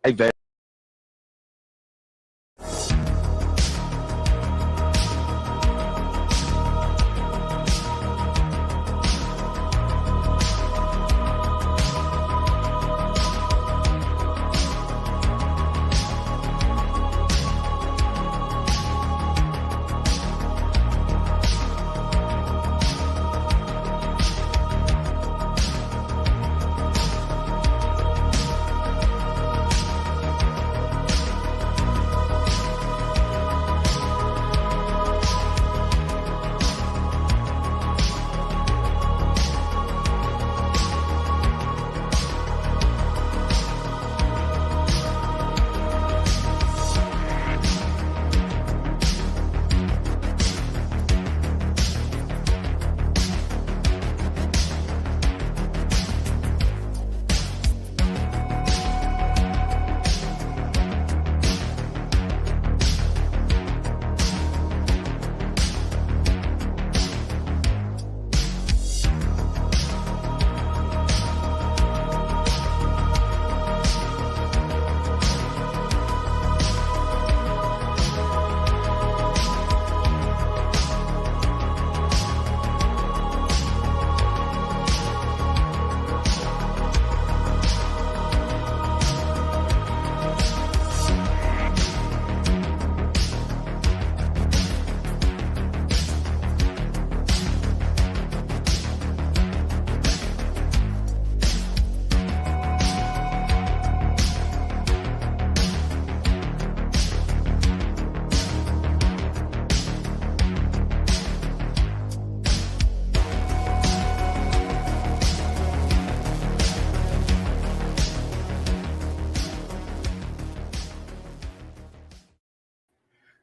I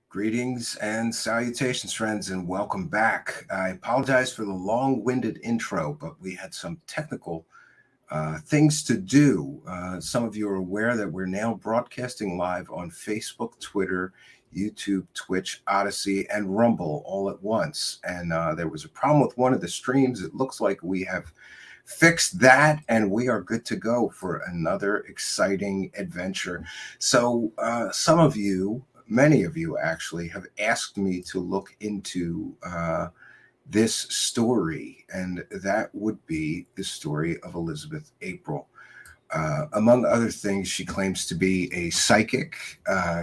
Greetings and salutations, friends, and welcome back. I apologize for the long-winded intro, but we had some technical things to do. Some of you are aware that we're now broadcasting live on Facebook, Twitter, YouTube, Twitch, Odyssey, and Rumble all at once. And there was a problem with one of the streams. It looks like we have fixed that, and we are good to go for another exciting adventure. So some of you, many of you actually, have asked me to look into this story, and that would be the story of Elizabeth April. Among other things, she claims to be a psychic.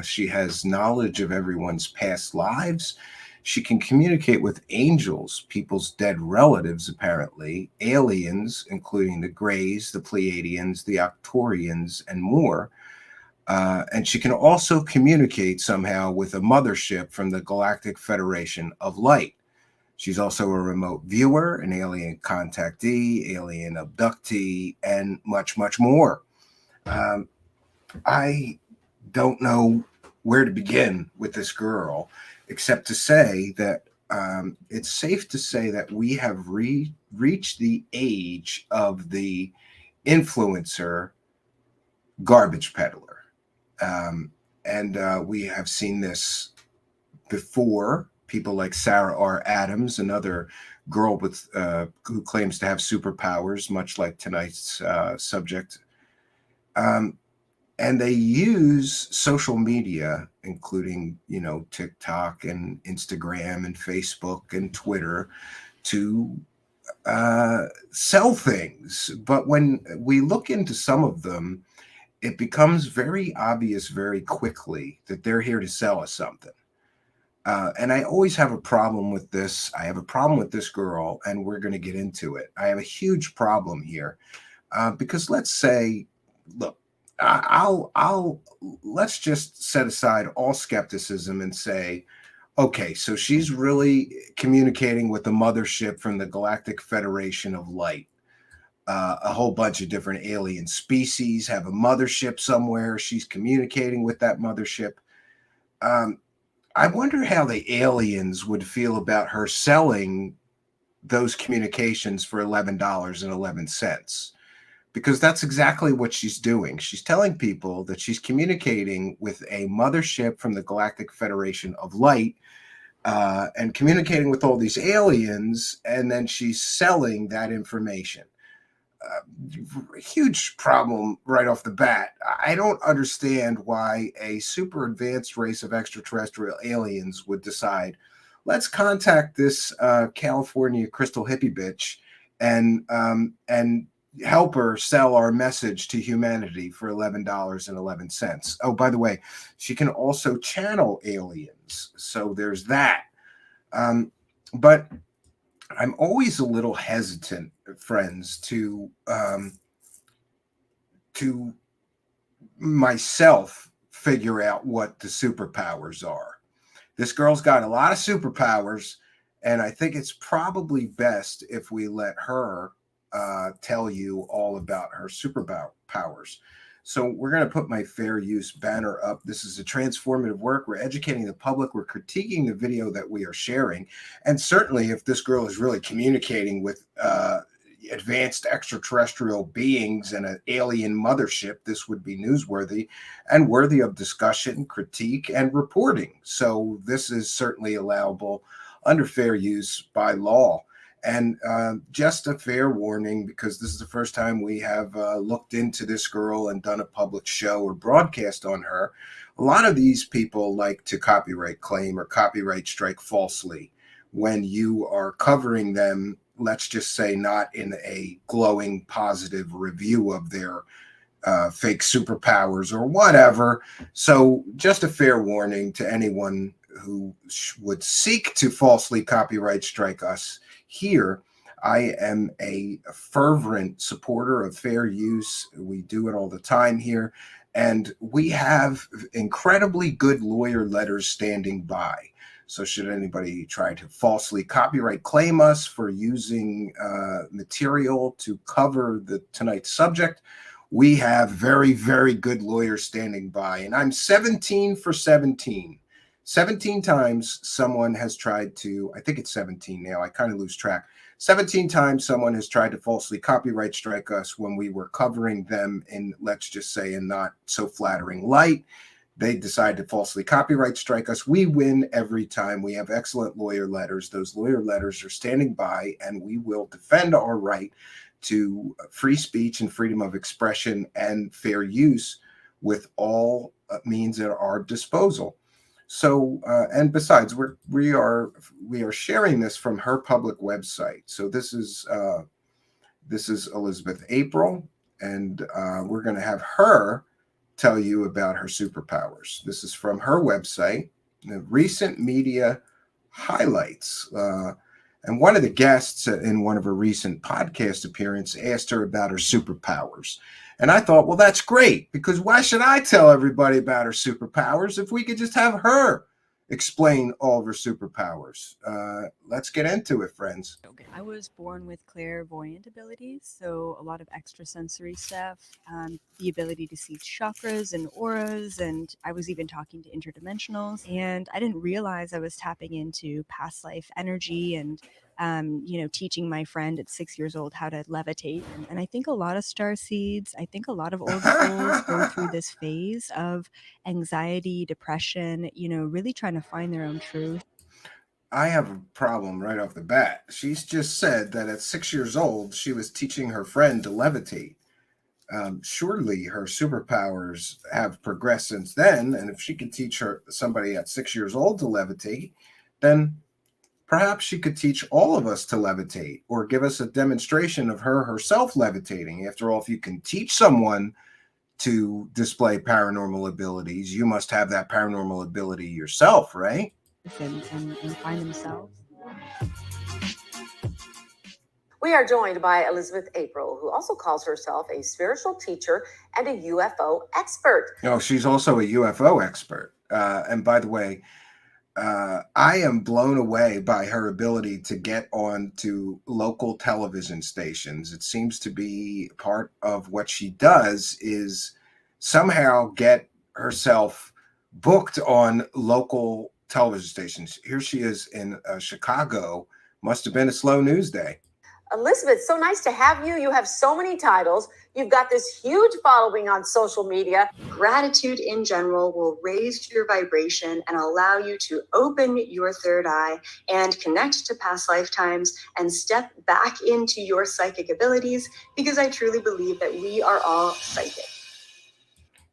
She has knowledge of everyone's past lives. She can communicate with angels, people's dead relatives, apparently, aliens, including the Greys, the Pleiadians, the Arcturians, and more. And she can also communicate somehow with a mothership from the Galactic Federation of Light. She's also a remote viewer, an alien contactee, alien abductee, and much, much more. I don't know where to begin with this girl, except to say that it's safe to say that we have reached the age of the influencer garbage peddler. And we have seen this before. People like Sarah R. Adams, another girl with who claims to have superpowers, much like tonight's subject. And they use social media, including, TikTok and Instagram and Facebook and Twitter, to sell things. But when we look into some of them, it becomes very obvious very quickly that they're here to sell us something. And I always have a problem with this. I have a problem with this girl, and we're going to get into it. I have a huge problem here because let's say, look, let's just set aside all skepticism and say, okay, so she's really communicating with the mothership from the Galactic Federation of Light. A whole bunch of different alien species have a mothership somewhere. She's communicating with that mothership. I wonder how the aliens would feel about her selling those communications for $11.11, because that's exactly what she's doing. She's telling people that she's communicating with a mothership from the Galactic Federation of Light and communicating with all these aliens, and then she's selling that information. huge problem right off the bat. I don't understand why a super advanced race of extraterrestrial aliens would decide, let's contact this California crystal hippie bitch and help her sell our message to humanity for $11.11. Oh, by the way, she can also channel aliens, so there's that. But I'm always a little hesitant, friends, to myself figure out what the superpowers are. This girl's got a lot of superpowers, and I think it's probably best if we let her tell you all about her superpowers. So we're going to put my fair use banner up. This is a transformative work. We're educating the public. We're critiquing the video that we are sharing. And certainly if this girl is really communicating with advanced extraterrestrial beings and an alien mothership, this would be newsworthy and worthy of discussion, critique, and reporting. So this is certainly allowable under fair use by law. And just a fair warning, because this is the first time we have looked into this girl and done a public show or broadcast on her. A lot of these people like to copyright claim or copyright strike falsely when you are covering them, let's just say, not in a glowing positive review of their fake superpowers or whatever. So just a fair warning to anyone who would seek to falsely copyright strike us here. I am a fervent supporter of fair use. We do it all the time here. And we have incredibly good lawyer letters standing by. So should anybody try to falsely copyright claim us for using material to cover tonight's subject, we have very, very good lawyers standing by. And I'm 17 for 17. 17 times someone has tried to, I think it's 17 now, I kind of lose track. 17 times someone has tried to falsely copyright strike us when we were covering them in, let's just say, a not so flattering light. They decide to falsely copyright strike us. We win every time. We have excellent lawyer letters. Those lawyer letters are standing by, and we will defend our right to free speech and freedom of expression and fair use with all means at our disposal. So, and besides, we are sharing this from her public website. So this is Elizabeth April, and we're going to have her tell you about her superpowers. This is from her website, the recent media highlights. And one of the guests in one of her recent podcast appearances asked her about her superpowers. And I thought, well, that's great, because why should I tell everybody about her superpowers if we could just have her explain all of her superpowers? Let's get into it, friends. Okay. I was born with clairvoyant abilities, so a lot of extrasensory stuff, the ability to see chakras and auras, and I was even talking to interdimensionals, and I didn't realize I was tapping into past life energy and teaching my friend at 6 years old how to levitate. And I think a lot of star seeds, I think a lot of old souls go through this phase of anxiety, depression, really trying to find their own truth. I have a problem right off the bat. She's just said that at 6 years old, she was teaching her friend to levitate. Surely her superpowers have progressed since then. And if she could teach somebody at 6 years old to levitate, then perhaps she could teach all of us to levitate or give us a demonstration of her herself levitating. After all, if you can teach someone to display paranormal abilities, you must have that paranormal ability yourself, right? And find themselves. We are joined by Elizabeth April, who also calls herself a spiritual teacher and a UFO expert. Oh, she's also a UFO expert. And by the way, I am blown away by her ability to get on to local television stations. It seems to be part of what she does is somehow get herself booked on local television stations. Here she is in Chicago. Must have been a slow news day. Elizabeth, so nice to have you. You have so many titles. You've got this huge following on social media. Gratitude in general will raise your vibration and allow you to open your third eye and connect to past lifetimes and step back into your psychic abilities, because I truly believe that we are all psychic.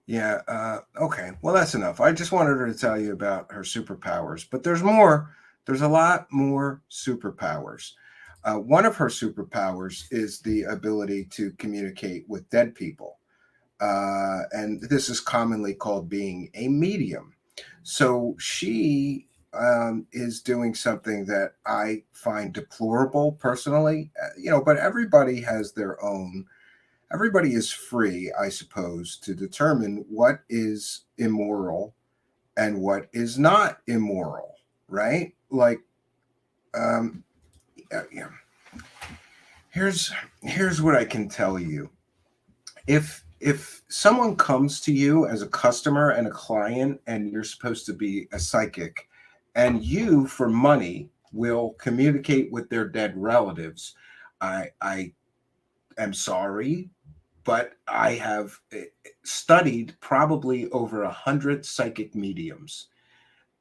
Yeah, okay. Well, that's enough. I just wanted her to tell you about her superpowers, but there's more. There's a lot more superpowers. One of her superpowers is the ability to communicate with dead people. And this is commonly called being a medium. So she is doing something that I find deplorable personally, but everybody has their own. Everybody is free, I suppose, to determine what is immoral and what is not immoral, right? Like, um, yeah. Here's what I can tell you. If someone comes to you as a customer and a client, and you're supposed to be a psychic, and you, for money, will communicate with their dead relatives, I am sorry, but I have studied probably over 100 psychic mediums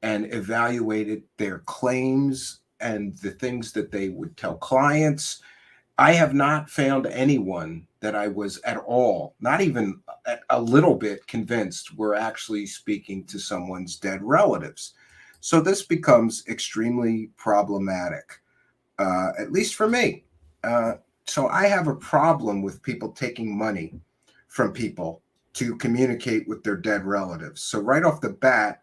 and evaluated their claims and the things that they would tell clients. I have not found anyone that I was at all, not even a little bit convinced were actually speaking to someone's dead relatives. So this becomes extremely problematic, at least for me. So I have a problem with people taking money from people to communicate with their dead relatives. So right off the bat,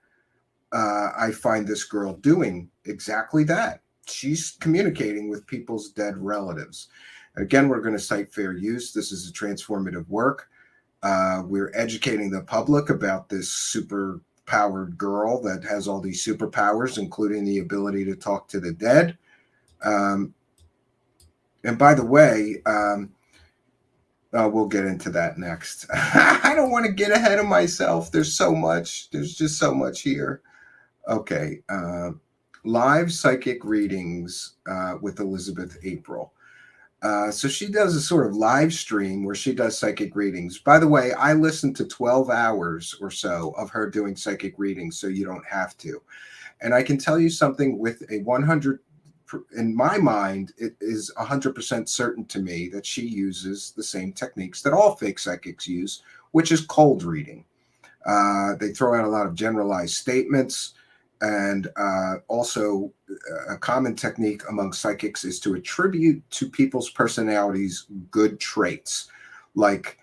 I find this girl doing exactly that. She's communicating with people's dead relatives. Again, we're going to cite fair use. This is a transformative work. We're educating the public about this super powered girl that has all these superpowers, including the ability to talk to the dead. And by the way, we'll get into that next. I don't want to get ahead of myself. There's so much. There's just so much here. Okay. Live psychic readings with Elizabeth April. So she does a sort of live stream where she does psychic readings. By the way, I listened to 12 hours or so of her doing psychic readings, so you don't have to. And I can tell you something with a 100, in my mind, it is 100% certain to me that she uses the same techniques that all fake psychics use, which is cold reading. They throw out a lot of generalized statements. And also, a common technique among psychics is to attribute to people's personalities good traits. Like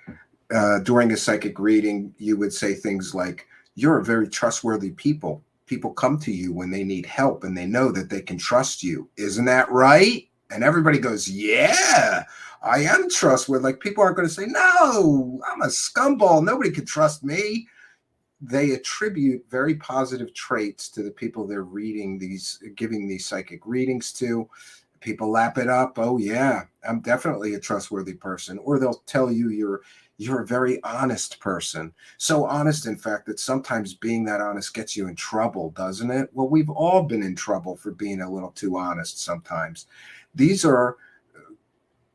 during a psychic reading, you would say things like, "You're a very trustworthy people. People come to you when they need help and they know that they can trust you. Isn't that right?" And everybody goes, "Yeah, I am trustworthy." Like, people aren't going to say, "No, I'm a scumball. Nobody can trust me." They attribute very positive traits to the people they're giving these psychic readings to. People lap it up. "Oh yeah, I'm definitely a trustworthy person." Or they'll tell you you're a very honest person. So honest, in fact, that sometimes being that honest gets you in trouble, doesn't it? Well, we've all been in trouble for being a little too honest sometimes. These are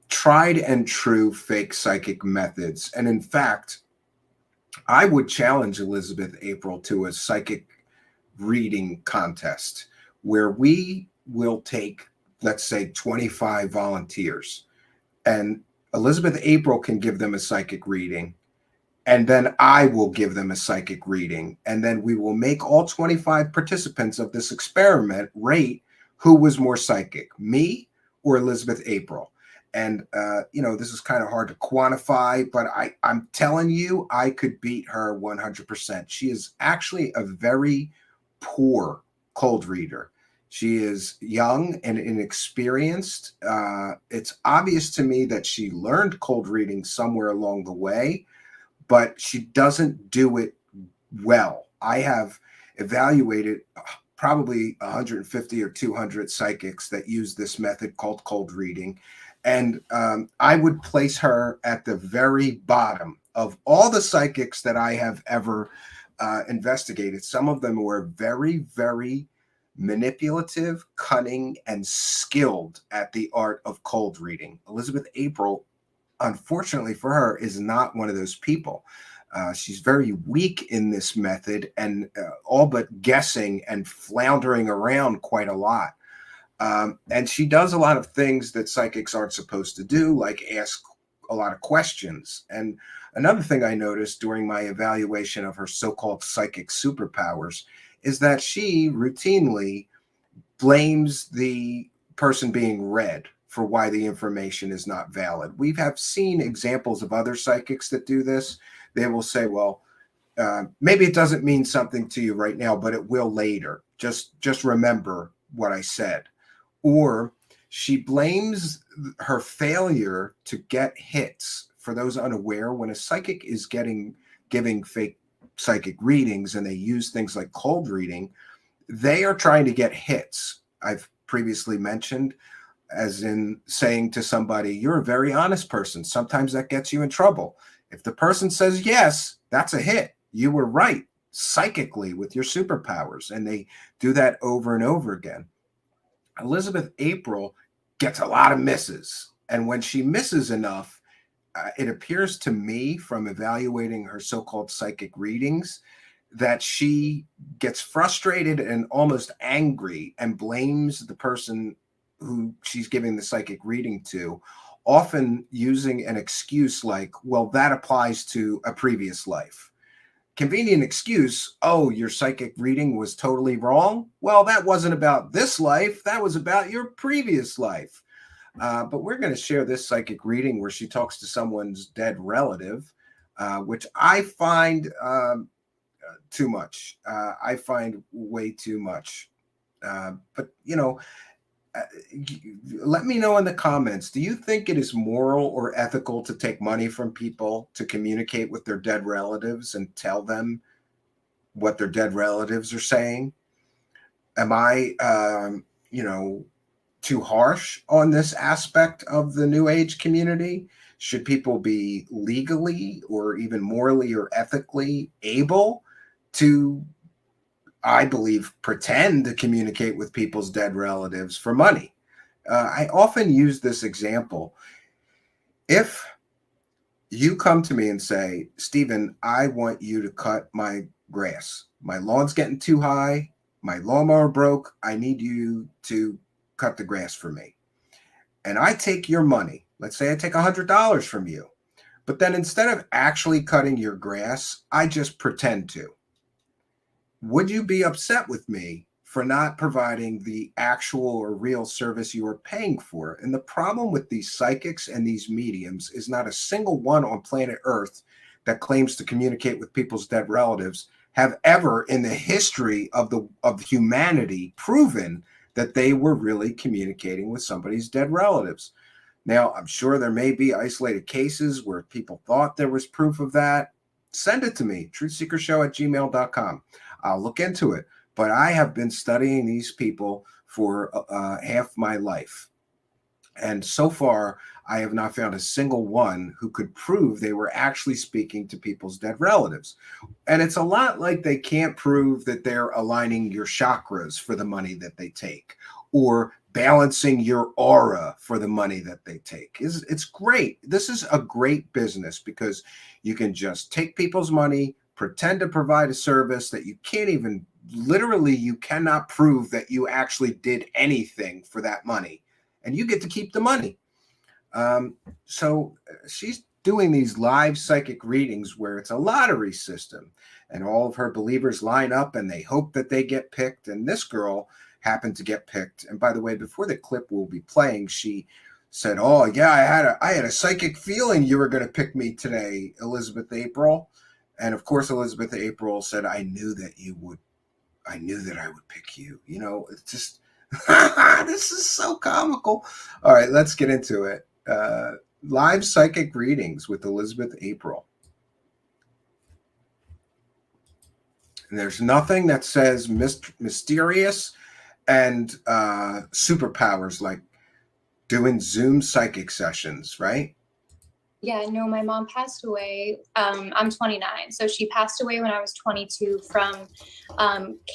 tried and true fake psychic methods. And in fact, I would challenge Elizabeth April to a psychic reading contest where we will take, let's say, 25 volunteers, and Elizabeth April can give them a psychic reading, and then I will give them a psychic reading, and then we will make all 25 participants of this experiment rate who was more psychic, me or Elizabeth April. And, this is kind of hard to quantify, but I'm telling you, I could beat her 100%. She is actually a very poor cold reader. She is young and inexperienced. It's obvious to me that she learned cold reading somewhere along the way, but she doesn't do it well. I have evaluated probably 150 or 200 psychics that use this method called cold reading. And I would place her at the very bottom of all the psychics that I have ever investigated. Some of them were very, very manipulative, cunning, and skilled at the art of cold reading. Elizabeth April, unfortunately for her, is not one of those people. She's very weak in this method and all but guessing and floundering around quite a lot. And she does a lot of things that psychics aren't supposed to do, like ask a lot of questions. And another thing I noticed during my evaluation of her so-called psychic superpowers is that she routinely blames the person being read for why the information is not valid. We have seen examples of other psychics that do this. They will say, well, maybe it doesn't mean something to you right now, but it will later. Just remember what I said. Or she blames her failure to get hits. For those unaware, when a psychic is giving fake psychic readings and they use things like cold reading, they are trying to get hits. I've previously mentioned, as in saying to somebody, you're a very honest person. Sometimes that gets you in trouble. If the person says yes, that's a hit. You were right psychically with your superpowers. And they do that over and over again. Elizabeth April gets a lot of misses. And when she misses enough, it appears to me from evaluating her so-called psychic readings that she gets frustrated and almost angry and blames the person who she's giving the psychic reading to, often using an excuse like, well, that applies to a previous life. Convenient excuse. Oh, your psychic reading was totally wrong. Well, that wasn't about this life. That was about your previous life. But we're going to share this psychic reading where she talks to someone's dead relative, which I find too much. I find way too much. But, let me know in the comments, do you think it is moral or ethical to take money from people to communicate with their dead relatives and tell them what their dead relatives are saying? Am I, too harsh on this aspect of the New Age community? Should people be legally or even morally or ethically able to, I believe, pretend to communicate with people's dead relatives for money? I often use this example. If you come to me and say, Stephen, I want you to cut my grass. My lawn's getting too high. My lawnmower broke. I need you to cut the grass for me. And I take your money. Let's say I take $100 from you. But then instead of actually cutting your grass, I just pretend to. Would you be upset with me for not providing the actual or real service you are paying for? And the problem with these psychics and these mediums is not a single one on planet Earth that claims to communicate with people's dead relatives have ever in the history of humanity proven that they were really communicating with somebody's dead relatives. Now, I'm sure there may be isolated cases where people thought there was proof of that. Send it to me, truthseekershow@gmail.com. I'll look into it. But I have been studying these people for half my life. And so far, I have not found a single one who could prove they were actually speaking to people's dead relatives. And it's a lot like they can't prove that they're aligning your chakras for the money that they take or balancing your aura for the money that they take. It's great. This is a great business because you can just take people's money, pretend to provide a service that you can't even, literally, you cannot prove that you actually did anything for that money. And you get to keep the money. So she's doing these live psychic readings where it's a lottery system and all of her believers line up and they hope that they get picked. And this girl happened to get picked. And by the way, before the clip we'll be playing, she said, oh yeah, I had a psychic feeling you were going to pick me today, Elizabeth April. And of course, Elizabeth April said, I knew that I would pick you. It's just, this is so comical. All right, let's get into it. Live psychic readings with Elizabeth April. And there's nothing that says mysterious and superpowers like doing Zoom psychic sessions, right? Yeah, no, my mom passed away. I'm 29. So she passed away when I was 22 from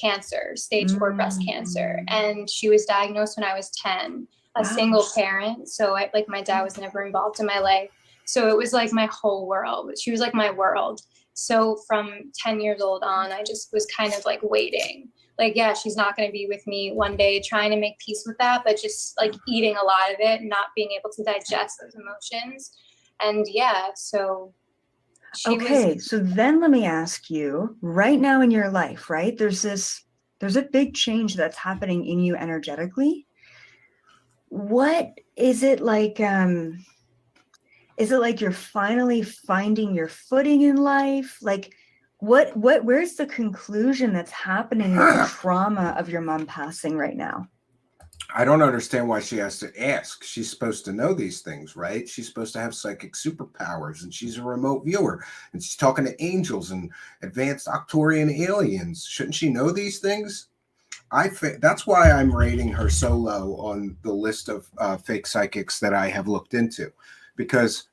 cancer, stage 4 breast cancer. And she was diagnosed when I was 10, a single parent. So like my dad was never involved in my life. So it was like my whole world. She was like my world. So from 10 years old on, I just was kind of like waiting. Like, yeah, she's not going to be with me one day, trying to make peace with that, but just like eating a lot of it, not being able to digest those emotions. And yeah, so so then let me ask you, right now in your life, right? There's a big change that's happening in you energetically. What is it like? Is it like you're finally finding your footing in life? Like where's the conclusion that's happening with the trauma of your mom passing right now? I don't understand why she has to ask. She's supposed to know these things, right? She's supposed to have psychic superpowers, and she's a remote viewer, and she's talking to angels and advanced Octorian aliens. Shouldn't she know these things? That's why I'm rating her so low on the list of fake psychics that I have looked into, because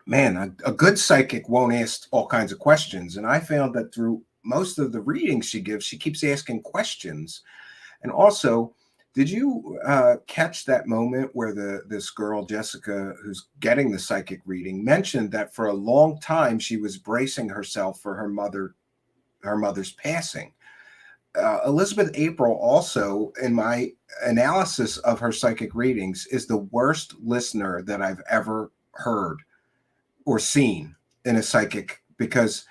man, a good psychic won't ask all kinds of questions. And I found that through most of the readings she gives, she keeps asking questions. And also, did you catch that moment where this girl, Jessica, who's getting the psychic reading, mentioned that for a long time she was bracing herself for her mother's passing? Elizabeth April also, in my analysis of her psychic readings, is the worst listener that I've ever heard or seen in a psychic, because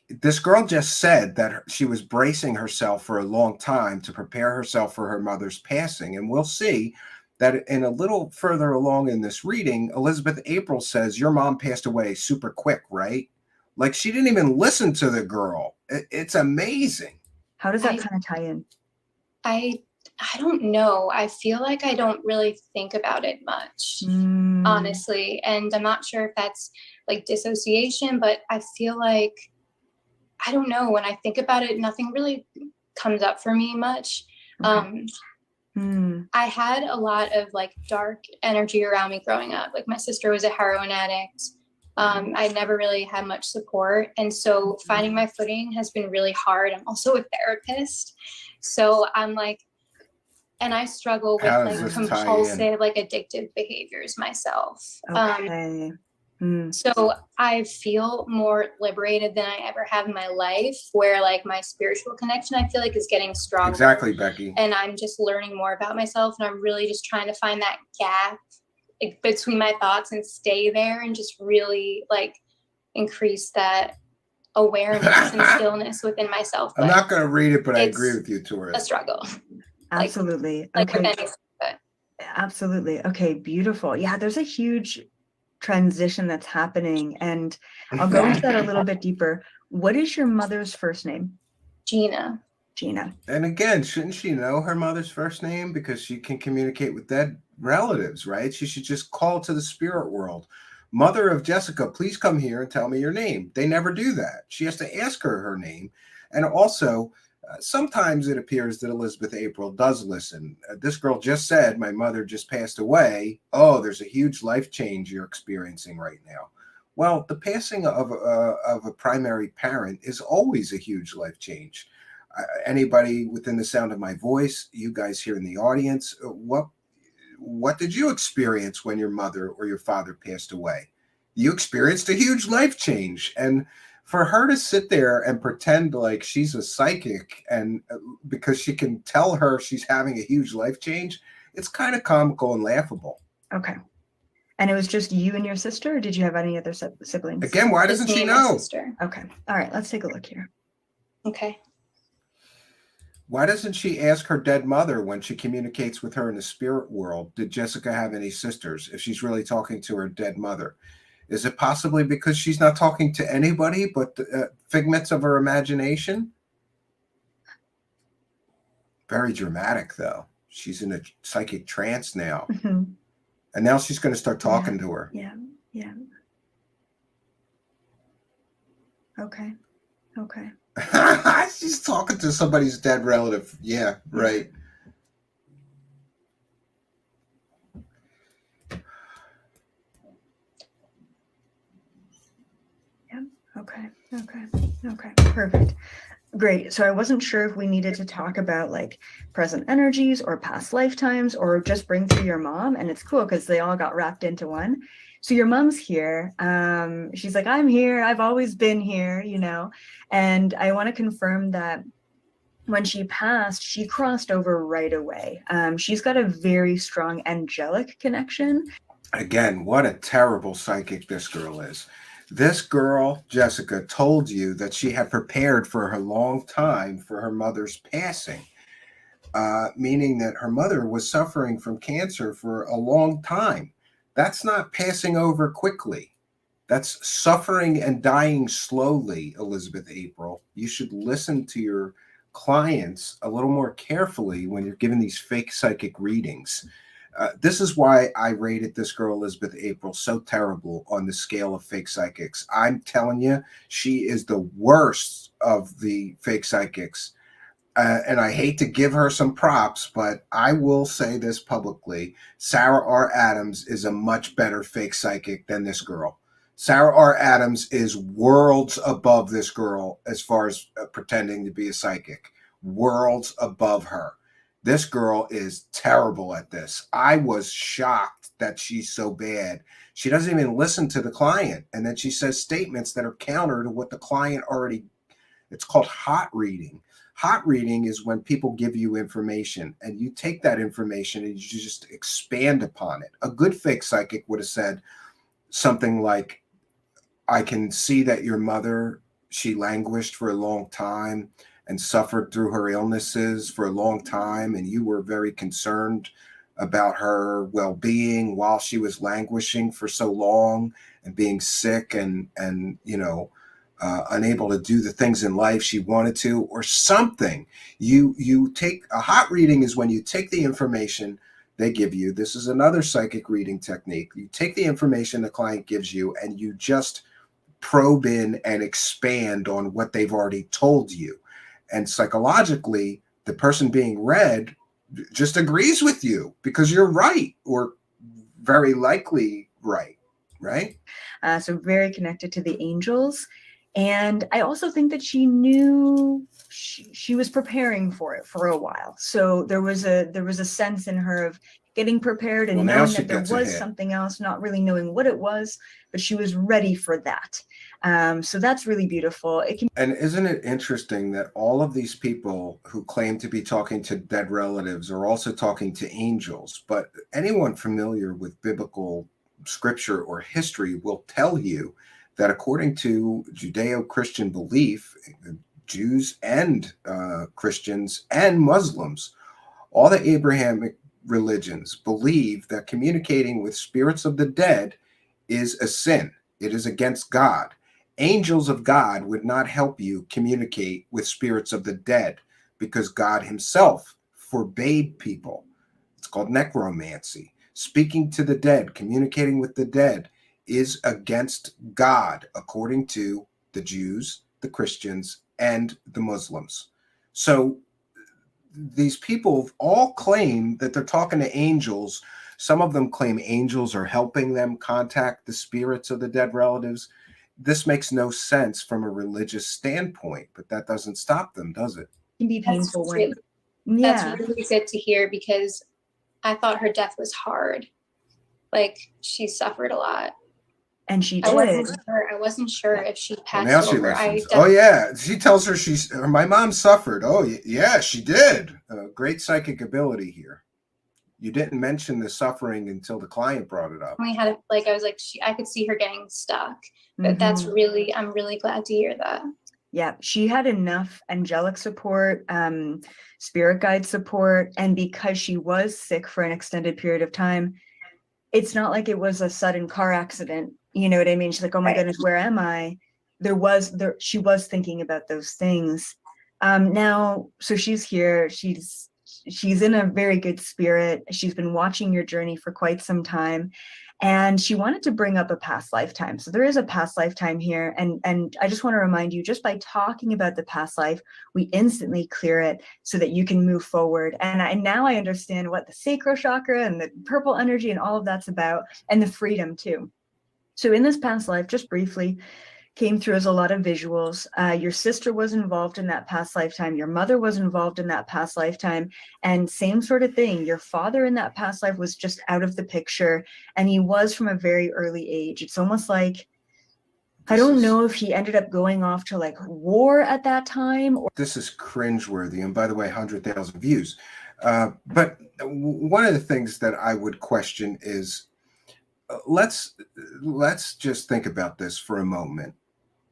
this girl just said that she was bracing herself for a long time to prepare herself for her mother's passing. And we'll see that in a little further along in this reading, Elizabeth April says, your mom passed away super quick, right? Like she didn't even listen to the girl. It's amazing. How does that kind of tie in? I don't know. I feel like I don't really think about it much, honestly. And I'm not sure if that's like dissociation, but I feel like, I don't know, when I think about it, nothing really comes up for me much. Okay. I had a lot of like dark energy around me growing up. Like my sister was a heroin addict. I never really had much support. And so finding my footing has been really hard. I'm also a therapist. So I'm like, and I struggle with like compulsive, like addictive behaviors myself. Okay. So I feel more liberated than I ever have in my life, where like my spiritual connection, I feel like, is getting stronger. Exactly, Becky. And I'm just learning more about myself. And I'm really just trying to find that gap between my thoughts and stay there and just really like increase that awareness and stillness within myself. I'm not going to read it, but I agree with you, Tori. A struggle. Absolutely. Okay. Absolutely. Okay. Beautiful. Yeah. There's a huge transition that's happening, and I'll go into that a little bit deeper. What is your mother's first name? Gina. And again, shouldn't she know her mother's first name, because she can communicate with dead relatives, right? She should just call to the spirit world. Mother of Jessica, please come here and tell me your name. They never do that. She has to ask her name. And also, sometimes it appears that Elizabeth April does listen. This girl just said, my mother just passed away. Oh, there's a huge life change you're experiencing right now. Well, the passing of a primary parent is always a huge life change. Anybody within the sound of my voice, you guys here in the audience, what did you experience when your mother or your father passed away? You experienced a huge life change. And for her to sit there and pretend like she's a psychic, and because she can tell her she's having a huge life change, it's kind of comical and laughable. Okay. And it was just you and your sister, or did you have any other siblings? Again, why doesn't she know? Okay. All right. Let's take a look here. Okay. Why doesn't she ask her dead mother when she communicates with her in the spirit world? Did Jessica have any sisters, if she's really talking to her dead mother? Is it possibly because she's not talking to anybody but figments of her imagination? Very dramatic, though. She's in a psychic trance now. Mm-hmm. And now she's going to start talking to her. Yeah. Okay. She's talking to somebody's dead relative. Yeah, right. Okay. Perfect. Great. So I wasn't sure if we needed to talk about like present energies or past lifetimes or just bring through your mom. And it's cool because they all got wrapped into one. So your mom's here. She's like, I'm here. I've always been here, you know. And I want to confirm that when she passed, she crossed over right away. She's got a very strong angelic connection. Again, what a terrible psychic this girl is. This girl, Jessica, told you that she had prepared for a long time for her mother's passing, meaning that her mother was suffering from cancer for a long time. That's not passing over quickly. That's suffering and dying slowly, Elizabeth April. You should listen to your clients a little more carefully when you're giving these fake psychic readings. This is why I rated this girl, Elizabeth April, so terrible on the scale of fake psychics. I'm telling you, she is the worst of the fake psychics. And I hate to give her some props, but I will say this publicly. Sarah R. Adams is a much better fake psychic than this girl. Sarah R. Adams is worlds above this girl as far as pretending to be a psychic. Worlds above her. This girl is terrible at this. I was shocked that she's so bad. She doesn't even listen to the client. And then she says statements that are counter to what the client already, it's called hot reading. Hot reading is when people give you information and you take that information and you just expand upon it. A good fake psychic would have said something like, I can see that your mother, she languished for a long time and suffered through her illnesses for a long time, and you were very concerned about her well-being while she was languishing for so long and being sick and unable to do the things in life she wanted to, or something. You take a hot reading is when you take the information they give you. This is another psychic reading technique. You take the information the client gives you and you just probe in and expand on what they've already told you. And psychologically, the person being read just agrees with you because you're right, or very likely right? So very connected to the angels. And I also think that she knew she was preparing for it for a while. So there was a sense in her of getting prepared and knowing that there was something else, not really knowing what it was, but she was ready for that. So that's really beautiful. And isn't it interesting that all of these people who claim to be talking to dead relatives are also talking to angels? But anyone familiar with biblical scripture or history will tell you that according to Judeo-Christian belief, Jews and Christians and Muslims, all the Abrahamic religions believe that communicating with spirits of the dead is a sin. It is against God. Angels of God would not help you communicate with spirits of the dead because God himself forbade people. It's called necromancy. Speaking to the dead, communicating with the dead is against God, according to the Jews, the Christians, and the Muslims. So these people all claim that they're talking to angels. Some of them claim angels are helping them contact the spirits of the dead relatives. This makes no sense from a religious standpoint, but that doesn't stop them, does it? It can be painful. That's really good to hear because I thought her death was hard. Like she suffered a lot. And she did. I wasn't sure if she passed now she over. listens. Oh yeah, she tells her my mom suffered. Oh yeah, she did. Great psychic ability here. You didn't mention the suffering until the client brought it up. We had I could see her getting stuck, but I'm really glad to hear that. Yeah, she had enough angelic support, spirit guide support, and because she was sick for an extended period of time, it's not like it was a sudden car accident. You know what I mean? She's like, oh my goodness, where am I? She was thinking about those things. Now, so she's here. She's in a very good spirit. She's been watching your journey for quite some time. And she wanted to bring up a past lifetime. So there is a past lifetime here. And I just want to remind you, just by talking about the past life, we instantly clear it so that you can move forward. And now I understand what the sacral chakra and the purple energy and all of that's about, and the freedom too. So in this past life, just briefly, came through as a lot of visuals. Your sister was involved in that past lifetime. Your mother was involved in that past lifetime. And same sort of thing. Your father in that past life was just out of the picture. And he was from a very early age. It's almost like, I don't know if he ended up going off to like war at that time. This is cringeworthy. And by the way, 100,000 views. But one of the things that I would question is, let's just think about this for a moment.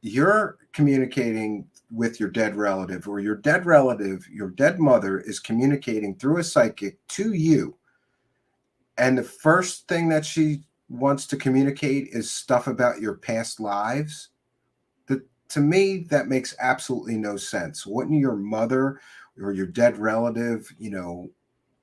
You're communicating with your dead relative, or your dead relative, your dead mother is communicating through a psychic to you. And the first thing that she wants to communicate is stuff about your past lives. To me, that makes absolutely no sense. Wouldn't your mother or your dead relative,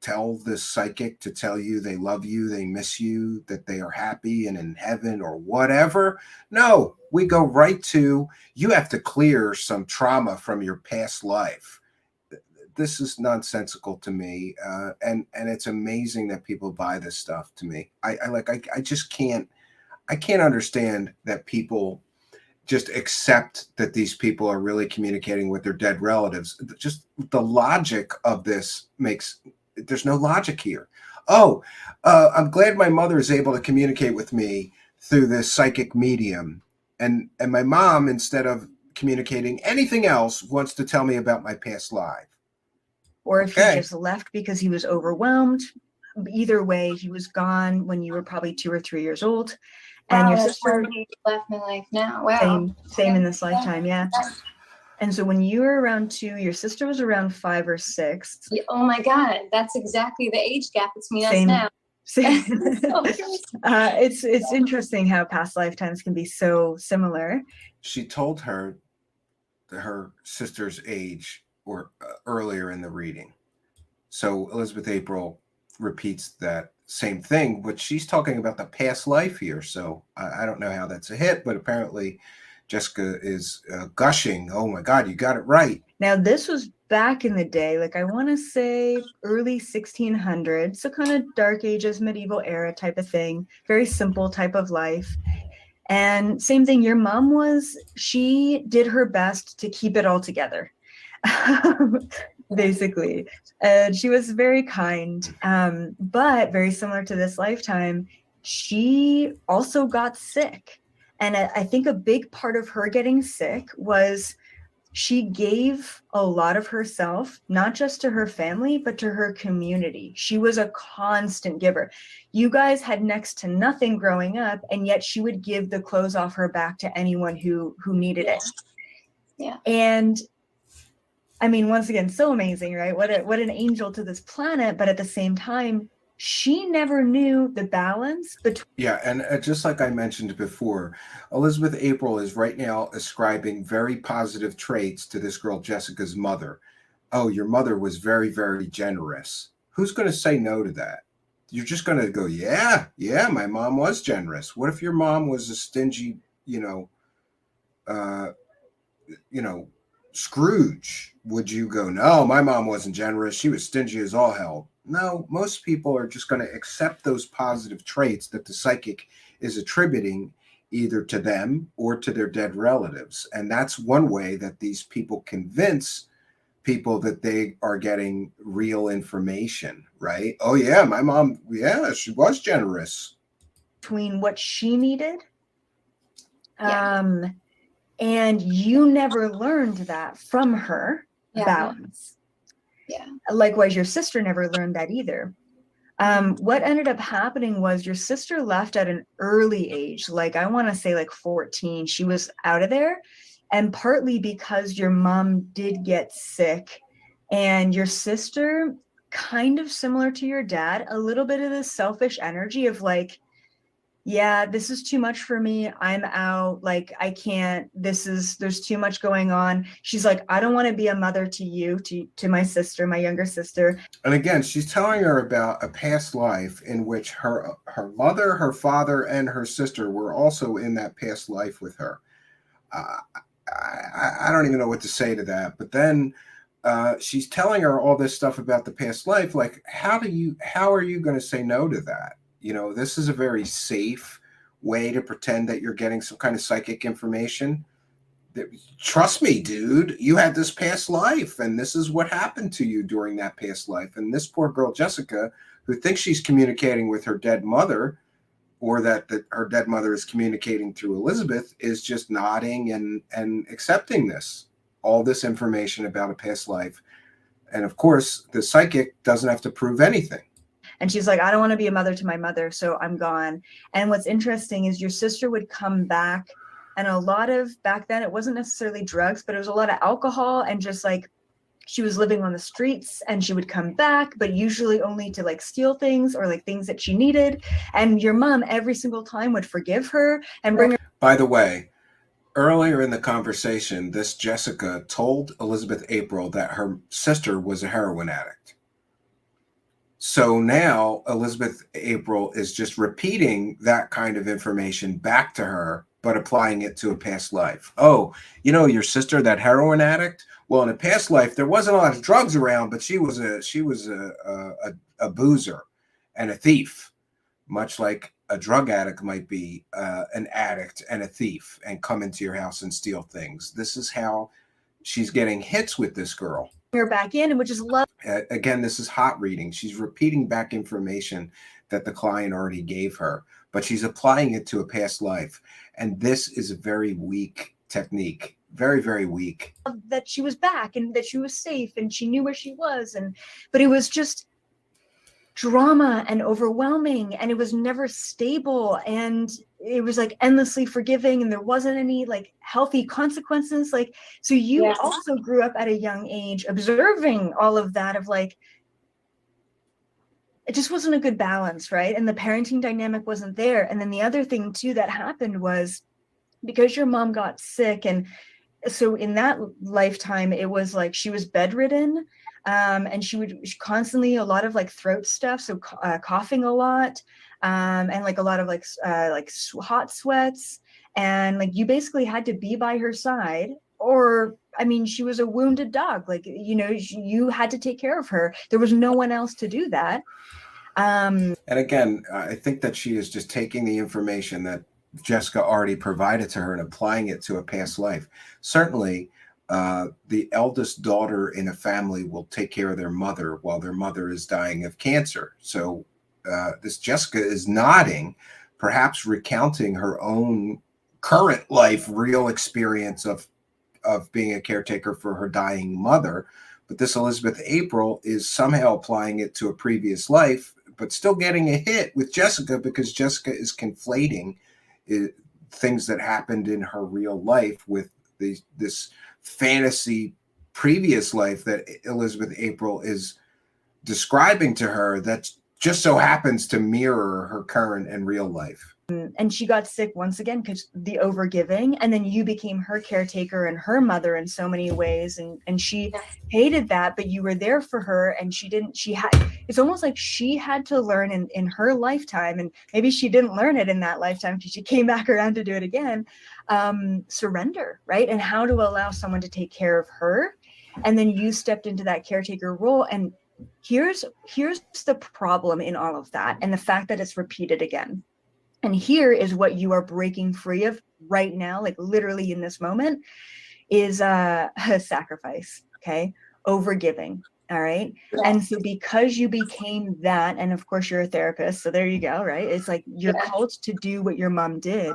tell this psychic to tell you they love you, they miss you, that they are happy and in heaven or whatever? No, we go right to, you have to clear some trauma from your past life. This is nonsensical to me. And it's amazing that people buy this stuff to me. I just can't understand that people just accept that these people are really communicating with their dead relatives. Just the logic of this there's no logic here. I'm glad my mother is able to communicate with me through this psychic medium. And my mom, instead of communicating anything else, wants to tell me about my past life. Or if he just left because he was overwhelmed. Either way, he was gone when you were probably 2 or 3 years old. And your sister left my life now. Wow. Same in this lifetime, yeah. And so when you were around 2, your sister was around 5 or 6. Yeah, oh my God, that's exactly the age gap between us now. Same. It's interesting how past lifetimes can be so similar. She told her sister's age or earlier in the reading. So Elizabeth April repeats that same thing, but she's talking about the past life here. So I don't know how that's a hit, but apparently Jessica is gushing. Oh my God, you got it right. Now, this was back in the day, like I want to say early 1600s, so kind of dark ages, medieval era type of thing, very simple type of life. And same thing, your mom she did her best to keep it all together, basically. And she was very kind, but very similar to this lifetime, she also got sick. And I think a big part of her getting sick was she gave a lot of herself, not just to her family, but to her community. She was a constant giver. You guys had next to nothing growing up, and yet she would give the clothes off her back to anyone who needed it. Yeah. And I mean, once again, so amazing, right? What an angel to this planet. But at the same time, she never knew the balance between. Yeah, and just like I mentioned before, Elizabeth April is right now ascribing very positive traits to this girl, Jessica's mother. Oh, your mother was very, very generous. Who's going to say no to that? You're just going to go, yeah, my mom was generous. What if your mom was a stingy, Scrooge? Would you go, no, my mom wasn't generous. She was stingy as all hell. No, most people are just going to accept those positive traits that the psychic is attributing either to them or to their dead relatives. And that's one way that these people convince people that they are getting real information, right? Oh, yeah, my mom, yeah, she was generous. Between what she needed. And you never learned that from her, balance. Yeah. Likewise, your sister never learned that either. What ended up happening was your sister left at an early age, like I want to say like 14. She was out of there. And partly because your mom did get sick, and your sister, kind of similar to your dad, a little bit of this selfish energy of like, yeah, this is too much for me. I'm out. Like, I can't, there's too much going on. She's like, I don't want to be a mother to you, to my sister, my younger sister. And again, she's telling her about a past life in which her mother, her father, and her sister were also in that past life with her. I don't even know what to say to that. But then she's telling her all this stuff about the past life. Like, how are you going to say no to that? This is a very safe way to pretend that you're getting some kind of psychic information. trust me, dude, you had this past life and this is what happened to you during that past life. And this poor girl, Jessica, who thinks she's communicating with her dead mother, or that her dead mother is communicating through Elizabeth, is just nodding and accepting all this information about a past life. And of course, the psychic doesn't have to prove anything. And she's like, I don't want to be a mother to my mother, so I'm gone. And what's interesting is your sister would come back, and a lot of, back then, it wasn't necessarily drugs, but it was a lot of alcohol, and just like, she was living on the streets, and she would come back, but usually only to like steal things or like things that she needed. And your mom every single time would forgive her and bring her. By the way, earlier in the conversation, this Jessica told Elizabeth April that her sister was a heroin addict. So now Elizabeth April is just repeating that kind of information back to her, but applying it to a past life. Oh, you know, your sister, that heroin addict? Well, in a past life, there wasn't a lot of drugs around, but she was a boozer and a thief, much like a drug addict might be an addict and a thief and come into your house and steal things. This is how she's getting hits with this girl. Her back in, and which is love. Again, this is hot reading. She's repeating back information that the client already gave her, but she's applying it to a past life. And this is a very weak technique. Very, very weak. That she was back and that she was safe and she knew where she was. But it was just drama and overwhelming, and it was never stable, and it was like endlessly forgiving, and there wasn't any like healthy consequences. Like, so you also grew up at a young age observing all of that, of like, it just wasn't a good balance, right? And the parenting dynamic wasn't there. And then the other thing too that happened was, because your mom got sick, and so in that lifetime, it was like she was bedridden, and she would constantly, a lot of like throat stuff, so coughing a lot, and like a lot of like hot sweats, and like you basically had to be by her side, or I mean, she was a wounded dog, like, you know, you had to take care of her. There was no one else to do that. And again, I think that she is just taking the information that Jessica already provided to her and applying it to a past life. Certainly, the eldest daughter in a family will take care of their mother while their mother is dying of cancer. So this Jessica is nodding, perhaps recounting her own current life, real experience of being a caretaker for her dying mother. But this Elizabeth April is somehow applying it to a previous life, but still getting a hit with Jessica, because Jessica is conflating things that happened in her real life with this fantasy previous life that Elizabeth April is describing to her, that just so happens to mirror her current and real life. And she got sick once again because the overgiving, and then you became her caretaker and her mother in so many ways, and she hated that, but you were there for her, and it's almost like she had to learn in her lifetime, and maybe she didn't learn it in that lifetime because she came back around to do it again, surrender, right? And how to allow someone to take care of her. And then you stepped into that caretaker role, and here's the problem in all of that, and the fact that it's repeated again. And here is what you are breaking free of right now, like literally in this moment, is a sacrifice, okay? Overgiving, all right? Yeah. And so because you became that, and of course you're a therapist, so there you go, right? It's like you're called to do what your mom did,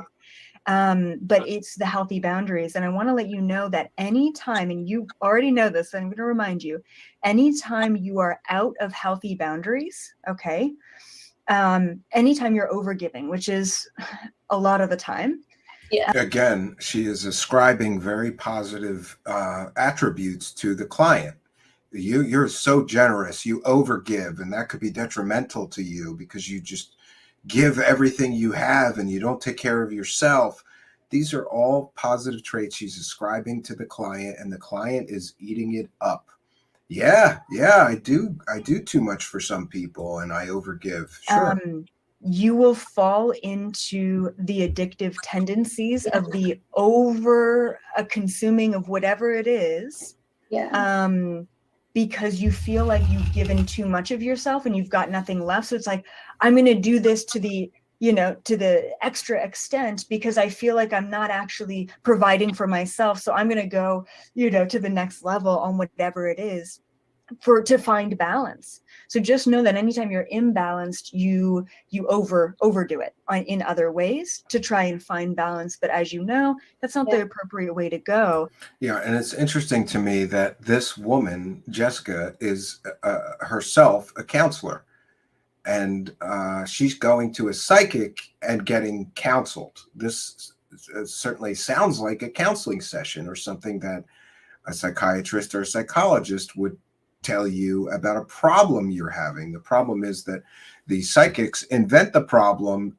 but it's the healthy boundaries. And I want to let you know that anytime, and you already know this, so I'm going to remind you, anytime you are out of healthy boundaries, okay? Anytime you're overgiving, which is a lot of the time. Yeah. Again, she is ascribing very positive attributes to the client. You're so generous, you overgive, and that could be detrimental to you because you just give everything you have and you don't take care of yourself. These are all positive traits she's ascribing to the client, and the client is eating it up. Yeah, I do too much for some people, and I overgive. Sure. You will fall into the addictive tendencies of the over consuming of whatever it is. Yeah. Because you feel like you've given too much of yourself and you've got nothing left. So it's like, I'm going to do this to the to the extra extent, because I feel like I'm not actually providing for myself. So I'm going to go, to the next level on whatever it is to find balance. So just know that anytime you're imbalanced, you overdo it in other ways to try and find balance. But as you know, that's not the appropriate way to go. Yeah, and it's interesting to me that this woman, Jessica, is herself a counselor, and she's going to a psychic and getting counseled. This certainly sounds like a counseling session or something that a psychiatrist or a psychologist would tell you about a problem you're having. The problem is that the psychics invent the problem,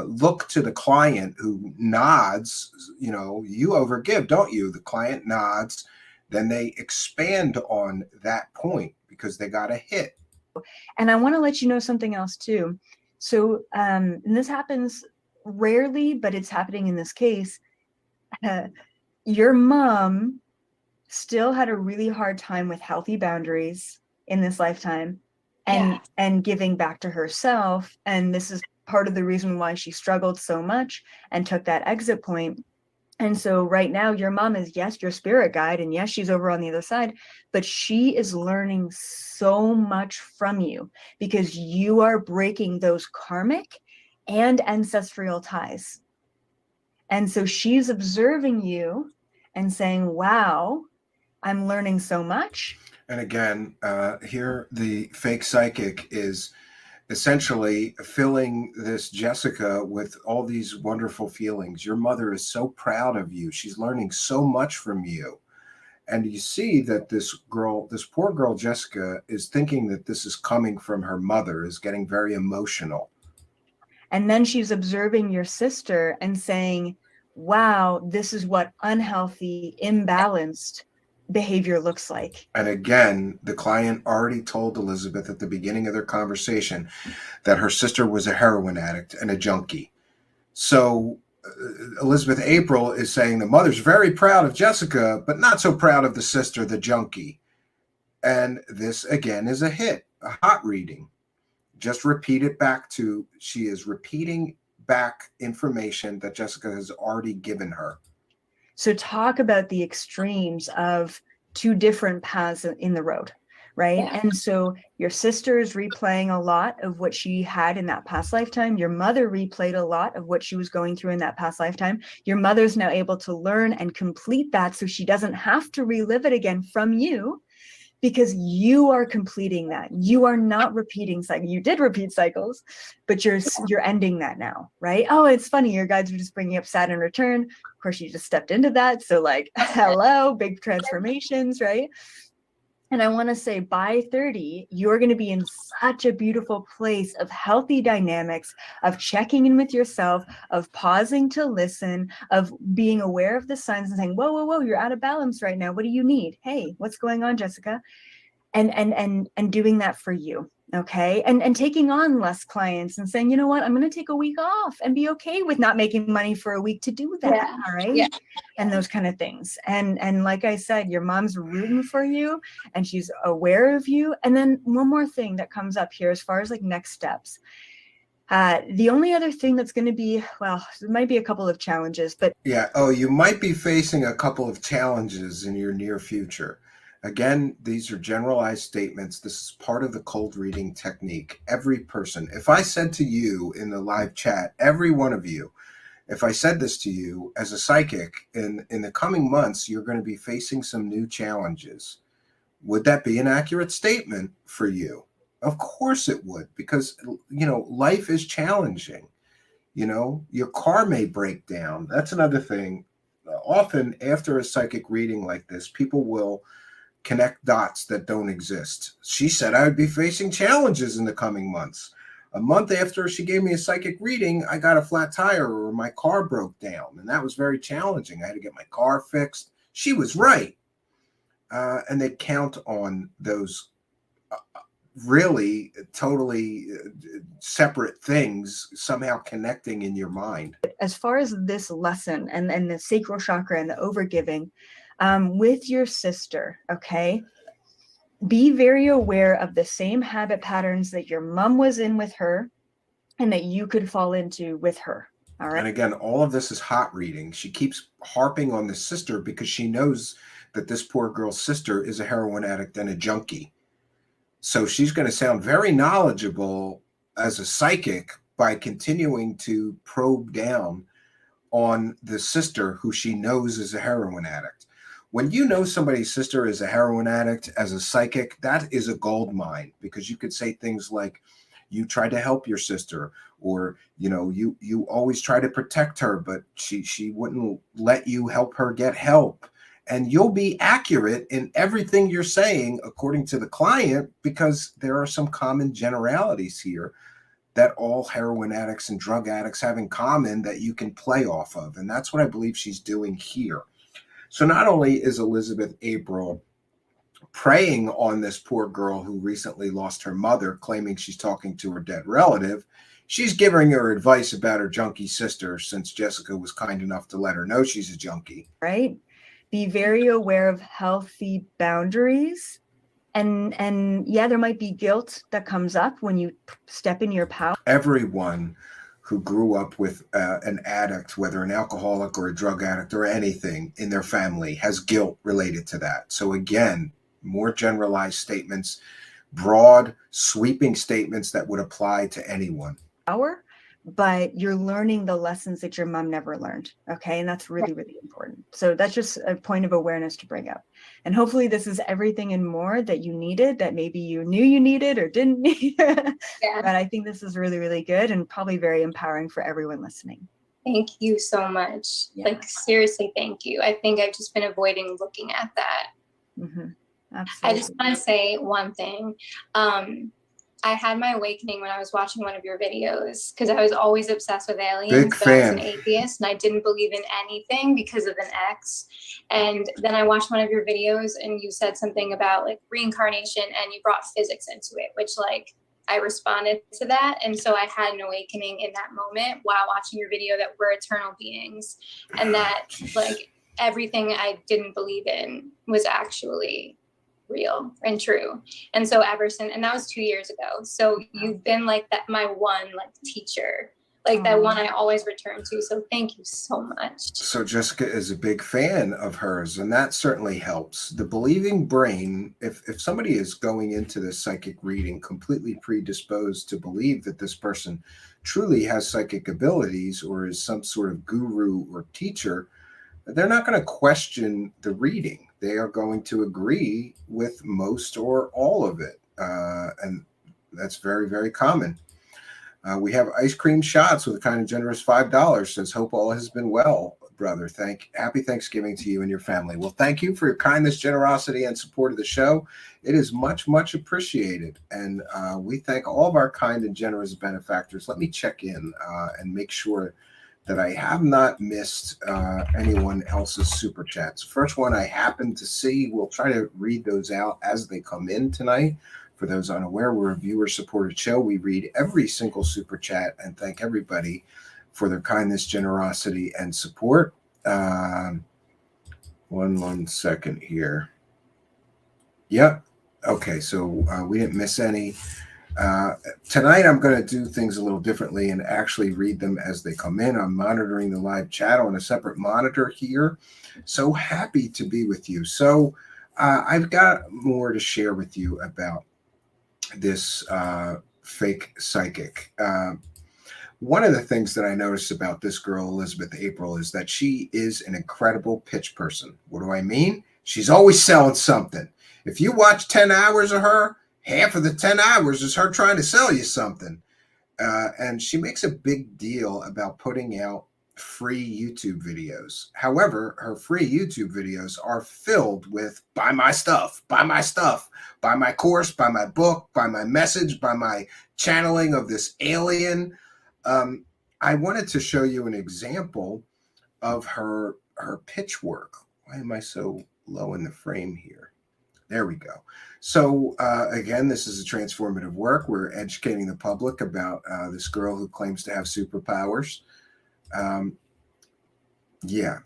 look to the client who nods, you overgive, don't you? The client nods, then they expand on that point because they got a hit. And I want to let you know something else too. So, and this happens rarely, but it's happening in this case. Your mom still had a really hard time with healthy boundaries in this lifetime and giving back to herself. And this is part of the reason why she struggled so much and took that exit point. And so right now your mom is, yes, your spirit guide, and yes, she's over on the other side, but she is learning so much from you because you are breaking those karmic and ancestral ties. And so she's observing you and saying, wow, I'm learning so much. And again, here the fake psychic is essentially filling this Jessica with all these wonderful feelings. Your mother is so proud of you. She's learning so much from you. And you see that this poor girl, Jessica, is thinking that this is coming from her mother, is getting very emotional. And then she's observing your sister and saying, wow, this is what unhealthy, imbalanced behavior looks like. And again, the client already told Elizabeth at the beginning of their conversation that her sister was a heroin addict and a junkie. So Elizabeth April is saying the mother's very proud of Jessica, but not so proud of the sister, the junkie. And this again is a hit, a hot reading. Just repeat it back to, she is repeating back information that Jessica has already given her. So talk about the extremes of two different paths in the road, right? Yeah. And so your sister is replaying a lot of what she had in that past lifetime. Your mother replayed a lot of what she was going through in that past lifetime. Your mother's now able to learn and complete that so she doesn't have to relive it again from you, because you are completing that. You are not repeating cycles. You did repeat cycles, but you're ending that now, right? Oh, it's funny. Your guides are just bringing up Saturn return. Of course, you just stepped into that. So like, hello, big transformations, right? And I want to say by 30, you're going to be in such a beautiful place of healthy dynamics, of checking in with yourself, of pausing to listen, of being aware of the signs and saying, whoa, whoa, whoa, you're out of balance right now. What do you need? Hey, what's going on, Jessica? And doing that for you. Okay. And taking on less clients and saying, you know what, I'm going to take a week off and be okay with not making money for a week to do that. Yeah. All right. Yeah. And those kind of things. And like I said, your mom's rooting for you and she's aware of you. And then one more thing that comes up here as far as like next steps. The only other thing that's going to be, well, there might be a couple of challenges, but yeah. Oh, you might be facing a couple of challenges in your near future. Again, these are generalized statements. This is part of the cold reading technique. Every person, if I said to you in the live chat, every one of you, if I said this to you as a psychic, in the coming months, you're going to be facing some new challenges. Would that be an accurate statement for you? Of course it would, because, life is challenging. Your car may break down. That's another thing. Often after a psychic reading like this, people will connect dots that don't exist. She said I would be facing challenges in the coming months. A month after she gave me a psychic reading, I got a flat tire or my car broke down, and that was very challenging. I had to get my car fixed. She was right. And they count on those really totally separate things somehow connecting in your mind. As far as this lesson and the sacral chakra and the overgiving, with your sister, okay, be very aware of the same habit patterns that your mom was in with her and that you could fall into with her. All right. And again, all of this is hot reading. She keeps harping on the sister because she knows that this poor girl's sister is a heroin addict and a junkie. So she's going to sound very knowledgeable as a psychic by continuing to probe down on the sister who she knows is a heroin addict. When you know somebody's sister is a heroin addict as a psychic, that is a gold mine, because you could say things like, you tried to help your sister, or you always try to protect her, but she wouldn't let you help her get help. And you'll be accurate in everything you're saying according to the client, because there are some common generalities here that all heroin addicts and drug addicts have in common that you can play off of. And that's what I believe she's doing here. So not only is Elizabeth April preying on this poor girl who recently lost her mother, claiming she's talking to her dead relative, she's giving her advice about her junkie sister, since Jessica was kind enough to let her know she's a junkie. Right? Be very aware of healthy boundaries. And yeah, there might be guilt that comes up when you step in your power. Everyone who grew up with an addict, whether an alcoholic or a drug addict or anything in their family, has guilt related to that. So again, more generalized statements, broad, sweeping statements that would apply to anyone. But you're learning the lessons that your mom never learned. Okay. And that's really, really important. So that's just a point of awareness to bring up. And hopefully this is everything and more that you needed, that maybe you knew you needed or didn't need. Yeah. But I think this is really, really good and probably very empowering for everyone listening. Thank you so much. Yeah. Like, seriously, thank you. I think I've just been avoiding looking at that. Mm-hmm. Absolutely. I just want to say one thing. I had my awakening when I was watching one of your videos, because I was always obsessed with aliens, but I was an atheist and I didn't believe in anything because of an ex. And then I watched one of your videos and you said something about like reincarnation, and you brought physics into it, which like I responded to that. And so I had an awakening in that moment while watching your video that we're eternal beings, and that like everything I didn't believe in was actually real and true. And so ever since, and that was 2 years ago. So you've been like that, my one like teacher, like that one I always return to. So thank you so much. So Jessica is a big fan of hers, and that certainly helps. The believing brain, if somebody is going into this psychic reading completely predisposed to believe that this person truly has psychic abilities or is some sort of guru or teacher, they're not going to question the reading. They are going to agree with most or all of it. And that's very, very common. We have ice cream shots with a kind of generous $5. Says, hope all has been well, brother. Happy Thanksgiving to you and your family. Well, thank you for your kindness, generosity, and support of the show. It is much, much appreciated. And we thank all of our kind and generous benefactors. Let me check in and make sure that I have not missed anyone else's super chats. First one I happened to see, we'll try to read those out as they come in tonight. For those unaware, we're a viewer-supported show. We read every single super chat and thank everybody for their kindness, generosity, and support. One second here. Yep. Okay, so we didn't miss any. Tonight, I'm going to do things a little differently and actually read them as they come in. I'm monitoring the live chat on a separate monitor here. So happy to be with you. So I've got more to share with you about this fake psychic. One of the things that I noticed about this girl, Elizabeth April, is that she is an incredible pitch person. What do I mean? She's always selling something. If you watch 10 hours of her, half of the 10 hours is her trying to sell you something. And she makes a big deal about putting out free YouTube videos. However, her free YouTube videos are filled with buy my stuff, buy my stuff, buy my course, buy my book, buy my message, buy my channeling of this alien. I wanted to show you an example of her pitch work. Why am I so low in the frame here? There we go. So again, this is a transformative work. We're educating the public about this girl who claims to have superpowers. Yeah.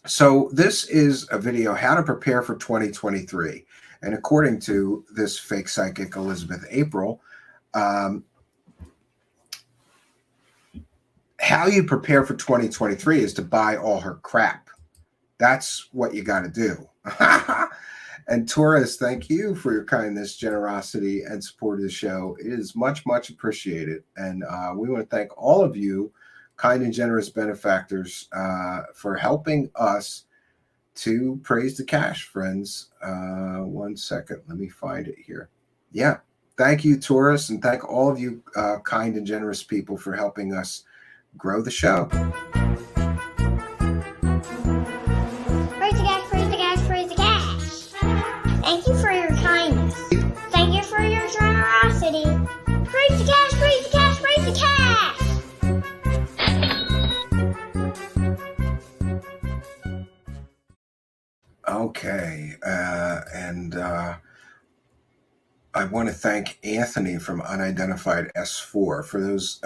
So this is a video, how to prepare for 2023. And according to this fake psychic, Elizabeth April, how you prepare for 2023 is to buy all her crap. That's what you got to do. And Taurus, thank you for your kindness, generosity, and support of the show. It is much, much appreciated. And we want to thank all of you, kind and generous benefactors, for helping us to praise the cash, friends. 1 second. Let me find it here. Yeah. Thank you, Taurus, and thank all of you kind and generous people for helping us grow the show. Praise the cash, praise the cash, praise the cash. Thank you for your kindness. Thank you for your generosity. Praise the cash, praise the cash, praise the cash. Okay. And I want to thank Anthony from Unidentified S4 for those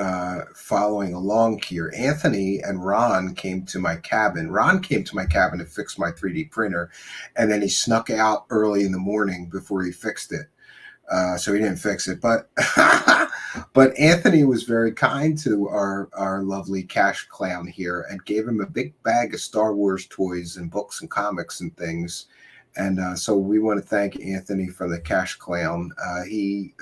following along here. Anthony and Ron came to my cabin. Ron came to my cabin to fix my 3D printer, and then he snuck out early in the morning before he fixed it. So he didn't fix it, but but Anthony was very kind to our lovely cash clown here and gave him a big bag of Star Wars toys and books and comics and things. And so we want to thank Anthony from the Cash Clown. He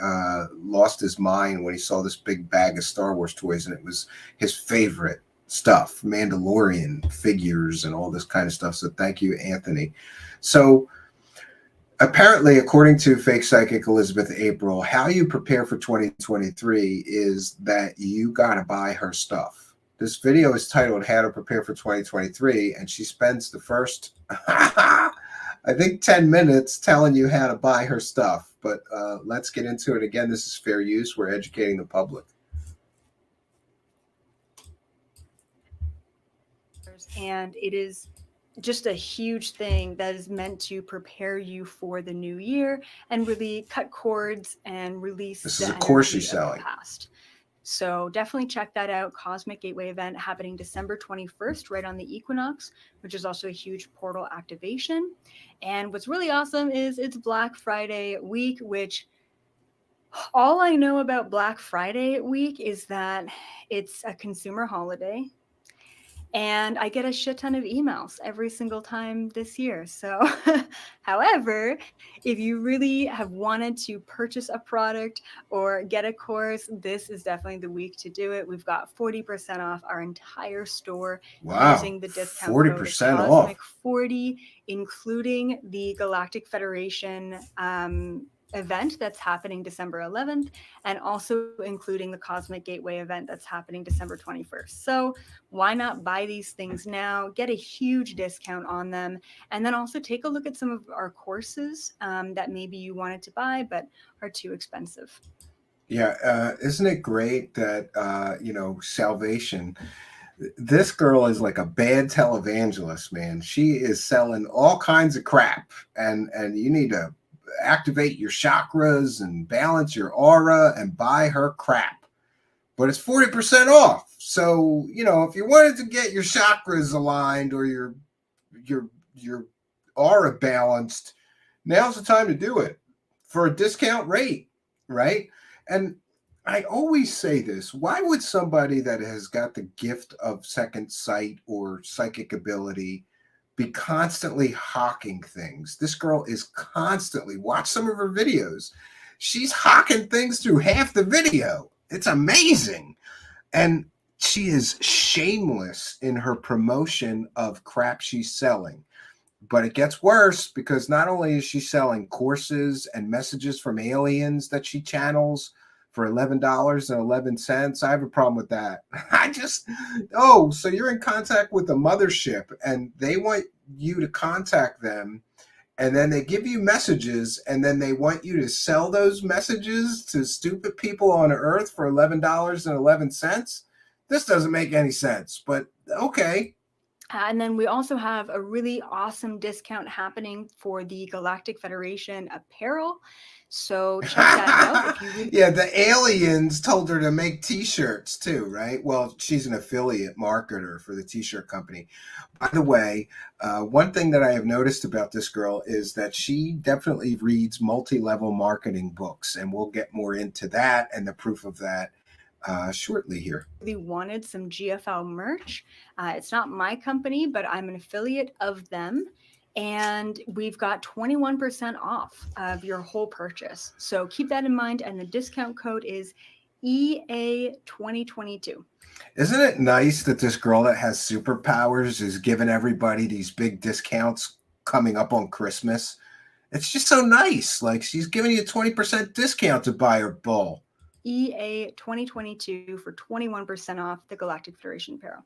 lost his mind when he saw this big bag of Star Wars toys, and it was his favorite stuff, Mandalorian figures and all this kind of stuff. So thank you, Anthony. So apparently, according to fake psychic Elizabeth April, how you prepare for 2023 is that you got to buy her stuff. This video is titled How to Prepare for 2023, and she spends the first I think 10 minutes telling you how to buy her stuff, but let's get into it. Again, this is fair use. We're educating the public. And it is just a huge thing that is meant to prepare you for the new year and really cut cords and release This the is a course energy she's of the selling. past. So definitely check that out. Cosmic Gateway event happening December 21st, right on the equinox, which is also a huge portal activation. And what's really awesome is it's Black Friday week, which all I know about Black Friday week is that it's a consumer holiday. And I get a shit ton of emails every single time this year. So, however, if you really have wanted to purchase a product or get a course, this is definitely the week to do it. We've got 40% off our entire store using the discount 40% code off. Cosmic40, including the Galactic Federation event that's happening December 11th, and also including the Cosmic Gateway event that's happening December 21st. So why not buy these things now, get a huge discount on them, and then also take a look at some of our courses that maybe you wanted to buy but are too expensive. Yeah, isn't it great that salvation? This girl is like a bad televangelist, man. She is selling all kinds of crap, and you need to activate your chakras and balance your aura and buy her crap. But it's 40% off. So, if you wanted to get your chakras aligned or your aura balanced, now's the time to do it for a discount rate, right? And I always say this, why would somebody that has got the gift of second sight or psychic ability be constantly hawking things? This girl is constantly, watch some of her videos. She's hawking things through half the video. It's amazing. And she is shameless in her promotion of crap she's selling. But it gets worse, because not only is she selling courses and messages from aliens that she channels for $11.11. I have a problem with that. So you're in contact with the mothership and they want you to contact them, and then they give you messages, and then they want you to sell those messages to stupid people on Earth for $11.11. This doesn't make any sense, but okay. And then we also have a really awesome discount happening for the Galactic Federation apparel. So check that out. If you really- Yeah, the aliens told her to make t-shirts too, right? Well, she's an affiliate marketer for the t-shirt company. By the way, one thing that I have noticed about this girl is that she definitely reads multi-level marketing books, and we'll get more into that and the proof of that shortly here. Really wanted some GFL merch. It's not my company, but I'm an affiliate of them. And we've got 21% off of your whole purchase. So keep that in mind. And the discount code is EA2022. Isn't it nice that this girl that has superpowers is giving everybody these big discounts coming up on Christmas? It's just so nice. Like, she's giving you a 20% discount to buy her bull. EA2022 for 21% off the Galactic Federation apparel.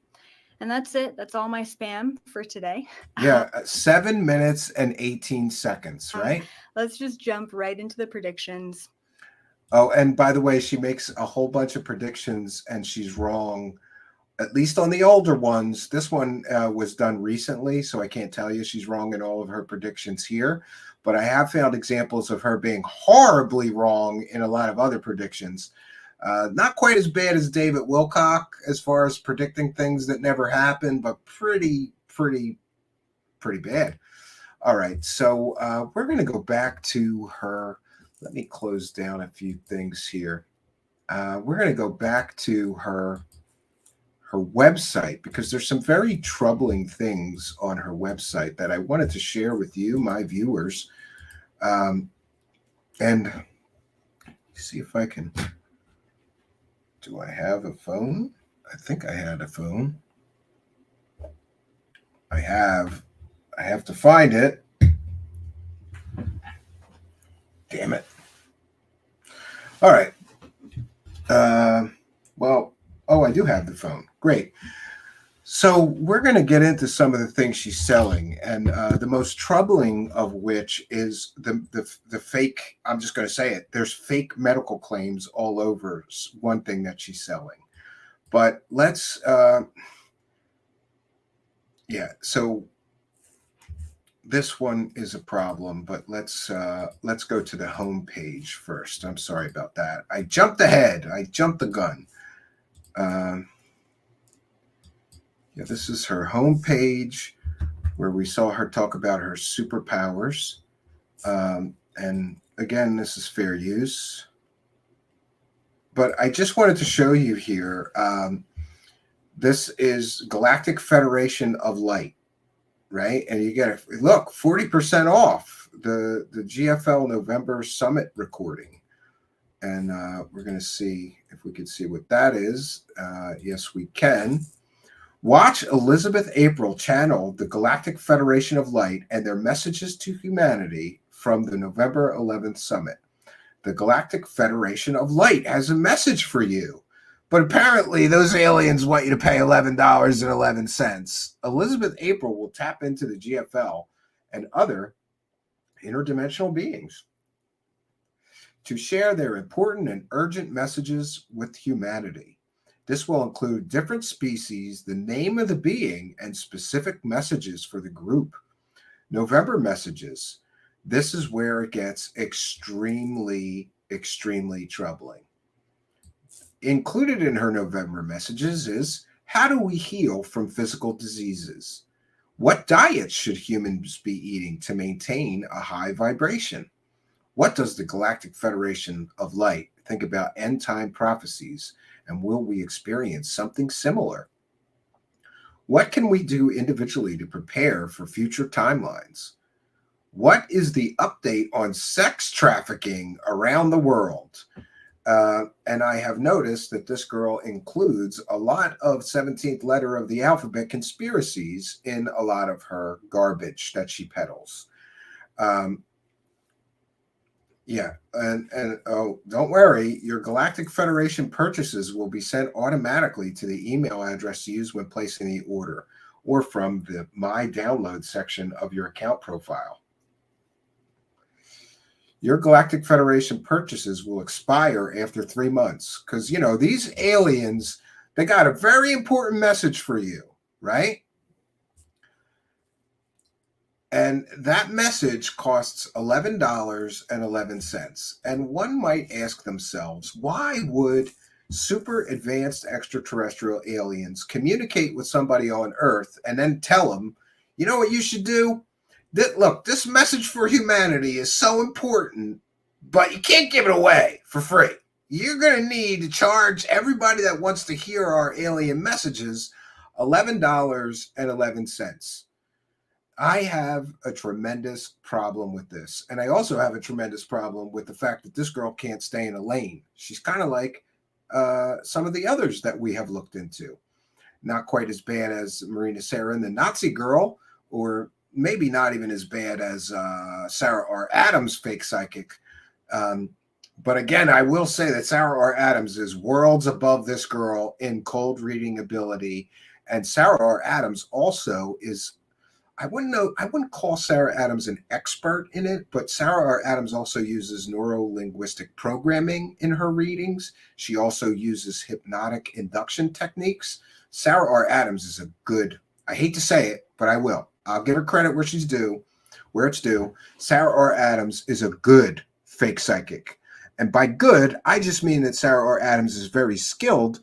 And that's it. That's all my spam for today. Yeah, 7 minutes and 18 seconds, right? Let's just jump right into the predictions. Oh, and by the way, she makes a whole bunch of predictions and she's wrong, at least on the older ones. This one was done recently, so I can't tell you she's wrong in all of her predictions here. But I have found examples of her being horribly wrong in a lot of other predictions. Not quite as bad as David Wilcock as far as predicting things that never happened, but pretty bad. All right, so we're going to go back to her. Let me close down a few things here. We're going to go back to her website because there's some very troubling things on her website that I wanted to share with you, my viewers. And see if I can. Do I have a phone? I think I had a phone. I have to find it. Damn it. All right. I do have the phone. Great. So we're going to get into some of the things she's selling, and the most troubling of which is the fake. I'm just going to say it. There's fake medical claims all over one thing that she's selling. But let's, So this one is a problem. But let's go to the home page first. I'm sorry about that. I jumped ahead. I jumped the gun. This is her homepage where we saw her talk about her superpowers. And again, this is fair use. But I just wanted to show you here. This is Galactic Federation of Light, right? And you get look, 40% off the GFL November Summit recording. And we're going to see if we can see what that is. Yes, we can. Watch Elizabeth April channel the Galactic Federation of Light and their messages to humanity from the November 11th summit. The Galactic Federation of Light has a message for you. But apparently those aliens want you to pay $11.11. Elizabeth April will tap into the GFL and other interdimensional beings to share their important and urgent messages with humanity. This will include different species, the name of the being, and specific messages for the group. November messages. This is where it gets extremely, extremely troubling. Included in her November messages is, how do we heal from physical diseases? What diets should humans be eating to maintain a high vibration? What does the Galactic Federation of Light think about end-time prophecies? And will we experience something similar? What can we do individually to prepare for future timelines? What is the update on sex trafficking around the world? And I have noticed that this girl includes a lot of 17th letter of the alphabet conspiracies in a lot of her garbage that she peddles. Don't worry, your Galactic Federation purchases will be sent automatically to the email address used when placing the order, or from the My Download section of your account profile. Your Galactic Federation purchases will expire after 3 months because, these aliens, they got a very important message for you, right? And that message costs $11.11. And one might ask themselves, why would super advanced extraterrestrial aliens communicate with somebody on Earth and then tell them, you know what you should do? Look, this message for humanity is so important, but you can't give it away for free. you're going to need to charge everybody that wants to hear our alien messages $11.11. I have a tremendous problem with this. And I also have a tremendous problem with the fact that this girl can't stay in a lane. She's kind of like some of the others that we have looked into. Not quite as bad as Marina Sarin, the Nazi girl, or maybe not even as bad as Sarah R. Adams, fake psychic. But again, I will say that Sarah R. Adams is worlds above this girl in cold reading ability. And Sarah R. Adams also is, I wouldn't call Sarah Adams an expert in it, but Sarah R. Adams also uses neuro-linguistic programming in her readings. She also uses hypnotic induction techniques. Sarah R. Adams is a good, I hate to say it, but I will. I'll give her credit where it's due. Sarah R. Adams is a good fake psychic. And by good, I just mean that Sarah R. Adams is very skilled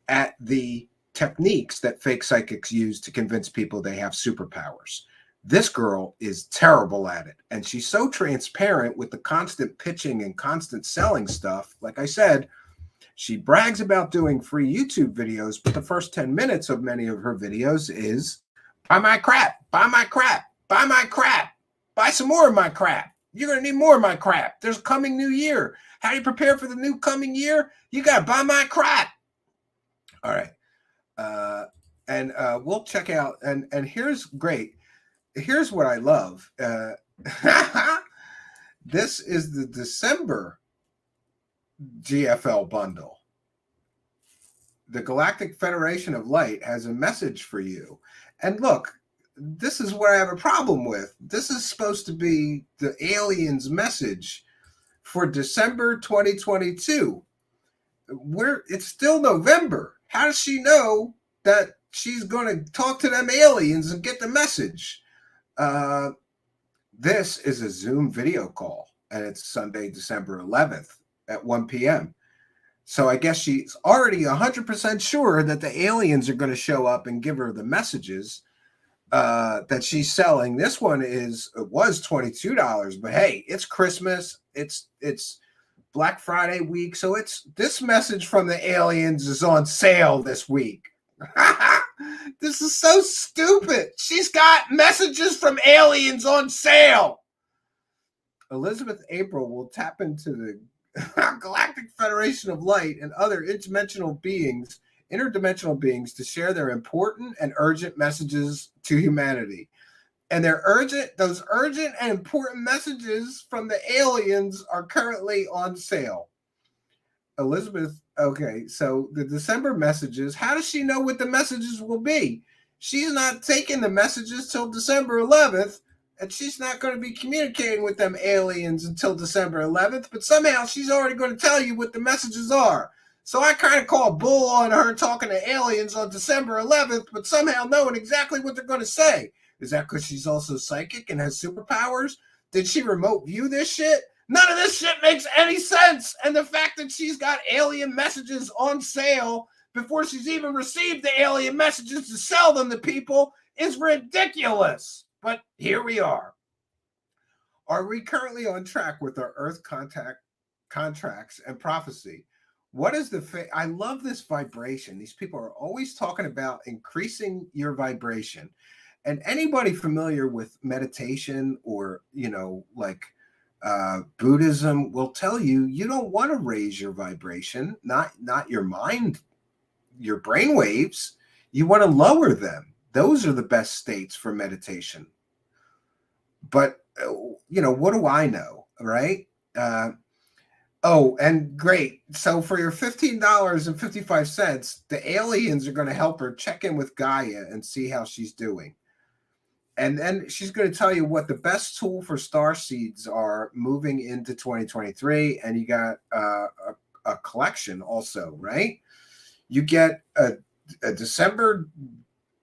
at the techniques that fake psychics use to convince people they have superpowers. This girl is terrible at it. And she's so transparent with the constant pitching and constant selling stuff. Like I said, she brags about doing free YouTube videos, but the first 10 minutes of many of her videos is buy my crap, buy my crap, buy my crap, buy some more of my crap. You're going to need more of my crap. There's a coming new year. How do you prepare for the new coming year? You got to buy my crap. All right. And we'll check out. And here's great. Here's what I love. This is the December GFL bundle. The Galactic Federation of Light has a message for you. And look, this is what I have a problem with. This is supposed to be the aliens' message for December 2022. It's still November. How does she know that she's going to talk to them aliens and get the message? This is a Zoom video call, and it's Sunday, December 11th at 1 p.m. So I guess she's already 100% sure that the aliens are going to show up and give her the messages that she's selling. This one was $22, but hey, it's Christmas. It's Black Friday week. So this message from the aliens is on sale this week. This is so stupid. She's got messages from aliens on sale. Elizabeth April will tap into the Galactic Federation of Light and other interdimensional beings to share their important and urgent messages to humanity. And those urgent and important messages from the aliens are currently on sale. Elizabeth, okay, so the December messages, how does she know what the messages will be? She's not taking the messages till December 11th, and she's not going to be communicating with them aliens until December 11th, but somehow she's already going to tell you what the messages are. So I kind of call bull on her talking to aliens on December 11th, but somehow knowing exactly what they're going to say. Is that because she's also psychic and has superpowers? Did she remote view this shit? None of this shit makes any sense. And the fact that she's got alien messages on sale before she's even received the alien messages to sell them to people is ridiculous. But here we are. Are we currently on track with our Earth contracts and prophecy? What is I love this vibration. These people are always talking about increasing your vibration. And anybody familiar with meditation or, Buddhism will tell you, you don't want to raise your vibration, not your mind, your brain waves. You want to lower them. Those are the best states for meditation. But, what do I know, right? And great. So for your $15.55, the aliens are going to help her check in with Gaia and see how she's doing. And then she's going to tell you what the best tool for star seeds are moving into 2023. And you got a collection also, right? You get a December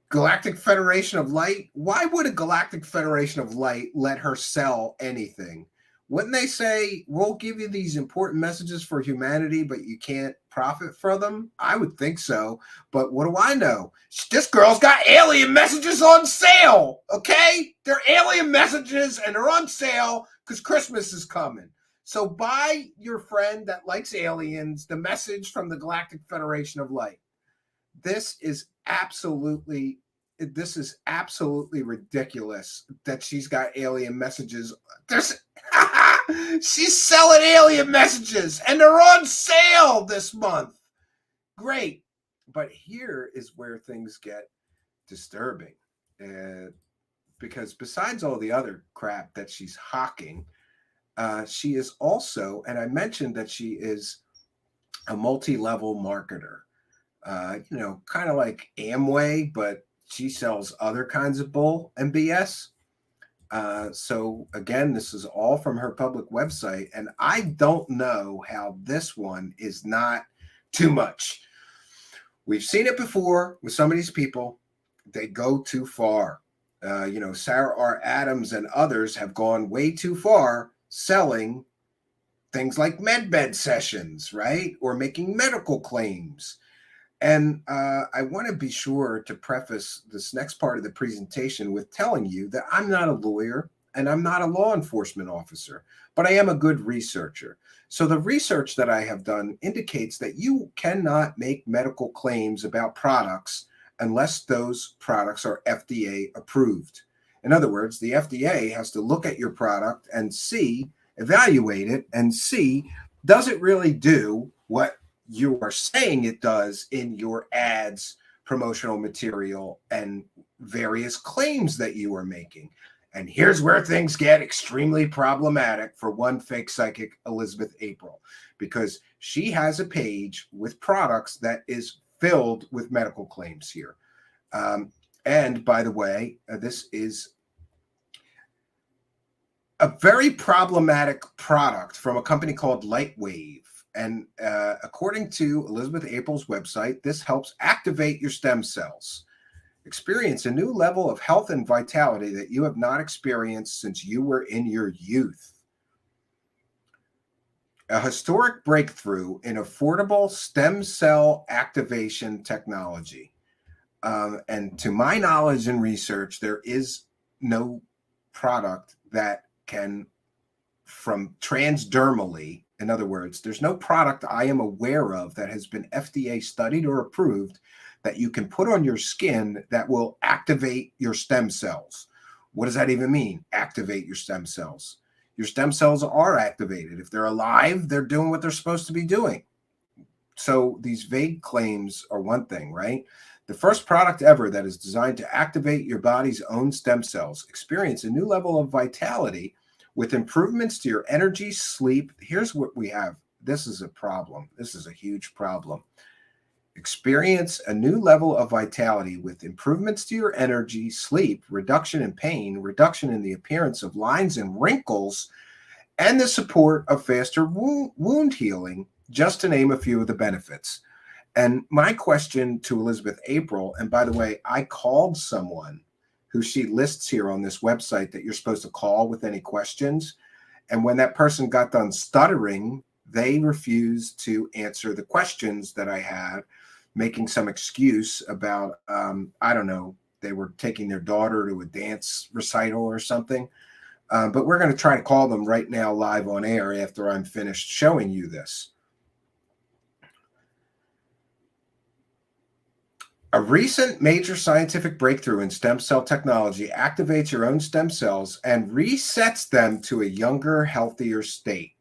Galactic Federation of Light. Why would a Galactic Federation of Light let her sell anything? Wouldn't they say, we'll give you these important messages for humanity, but you can't profit from them? I would think so. But what do I know? This girl's got alien messages on sale, okay? They're alien messages and they're on sale because Christmas is coming. So buy your friend that likes aliens the message from the Galactic Federation of Light. This is absolutely ridiculous that she's got alien messages. She's selling alien messages and they're on sale this month. Great. But here is where things get disturbing. Because besides all the other crap that she's hawking, she is also, and I mentioned that she is a multi-level marketer, kind of like Amway, but she sells other kinds of bull and BS. So again, this is all from her public website, and I don't know how this one is not too much. We've seen it before with some of these people. They go too far. Sarah R. Adams and others have gone way too far selling things like med sessions, right? Or making medical claims. And I want to be sure to preface this next part of the presentation with telling you that I'm not a lawyer and I'm not a law enforcement officer, but I am a good researcher. So the research that I have done indicates that you cannot make medical claims about products unless those products are FDA approved. In other words, the FDA has to look at your product and evaluate it and see, does it really do what you are saying it does in your ads, promotional material, and various claims that you are making. And here's where things get extremely problematic for one fake psychic, Elizabeth April, because she has a page with products that is filled with medical claims here. And by the way, this is a very problematic product from a company called Lightwave. And according to Elizabeth April's website, this helps activate your stem cells. Experience a new level of health and vitality that you have not experienced since you were in your youth. A historic breakthrough in affordable stem cell activation technology. And to my knowledge and research, there is no product that can, from transdermally, in other words, there's no product I am aware of that has been FDA studied or approved that you can put on your skin that will activate your stem cells. What does that even mean? Activate your stem cells. Your stem cells are activated. If they're alive, they're doing what they're supposed to be doing. So these vague claims are one thing, right? The first product ever that is designed to activate your body's own stem cells. Experience a new level of vitality with improvements to your energy, sleep. Here's what we have. This is a problem. This is a huge problem. Experience a new level of vitality with improvements to your energy, sleep, reduction in pain, reduction in the appearance of lines and wrinkles, and the support of faster wound healing, just to name a few of the benefits. And my question to Elizabeth April, and by the way, I called someone who she lists here on this website that you're supposed to call with any questions. And when that person got done stuttering, they refused to answer the questions that I had, making some excuse about, I don't know, they were taking their daughter to a dance recital or something. But we're going to try to call them right now live on air after I'm finished showing you this. A recent major scientific breakthrough in stem cell technology activates your own stem cells and resets them to a younger, healthier state.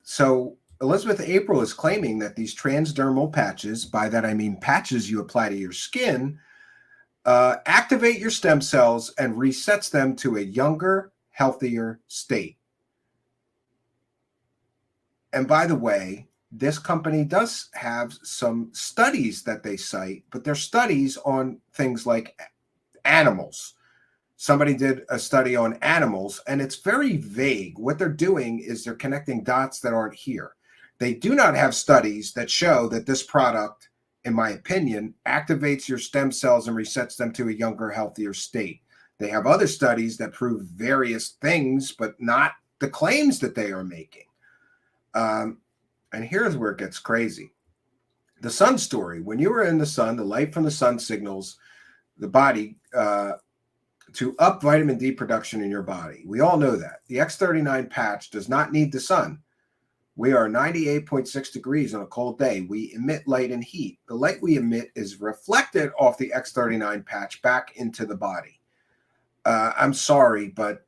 So Elizabeth April is claiming that these transdermal patches, by that I mean patches you apply to your skin, activate your stem cells and resets them to a younger, healthier state. And by the way, this company does have some studies that they cite, but they're studies on things like animals. Somebody did a study on animals, and it's very vague. What they're doing is they're connecting dots that aren't here. They do not have studies that show that this product, in my opinion, activates your stem cells and resets them to a younger, healthier state. They have other studies that prove various things, but not the claims that they are making. And here's where it gets crazy. The sun story. When you are in the sun, the light from the sun signals the body to up vitamin D production in your body. We all know that. The X39 patch does not need the sun. We are 98.6 degrees on a cold day. We emit light and heat. The light we emit is reflected off the X39 patch back into the body. I'm sorry, but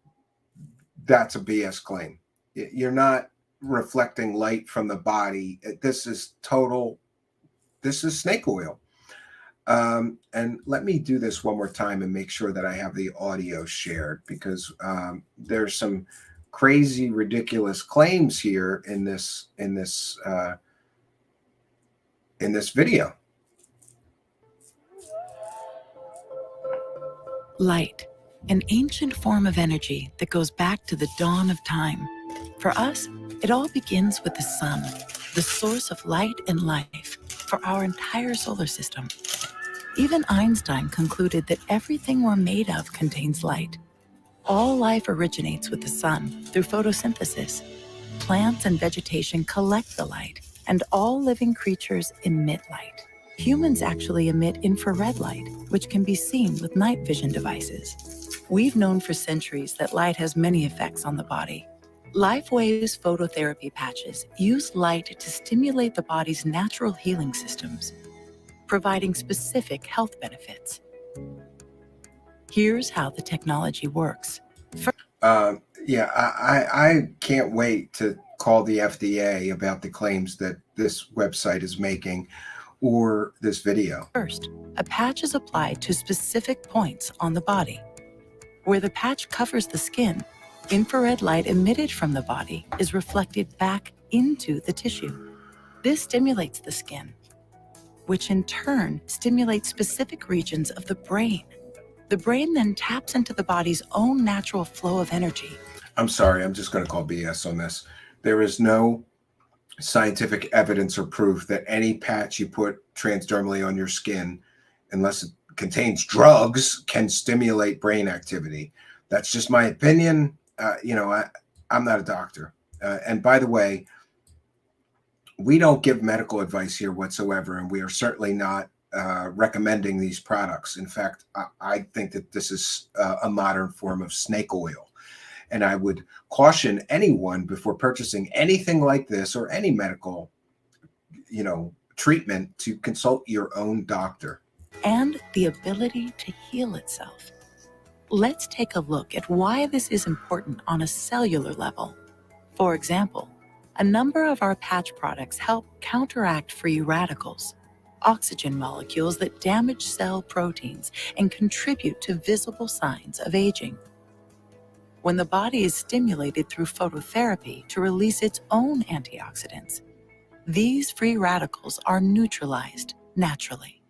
that's a BS claim. You're not reflecting light from the body. This is snake oil. And let me do this one more time and make sure that I have the audio shared, because there's some crazy, ridiculous claims here in this video. Light, an ancient form of energy that goes back to the dawn of time. For us, it all begins with the sun, the source of light and life for our entire solar system. Even Einstein concluded that everything we're made of contains light. All life originates with the sun through photosynthesis. Plants and vegetation collect the light, and all living creatures emit light. Humans actually emit infrared light, which can be seen with night vision devices. We've known for centuries that light has many effects on the body. LifeWave's phototherapy patches use light to stimulate the body's natural healing systems, providing specific health benefits. Here's how the technology works. I can't wait to call the FDA about the claims that this website is making or this video. First, a patch is applied to specific points on the body. Where the patch covers the skin, infrared light emitted from the body is reflected back into the tissue. This stimulates the skin, which in turn stimulates specific regions of the brain. The brain then taps into the body's own natural flow of energy. I'm sorry, I'm just going to call BS on this. There is no scientific evidence or proof that any patch you put transdermally on your skin, unless it contains drugs, can stimulate brain activity. That's just my opinion. I'm not a doctor. And by the way, we don't give medical advice here whatsoever, and we are certainly not recommending these products. In fact, I think that this is a modern form of snake oil. And I would caution anyone before purchasing anything like this or any medical, treatment to consult your own doctor. And the ability to heal itself. Let's take a look at why this is important on a cellular level. For example, a number of our patch products help counteract free radicals, oxygen molecules that damage cell proteins and contribute to visible signs of aging. When the body is stimulated through phototherapy to release its own antioxidants, these free radicals are neutralized naturally.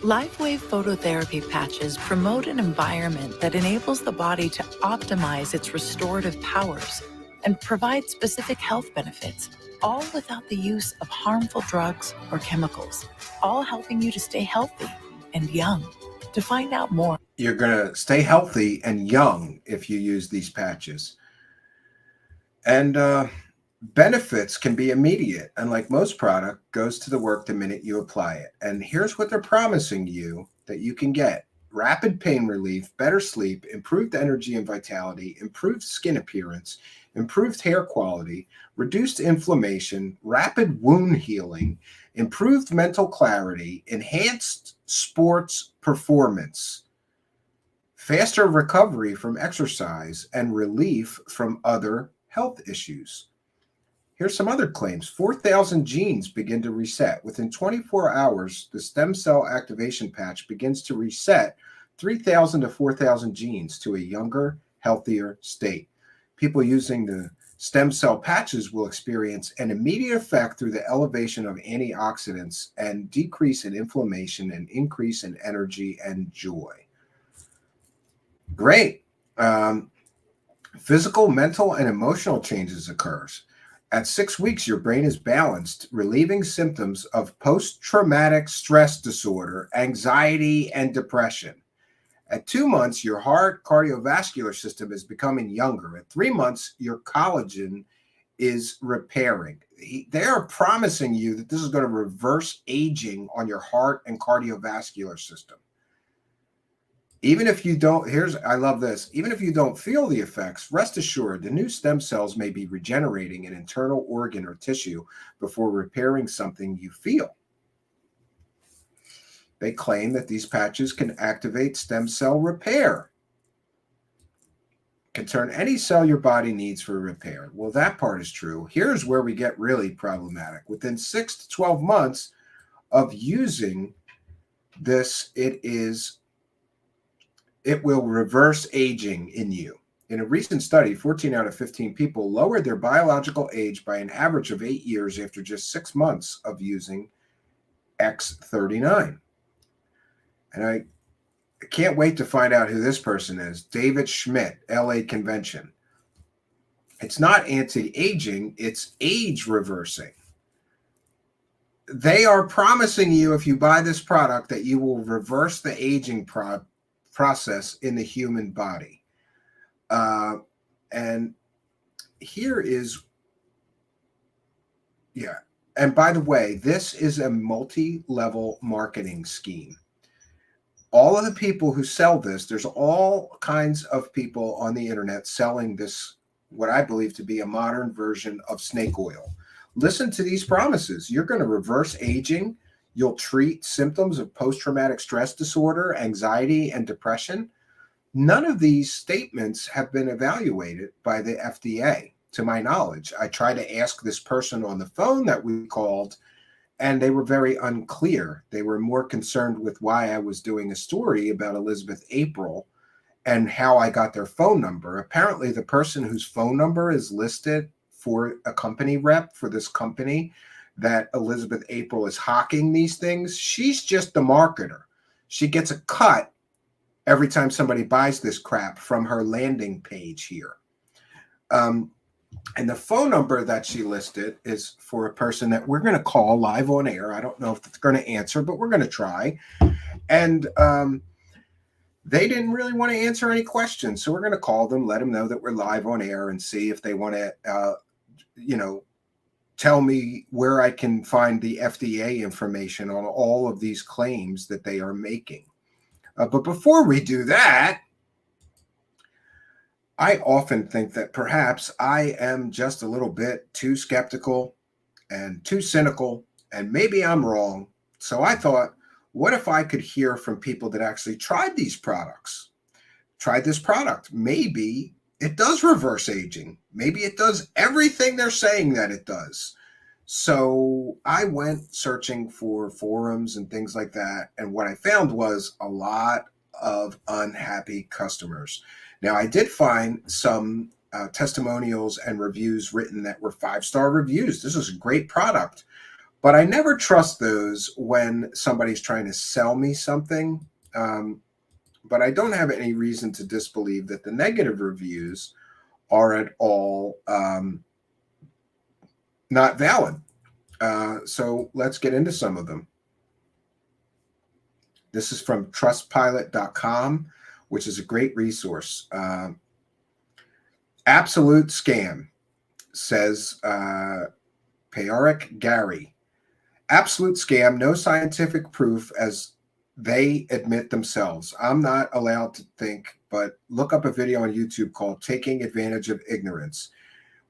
LifeWave phototherapy patches promote an environment that enables the body to optimize its restorative powers and provide specific health benefits, all without the use of harmful drugs or chemicals, all helping you to stay healthy and young. To find out more, you're going to stay healthy and young if you use these patches. And benefits can be immediate. Unlike most product, goes to the work the minute you apply it. And here's what they're promising you that you can get. Rapid pain relief, better sleep, improved energy and vitality, improved skin appearance, improved hair quality, reduced inflammation, rapid wound healing, improved mental clarity, enhanced sports performance, faster recovery from exercise, and relief from other health issues. Here's some other claims. 4,000 genes begin to reset. Within 24 hours, the stem cell activation patch begins to reset 3,000 to 4,000 genes to a younger, healthier state. People using the stem cell patches will experience an immediate effect through the elevation of antioxidants and decrease in inflammation and increase in energy and joy. Great. Physical, mental, and emotional changes occurs. At 6 weeks, your brain is balanced, relieving symptoms of post-traumatic stress disorder, anxiety, and depression. At 2 months, your heart cardiovascular system is becoming younger. At 3 months, your collagen is repairing. They are promising you that this is going to reverse aging on your heart and cardiovascular system. Even if you don't, I love this. Even if you don't feel the effects, rest assured the new stem cells may be regenerating an internal organ or tissue before repairing something you feel. They claim that these patches can activate stem cell repair, can turn any cell your body needs for repair. Well, that part is true. Here's where we get really problematic. Within 6 to 12 months of using this, it will reverse aging in you. In a recent study, 14 out of 15 people lowered their biological age by an average of 8 years after just 6 months of using X39. And I can't wait to find out who this person is. David Schmidt, LA Convention. It's not anti-aging, it's age reversing. They are promising you, if you buy this product, that you will reverse the aging process in the human body. And here is, yeah. And by the way, this is a multi-level marketing scheme. All of the people who sell this, there's all kinds of people on the internet selling this, what I believe to be a modern version of snake oil. Listen to these promises. You're going to reverse aging. You'll treat symptoms of post-traumatic stress disorder, anxiety, and depression. None of these statements have been evaluated by the FDA, to my knowledge. I tried to ask this person on the phone that we called, and they were very unclear. They were more concerned with why I was doing a story about Elizabeth April and how I got their phone number. Apparently, the person whose phone number is listed for a company rep for this company that Elizabeth April is hawking these things, she's just the marketer. She gets a cut every time somebody buys this crap from her landing page here. And the phone number that she listed is for a person that we're going to call live on air. I don't know if it's going to answer, but we're going to try. And they didn't really want to answer any questions. So we're going to call them, let them know that we're live on air, and see if they want to, tell me where I can find the FDA information on all of these claims that they are making. But before we do that, I often think that perhaps I am just a little bit too skeptical and too cynical, and maybe I'm wrong. So I thought, what if I could hear from people that actually tried these products, tried this product? Maybe it does reverse aging. Maybe it does everything they're saying that it does. So I went searching for forums and things like that. And what I found was a lot of unhappy customers. Now, I did find some testimonials and reviews written that were 5-star reviews. This is a great product. But I never trust those when somebody's trying to sell me something. But I don't have any reason to disbelieve that the negative reviews are at all not valid. So let's get into some of them. This is from trustpilot.com, which is a great resource. Absolute scam, says Payarik Gary. Absolute scam, no scientific proof, as they admit themselves. I'm not allowed to think, but look up a video on YouTube called Taking Advantage of Ignorance.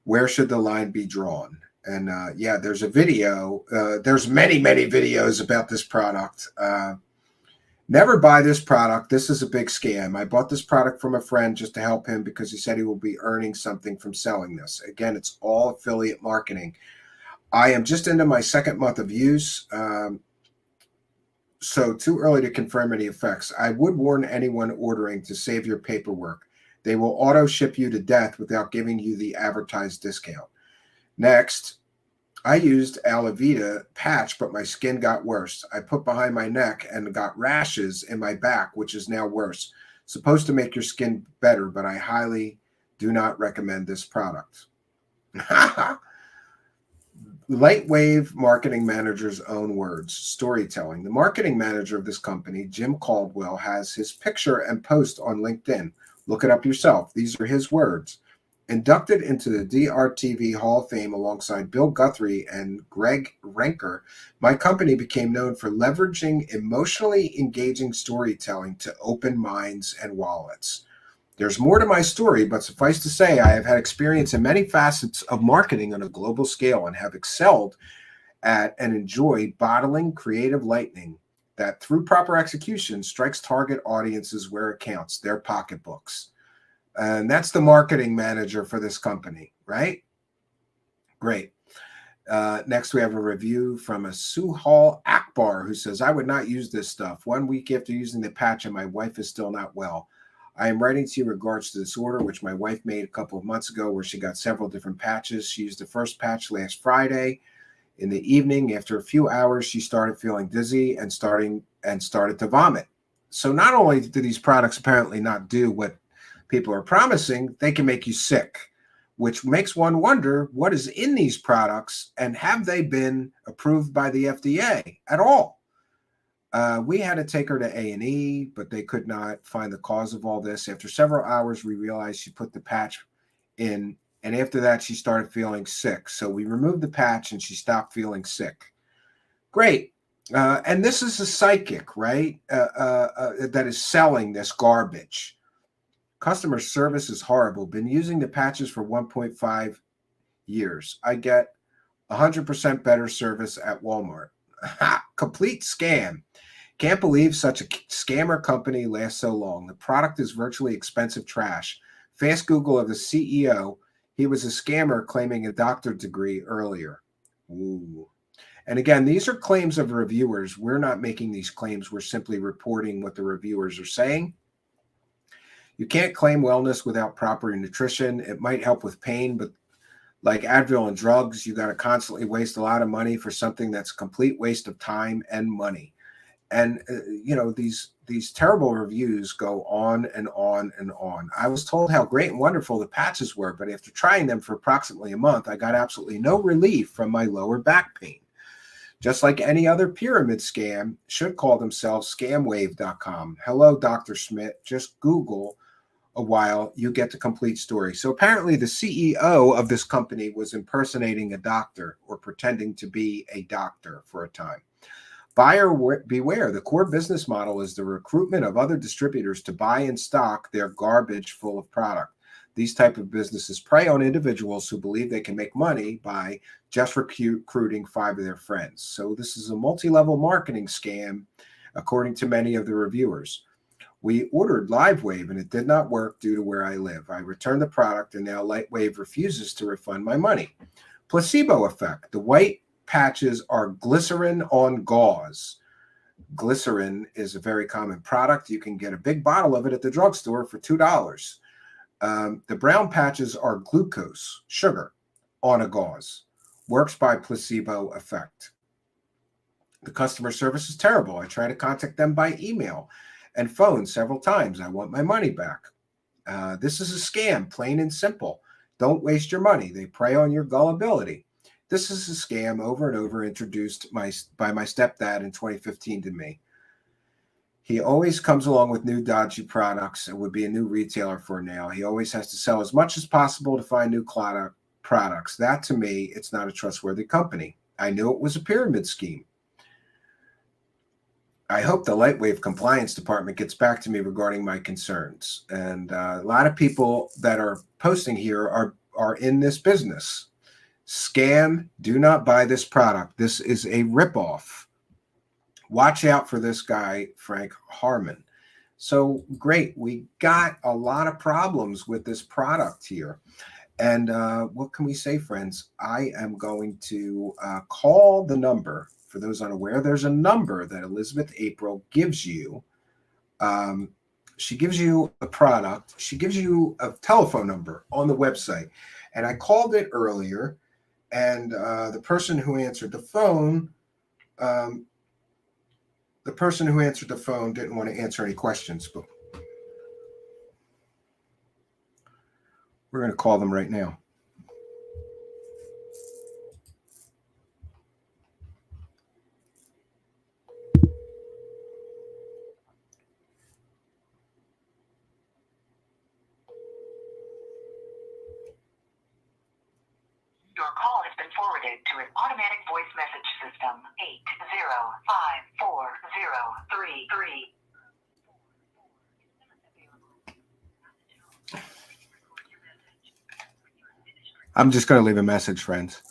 Where should the line be drawn? And yeah, there's a video. There's many, many videos about this product. Never buy this product. This is a big scam. I bought this product from a friend just to help him because he said he will be earning something from selling this. Again, it's all affiliate marketing. I am just into my 2nd month of use, so too early to confirm any effects. I would warn anyone ordering to save your paperwork. They will auto ship you to death without giving you the advertised discount. Next, I used Alavita patch, but my skin got worse. I put behind my neck and got rashes in my back, which is now worse. Supposed to make your skin better, but I highly do not recommend this product. Lightwave marketing manager's own words. Storytelling. The marketing manager of this company, Jim Caldwell, has his picture and post on LinkedIn. Look it up yourself. These are his words. Inducted into the DRTV Hall of Fame alongside Bill Guthrie and Greg Renker, my company became known for leveraging emotionally engaging storytelling to open minds and wallets. There's more to my story, but suffice to say, I have had experience in many facets of marketing on a global scale and have excelled at and enjoy bottling creative lightning that, through proper execution, strikes target audiences where it counts, their pocketbooks. And that's the marketing manager for this company, right? Great. Next, we have a review from a Suhal Akbar who says, I would not use this stuff. 1 week after using the patch and my wife is still not well. I am writing to you in regards to this order, which my wife made a couple of months ago, where she got several different patches. She used the first patch last Friday. In the evening, after a few hours, she started feeling dizzy and started to vomit. So not only do these products apparently not do what people are promising, they can make you sick, which makes one wonder what is in these products and have they been approved by the FDA at all? We had to take her to A&E, but they could not find the cause of all this. After several hours, we realized she put the patch in, and after that, she started feeling sick. So we removed the patch and she stopped feeling sick. Great. And this is a psychic, right? That is selling this garbage. Customer service is horrible. Been using the patches for 1.5 years. I get 100% better service at Walmart. Complete scam. Can't believe such a scammer company lasts so long. The product is virtually expensive trash. Fast Google of the CEO. He was a scammer claiming a doctorate degree earlier. Ooh. And again, these are claims of reviewers. We're not making these claims. We're simply reporting what the reviewers are saying. You can't claim wellness without proper nutrition. It might help with pain, but like Advil and drugs, you got to constantly waste a lot of money for something that's a complete waste of time and money. And these terrible reviews go on and on and on. I was told how great and wonderful the patches were, but after trying them for approximately a month, I got absolutely no relief from my lower back pain. Just like any other pyramid scam, should call themselves scamwave.com. Hello, Dr. Schmidt. Just Google a while, you get the complete story. So apparently the CEO of this company was impersonating a doctor or pretending to be a doctor for a time. Buyer beware. The core business model is the recruitment of other distributors to buy and stock their garbage full of product. These type of businesses prey on individuals who believe they can make money by just recruiting 5 of their friends. So this is a multi-level marketing scam, according to many of the reviewers. We ordered LiveWave and it did not work due to where I live. I returned the product and now Lightwave refuses to refund my money. Placebo effect. The white patches are glycerin on gauze. Glycerin is a very common product. You can get a big bottle of it at the drugstore for $2. The brown patches are glucose, sugar, on a gauze. Works by placebo effect. The customer service is terrible. I try to contact them by email and phone several times. I want my money back. This is a scam, plain and simple. Don't waste your money. They prey on your gullibility. This is a scam over and over introduced by my stepdad in 2015 to me. He always comes along with new dodgy products and would be a new retailer for now. He always has to sell as much as possible to find new products. That, to me, it's not a trustworthy company. I knew it was a pyramid scheme. I hope the Lightwave Compliance Department gets back to me regarding my concerns. And a lot of people that are posting here are in this business. Scam, do not buy this product. This is a ripoff. Watch out for this guy, Frank Harmon. So great. We got a lot of problems with this product here. And what can we say, friends? I am going to call the number. For those unaware, there's a number that Elizabeth April gives you. She gives you a product. She gives you a telephone number on the website. And I called it earlier, and the person who answered the phone, didn't want to answer any questions. But we're going to call them right now. been forwarded to an automatic voice message system. 8054033. I'm just going to leave a message, friends.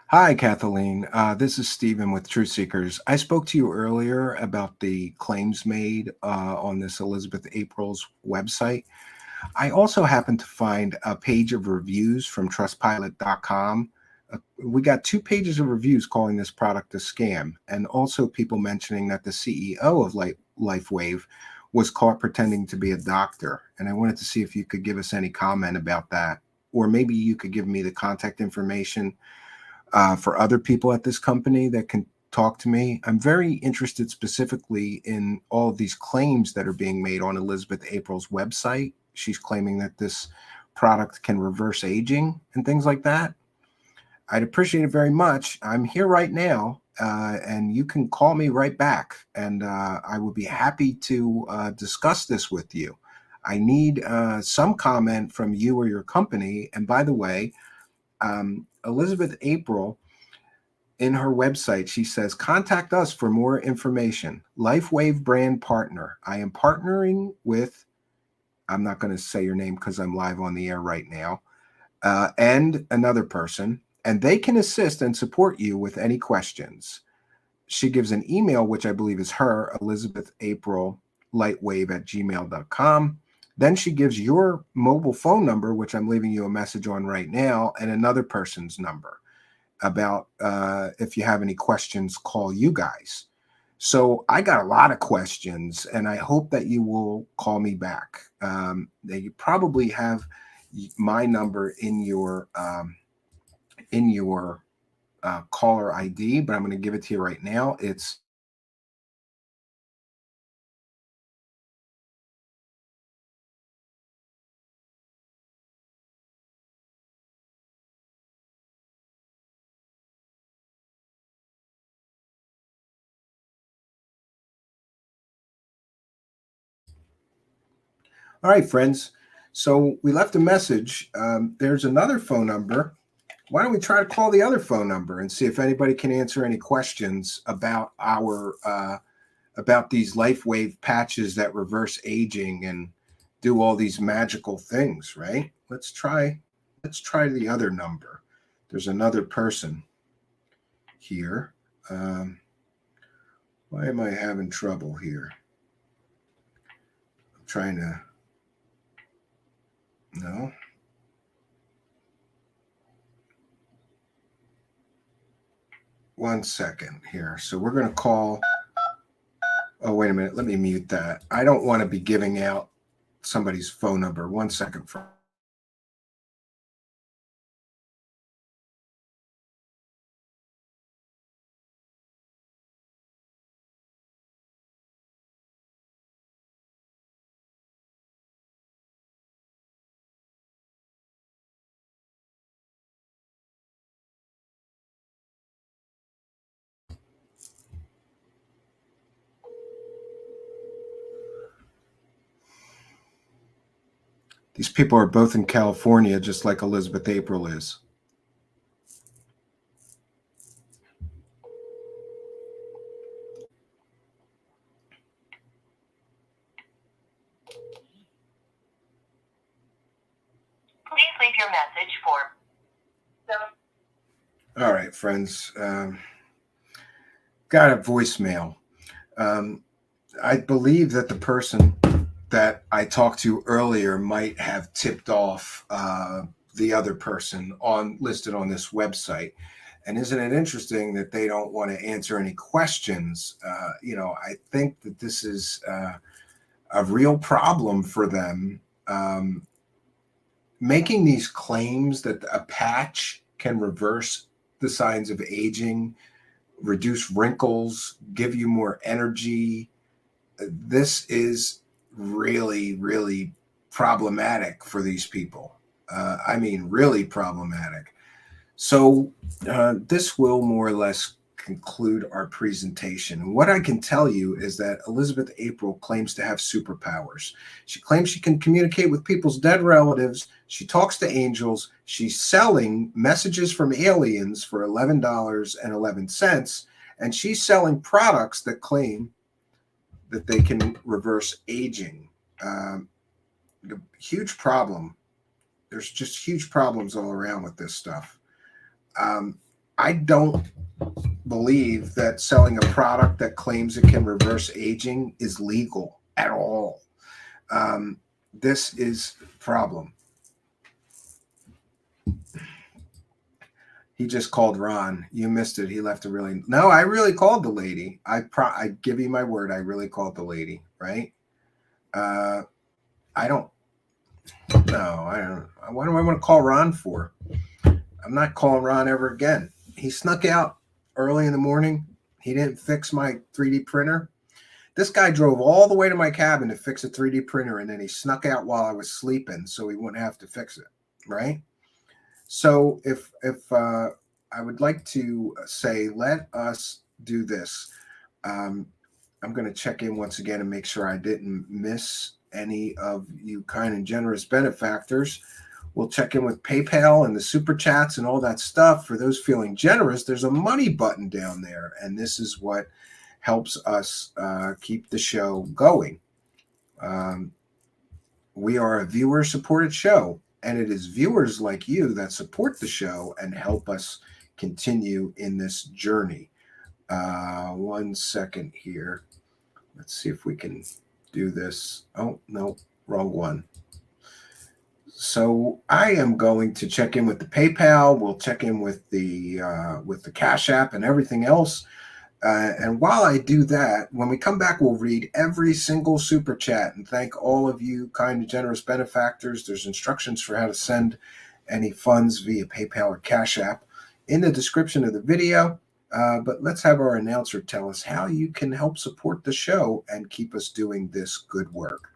Hi, Kathleen. This is Stephen with Truth Seekers. I spoke to you earlier about the claims made on this Elizabeth April's website. I also happened to find a page of reviews from trustpilot.com. We got 2 pages of reviews calling this product a scam, and also people mentioning that the CEO of LifeWave was caught pretending to be a doctor. And I wanted to see if you could give us any comment about that, or maybe you could give me the contact information for other people at this company that can talk to me. I'm very interested specifically in all of these claims that are being made on Elizabeth April's website. She's claiming that this product can reverse aging and things like that. I'd appreciate it very much. I'm here right now, and you can call me right back, and I would be happy to discuss this with you. I need some comment from you or your company. And by the way, Elizabeth April, in her website, she says, contact us for more information. LifeWave brand partner. I am partnering with, I'm not going to say your name because I'm live on the air right now, and another person, and they can assist and support you with any questions. She gives an email, which I believe is her, elizabethaprillightwave@gmail.com. Then she gives your mobile phone number, which I'm leaving you a message on right now, and another person's number about if you have any questions, call you guys. So I got a lot of questions, and I hope that you will call me back. You probably have my number in your caller ID, but I'm going to give it to you right now. It's all right, friends. So we left a message. There's another phone number. Why don't we try to call the other phone number and see if anybody can answer any questions about about these LifeWave patches that reverse aging and do all these magical things, right? Let's try the other number. There's another person here. Why am I having trouble here? I'm trying to, no. One second here. So we're going to call, oh, wait a minute. Let me mute that. I don't want to be giving out somebody's phone number. One second. These people are both in California, just like Elizabeth April is. Please leave your message for. All right, friends. Got a voicemail. I believe that the person that I talked to earlier might have tipped off the other person listed on this website. And isn't it interesting that they don't want to answer any questions? I think that this is a real problem for them. Making these claims that a patch can reverse the signs of aging, reduce wrinkles, give you more energy. This is really, really problematic for these people. I mean, really problematic. So this will more or less conclude our presentation. What I can tell you is that Elizabeth April claims to have superpowers. She claims she can communicate with people's dead relatives. She talks to angels. She's selling messages from aliens for $11.11. And she's selling products that claim that they can reverse aging. Huge problem. There's just huge problems all around with this stuff. I don't believe that selling a product that claims it can reverse aging is legal at all. This is a problem. He just called Ron. You missed it. He left a really... No, I really called the lady. I give you my word. I really called the lady, right? I don't... No, I don't... What do I want to call Ron for? I'm not calling Ron ever again. He snuck out early in the morning. He didn't fix my 3D printer. This guy drove all the way to my cabin to fix a 3D printer, and then he snuck out while I was sleeping so he wouldn't have to fix it, right? So if I would like to say, let us do this. I'm going to check in once again and make sure I didn't miss any of you kind and generous benefactors. We'll check in with PayPal and the super chats and all that stuff. For those feeling generous, there's a money button down there, and this is what helps us keep the show going. We are a viewer-supported show, and it is viewers like you that support the show and help us continue in this journey. 1 second here. Let's see if we can do this. Oh, no, wrong one. So I am going to check in with the PayPal. We'll check in with the Cash App and everything else. And while I do that, when we come back, we'll read every single super chat and thank all of you kind and generous benefactors. There's instructions for how to send any funds via PayPal or Cash App in the description of the video. But let's have our announcer tell us how you can help support the show and keep us doing this good work.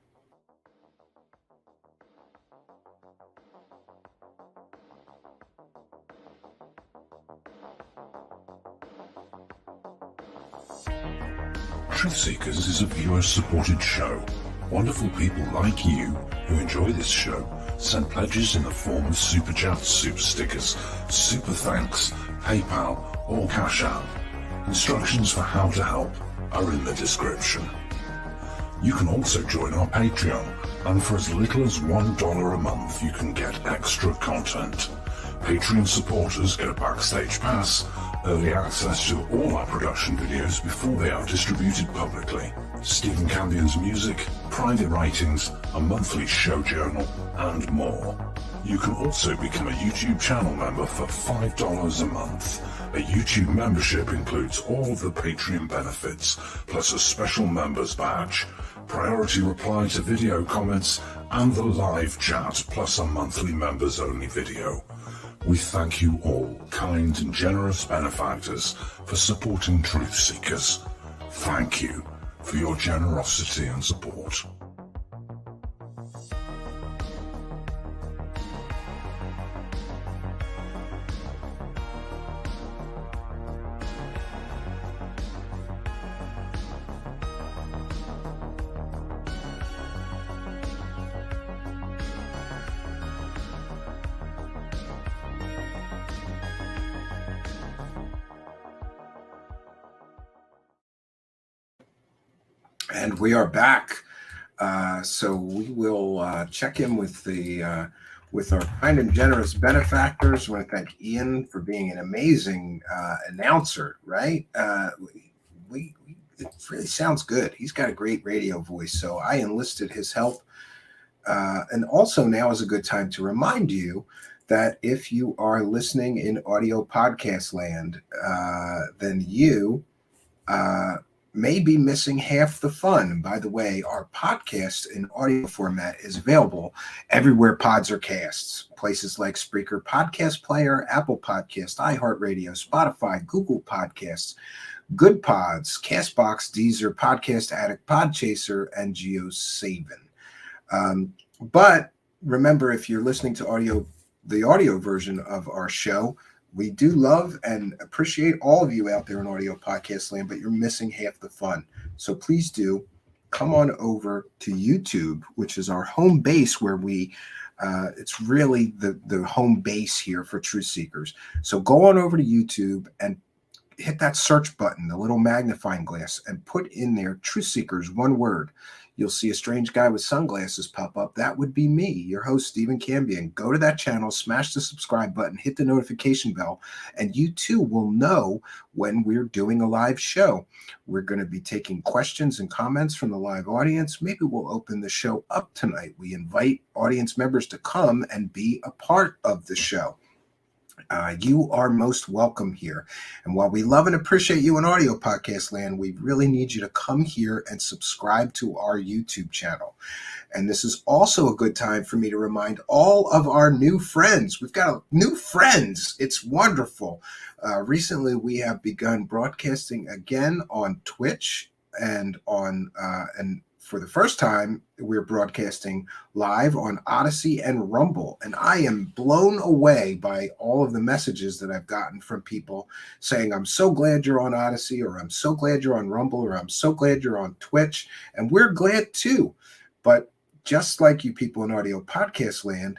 Truth Seekers is a viewer-supported show. Wonderful people like you who enjoy this show send pledges in the form of super chats, super stickers, super thanks, PayPal, or Cash App. Instructions for how to help are in the description. You can also join our Patreon, and for as little as $1 a month, you can get extra content. Patreon supporters get a backstage pass, early access to all our production videos before they are distributed publicly, Stephen Campion's music, private writings, a monthly show journal, and more. You can also become a YouTube channel member for $5 a month. A YouTube membership includes all of the Patreon benefits, plus a special members badge, priority reply to video comments, and the live chat, plus a monthly members-only video. We thank you all, kind and generous benefactors, for supporting Truth Seekers. Thank you for your generosity and support. And we are back. So we will check in with with our kind and generous benefactors. I want to thank Ian for being an amazing announcer, right? It really sounds good. He's got a great radio voice, so I enlisted his help. And also now is a good time to remind you that if you are listening in audio podcast land, then you may be missing half the fun. By the way, our podcast in audio format is available everywhere pods are casts. Places like Spreaker Podcast Player, Apple Podcast, iHeartRadio, Spotify, Google Podcasts, Good Pods, Castbox, Deezer, Podcast Addict, Podchaser, and GeoSaven. But remember, if you're listening to the audio version of our show, We do love and appreciate all of you out there in audio podcast land, but you're missing half the fun. So please do come on over to YouTube, which is our home base where it's really the home base here for truth seekers. So go on over to YouTube and hit that search button, the little magnifying glass, and put in there Truth Seekers, one word. You'll see a strange guy with sunglasses pop up. That would be me, your host, Stephen Cambian. Go to that channel, smash the subscribe button, hit the notification bell, and you too will know when we're doing a live show. We're going to be taking questions and comments from the live audience. Maybe we'll open the show up tonight. We invite audience members to come and be a part of the show. You are most welcome here. And while we love and appreciate you in audio podcast land, we really need you to come here and subscribe to our YouTube channel. And this is also a good time for me to remind all of our new friends. We've got new friends. It's wonderful. Recently, we have begun broadcasting again on Twitch and for the first time, we're broadcasting live on Odyssey and Rumble. And I am blown away by all of the messages that I've gotten from people saying, I'm so glad you're on Odyssey, or I'm so glad you're on Rumble, or I'm so glad you're on Twitch. And we're glad too. But just like you people in audio podcast land,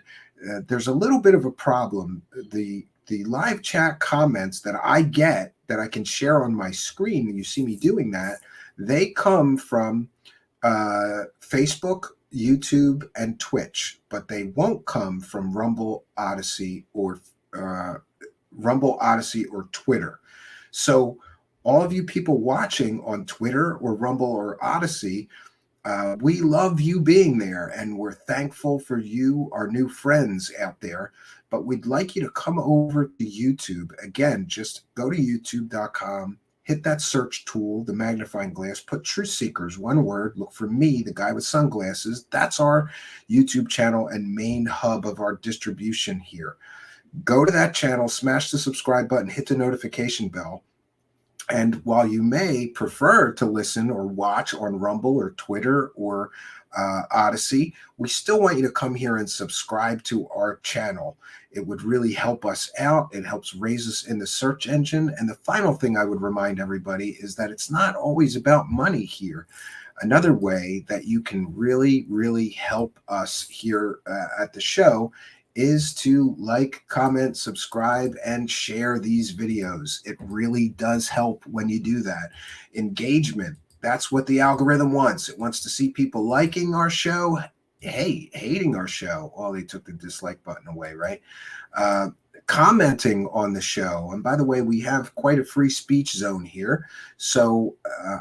there's a little bit of a problem. The live chat comments that I get that I can share on my screen, when you see me doing that, they come from Facebook, YouTube, and Twitch, but they won't come from Rumble, Odyssey, or Twitter. So all of you people watching on Twitter or Rumble or Odyssey, we love you being there, and we're thankful for you, our new friends out there. But we'd like you to come over to YouTube. Again, just go to youtube.com. Hit that search tool, the magnifying glass, put Truth Seekers, one word, look for me, the guy with sunglasses. That's our YouTube channel and main hub of our distribution here. Go to that channel, smash the subscribe button, hit the notification bell. And while you may prefer to listen or watch on Rumble or Twitter or Odyssey, we still want you to come here and subscribe to our channel. It would really help us out. It helps raise us in the search engine. And the final thing I would remind everybody is that it's not always about money here. Another way that you can really, really help us here at the show is to like, comment, subscribe, and share these videos. It really does help when you do that. Engagement, that's what the algorithm wants. It wants to see people liking our show, hating our show. Well, they took the dislike button away, right? Commenting on the show. And by the way, we have quite a free speech zone here. So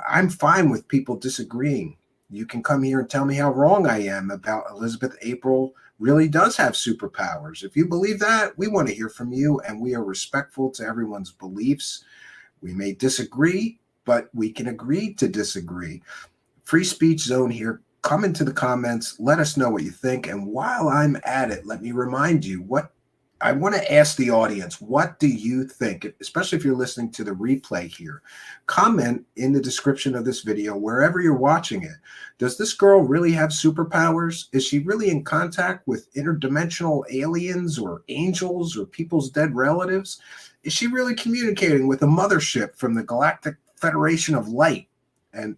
I'm fine with people disagreeing. You can come here and tell me how wrong I am about Elizabeth April really does have superpowers. If you believe that, we want to hear from you, and we are respectful to everyone's beliefs. We may disagree, but we can agree to disagree. Free speech zone here. Come into the comments. Let us know what you think. And while I'm at it, let me remind you what I want to ask the audience. What do you think? Especially if you're listening to the replay here. Comment in the description of this video, wherever you're watching it. Does this girl really have superpowers? Is she really in contact with interdimensional aliens or angels or people's dead relatives? Is she really communicating with a mothership from the Galactic Federation of Light? And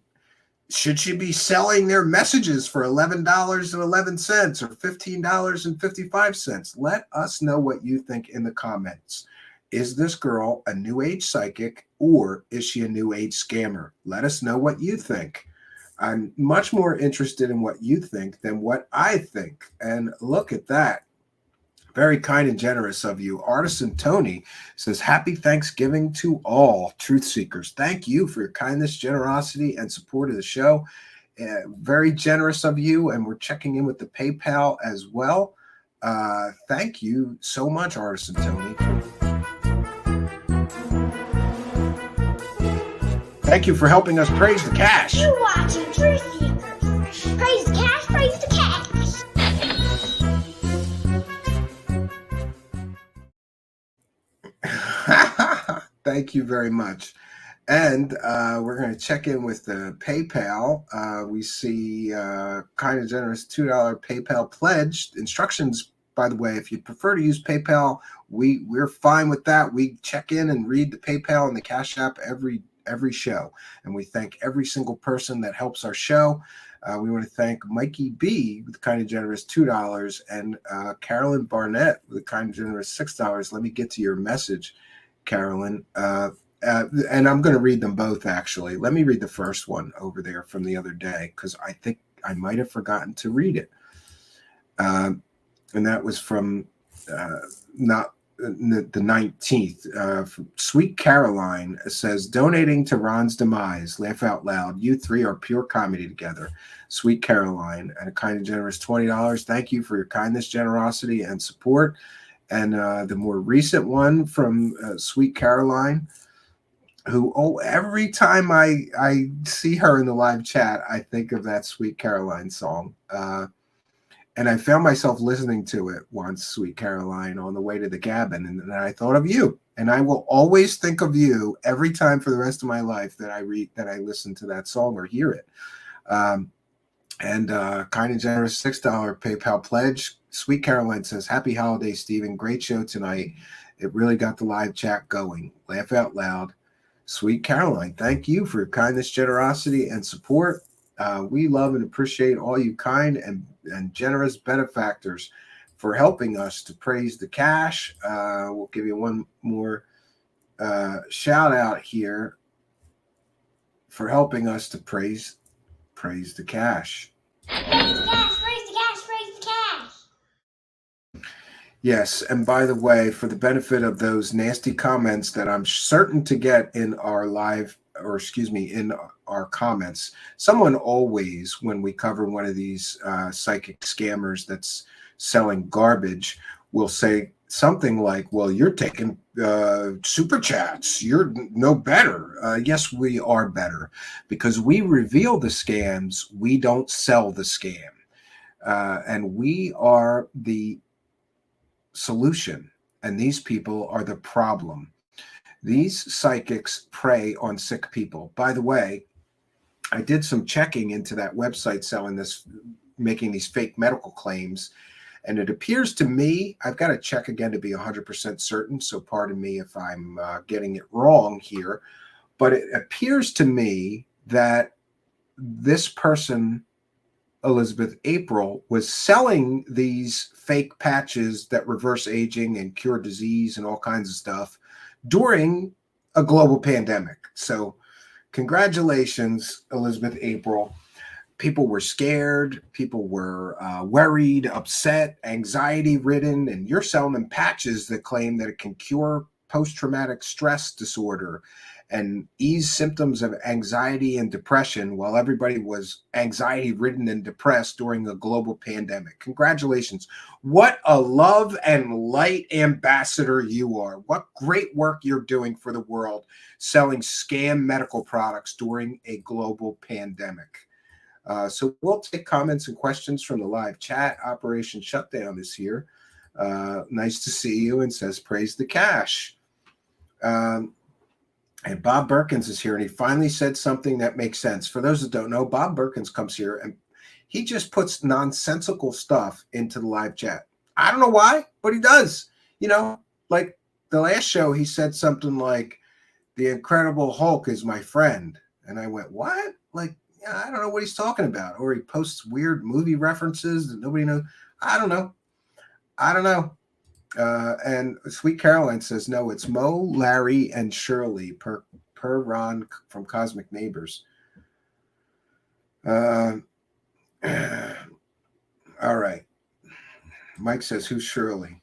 should she be selling their messages for $11.11 or $15.55? Let us know what you think in the comments. Is this girl a new age psychic, or is she a new age scammer? Let us know what you think. I'm much more interested in what you think than what I think. And look at that. Very kind and generous of you. Artisan Tony says, happy Thanksgiving to all truth seekers. Thank you for your kindness, generosity, and support of the show. Very generous of you. And we're checking in with the PayPal as well. Thank you so much, Artisan Tony. Thank you for helping us praise the cash. You're watching Truth Seekers. Praise the cash, praise the cash. Thank you very much. And we're going to check in with the PayPal. We see kind of generous $2 PayPal pledge. Instructions By the way, if you prefer to use PayPal, we're fine with that. We check in and read the PayPal and the Cash App every show, and we thank every single person that helps our show. We want to thank Mikey B with the kind of generous $2 and Carolyn Barnett with the kind of generous $6. Let me get to your message, Carolyn. And I'm going to read them both, actually. Let me read the first one over there from the other day, because I think I might have forgotten to read it. And that was from not the 19th. Sweet Caroline says, donating to Ron's demise. Laugh out loud. You three are pure comedy together. Sweet Caroline, and a kind and generous $20. Thank you for your kindness, generosity, and support. And the more recent one from Sweet Caroline, who, every time I see her in the live chat, I think of that Sweet Caroline song. And I found myself listening to it once, Sweet Caroline, on the way to the cabin, and I thought of you. And I will always think of you every time for the rest of my life that I listen to that song or hear it. And kind and generous $6 PayPal pledge. Sweet Caroline says, happy holidays, Stephen. Great show tonight. It really got the live chat going. Laugh out loud. Sweet Caroline, thank you for your kindness, generosity, and support. We love and appreciate all you kind and generous benefactors for helping us to praise the cash. We'll give you one more shout out here for helping us to praise the cash. Praise the cash, praise the cash, praise the cash. Yes, and by the way, for the benefit of those nasty comments that I'm certain to get in our in our comments, someone always, when we cover one of these psychic scammers that's selling garbage, will say something like, well, you're taking super chats. You're no better. Yes, we are better, because we reveal the scams. We don't sell the scam. And we are the solution, and these people are the problem. These psychics prey on sick people. By the way, I did some checking into that website selling this, making these fake medical claims, and it appears to me, I've got to check again to be 100% certain, so pardon me if I'm getting it wrong here, but it appears to me that this person, Elizabeth April, was selling these fake patches that reverse aging and cure disease and all kinds of stuff during a global pandemic. So congratulations, Elizabeth April. People were scared. People were worried, upset, anxiety ridden, and you're selling them patches that claim that it can cure post-traumatic stress disorder and ease symptoms of anxiety and depression, while everybody was anxiety ridden and depressed during a global pandemic. Congratulations. What a love and light ambassador you are. What great work you're doing for the world, selling scam medical products during a global pandemic. So we'll take comments and questions from the live chat. Operation Shutdown is here. Nice to see you, and says, praise the cash. And Bob Berkins is here, and he finally said something that makes sense. For those that don't know, Bob Berkins comes here, and he just puts nonsensical stuff into the live chat. I don't know why, but he does. You know, like the last show, he said something like, the Incredible Hulk is my friend. And I went, what? Like, yeah, I don't know what he's talking about. Or he posts weird movie references that nobody knows. I don't know. And Sweet Caroline says, no, it's Mo, Larry, and Shirley per Ron from Cosmic Neighbors. All right. Mike says, who's Shirley?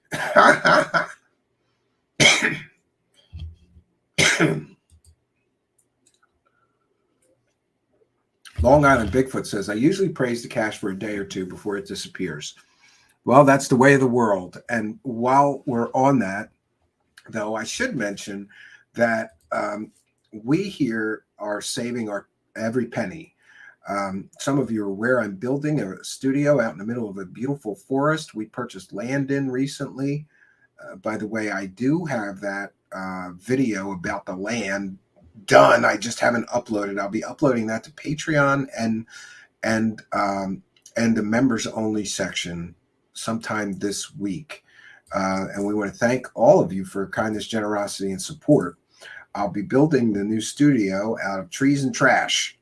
Long Island Bigfoot says, I usually praise the cash for a day or two before it disappears. Well, that's the way of the world. And while we're on that, though, I should mention that we here are saving our every penny. Some of you are aware I'm building a studio out in the middle of a beautiful forest we purchased land in recently. By the way, I do have that video about the land done. I just haven't uploaded. I'll be uploading that to Patreon and the members only section sometime this week. And we want to thank all of you for your kindness, generosity, and support. I'll be building the new studio out of trees and trash.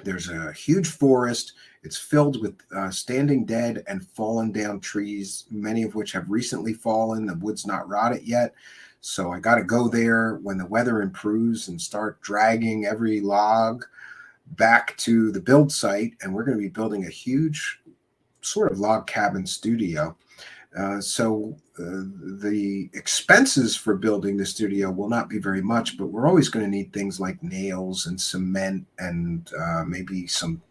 There's a huge forest. It's filled with standing dead and fallen down trees, many of which have recently fallen. The wood's not rotted yet. So I got to go there when the weather improves and start dragging every log back to the build site. And we're going to be building a huge sort of log cabin studio. So the expenses for building the studio will not be very much, but we're always going to need things like nails and cement and maybe some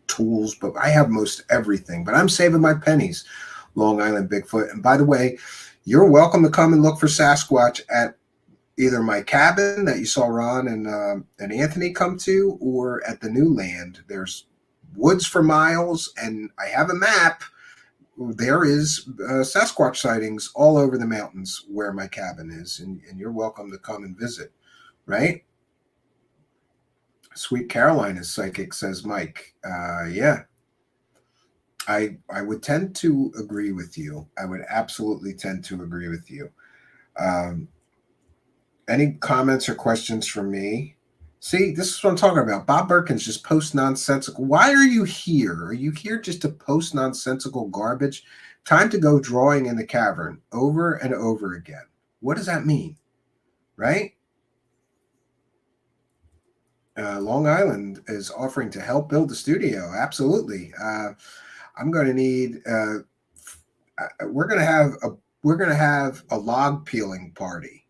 tools. But I have most everything. But I'm saving my pennies, Long Island Bigfoot. And by the way, you're welcome to come and look for Sasquatch at either my cabin that you saw Ron and Anthony come to, or at the new land. There's woods for miles, and I have a map. There is Sasquatch sightings all over the mountains where my cabin is, and you're welcome to come and visit, right? Sweet Caroline is psychic, says Mike. Yeah. I would tend to agree with you. I would absolutely tend to agree with you. Any comments or questions from me? See, this is what I'm talking about. Bob Birkins just posts nonsensical. Why are you here? Are you here just to post nonsensical garbage? Time to go drawing in the cavern over and over again. What does that mean? Right? Long Island is offering to help build the studio. Absolutely. I'm going to need. We're going to have a log peeling party.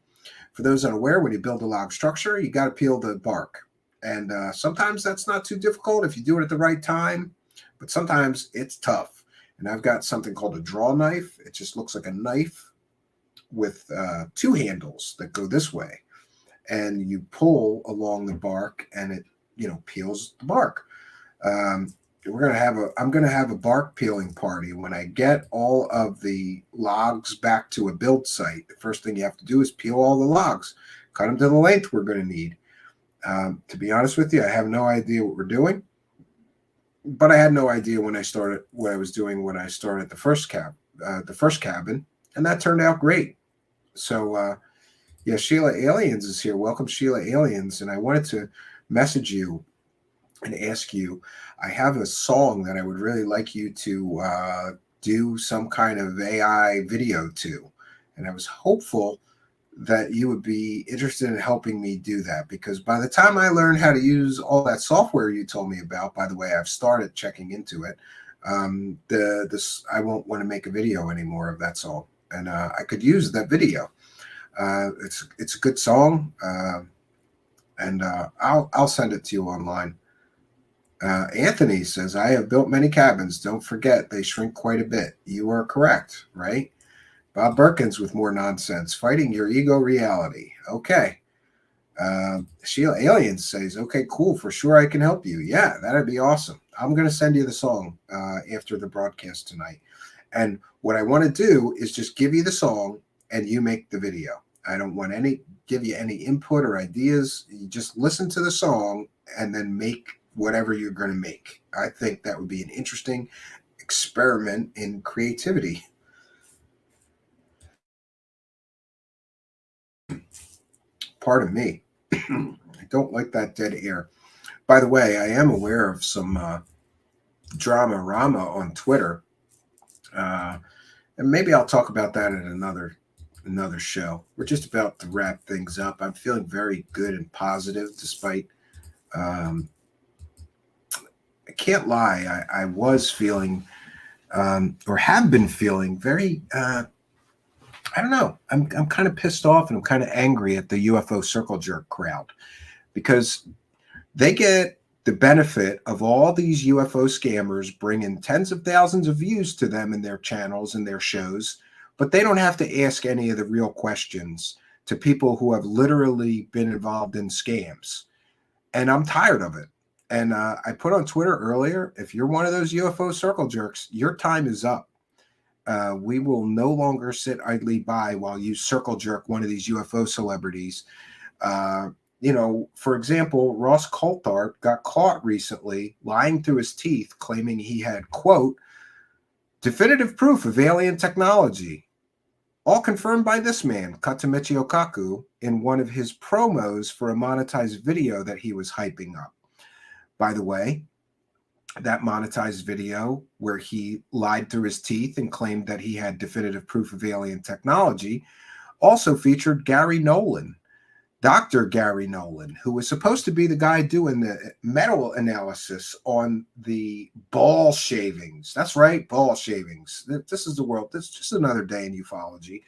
For those unaware, when you build a log structure, you got to peel the bark, and sometimes that's not too difficult if you do it at the right time. But sometimes it's tough. And I've got something called a draw knife. It just looks like a knife with two handles that go this way, and you pull along the bark, and it peels the bark. I'm gonna have a bark peeling party when I get all of the logs back to a build site. The first thing you have to do is peel all the logs, cut them to the length we're going to need. To be honest with you, I have no idea what we're doing, but I had no idea when I started what I was doing when I started the first cabin, and that turned out great. So yeah, Sheila Aliens is here. Welcome, Sheila Aliens, and I wanted to message you and ask you, I have a song that I would really like you to do some kind of AI video to. And I was hopeful that you would be interested in helping me do that, because by the time I learn how to use all that software you told me about, by the way, I've started checking into it. I won't want to make a video anymore of that song. And I could use that video. It's a good song. And I'll send it to you online. Anthony says, I have built many cabins. Don't forget, they shrink quite a bit. You are correct, right? Bob Birkins with more nonsense. Fighting your ego reality. Okay. Sheila Aliens says, okay, cool. For sure I can help you. Yeah, that'd be awesome. I'm going to send you the song after the broadcast tonight. And what I want to do is just give you the song and you make the video. I don't want give you any input or ideas. You just listen to the song and then make whatever you're going to make. I think that would be an interesting experiment in creativity. Pardon me. I don't like that dead air. By the way, I am aware of some drama-rama on Twitter. And maybe I'll talk about that in another show. We're just about to wrap things up. I'm feeling very good and positive despite I can't lie. I was feeling, or have been feeling, very. I don't know. I'm kind of pissed off and I'm kind of angry at the UFO circle jerk crowd, because they get the benefit of all these UFO scammers bringing tens of thousands of views to them in their channels and their shows, but they don't have to ask any of the real questions to people who have literally been involved in scams. And I'm tired of it. And I put on Twitter earlier, if you're one of those UFO circle jerks, your time is up. We will no longer sit idly by while you circle jerk one of these UFO celebrities. For example, Ross Coulthard got caught recently lying through his teeth, claiming he had, quote, Definitive proof of alien technology. All confirmed by this man, cut to Michio Kaku, in one of his promos for a monetized video that he was hyping up. By the way, that monetized video where he lied through his teeth and claimed that he had definitive proof of alien technology also featured Gary Nolan, Dr. Gary Nolan, who was supposed to be the guy doing the metal analysis on the ball shavings. That's right, ball shavings. This is the world. This is just another day in ufology.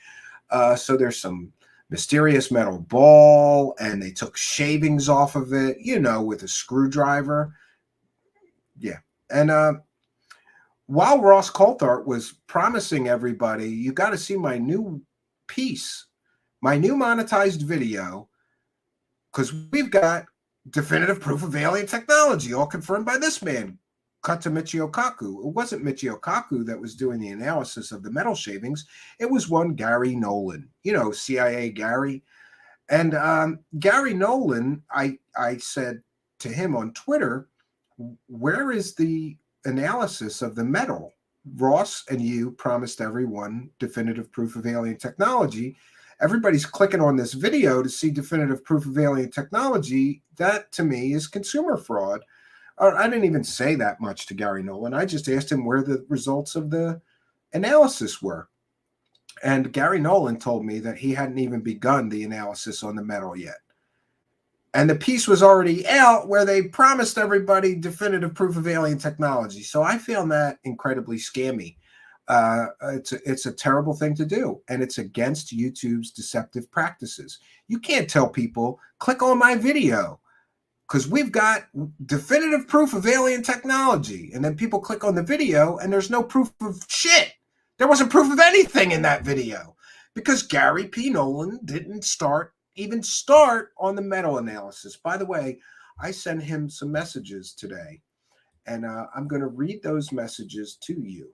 So there's some mysterious metal ball, and they took shavings off of it, with a screwdriver. Yeah. And while Ross Coulthart was promising everybody, you got to see my new piece, my new monetized video, because we've got definitive proof of alien technology, all confirmed by this man, cut to Michio Kaku. It wasn't Michio Kaku that was doing the analysis of the metal shavings. It was one Gary Nolan, CIA Gary. And Gary Nolan, I said to him on Twitter, where is the analysis of the metal? Ross and you promised everyone definitive proof of alien technology. Everybody's clicking on this video to see definitive proof of alien technology. That, to me, is consumer fraud. I didn't even say that much to Gary Nolan. I just asked him where the results of the analysis were. And Gary Nolan told me that he hadn't even begun the analysis on the metal yet. And the piece was already out where they promised everybody definitive proof of alien technology. So I found that incredibly scammy. It's a terrible thing to do, and it's against YouTube's deceptive practices. You can't tell people, click on my video, because we've got definitive proof of alien technology. And then people click on the video, and there's no proof of shit. There wasn't proof of anything in that video, because Gary P. Nolan didn't even start on the metal analysis. By the way, I sent him some messages today, and I'm going to read those messages to you.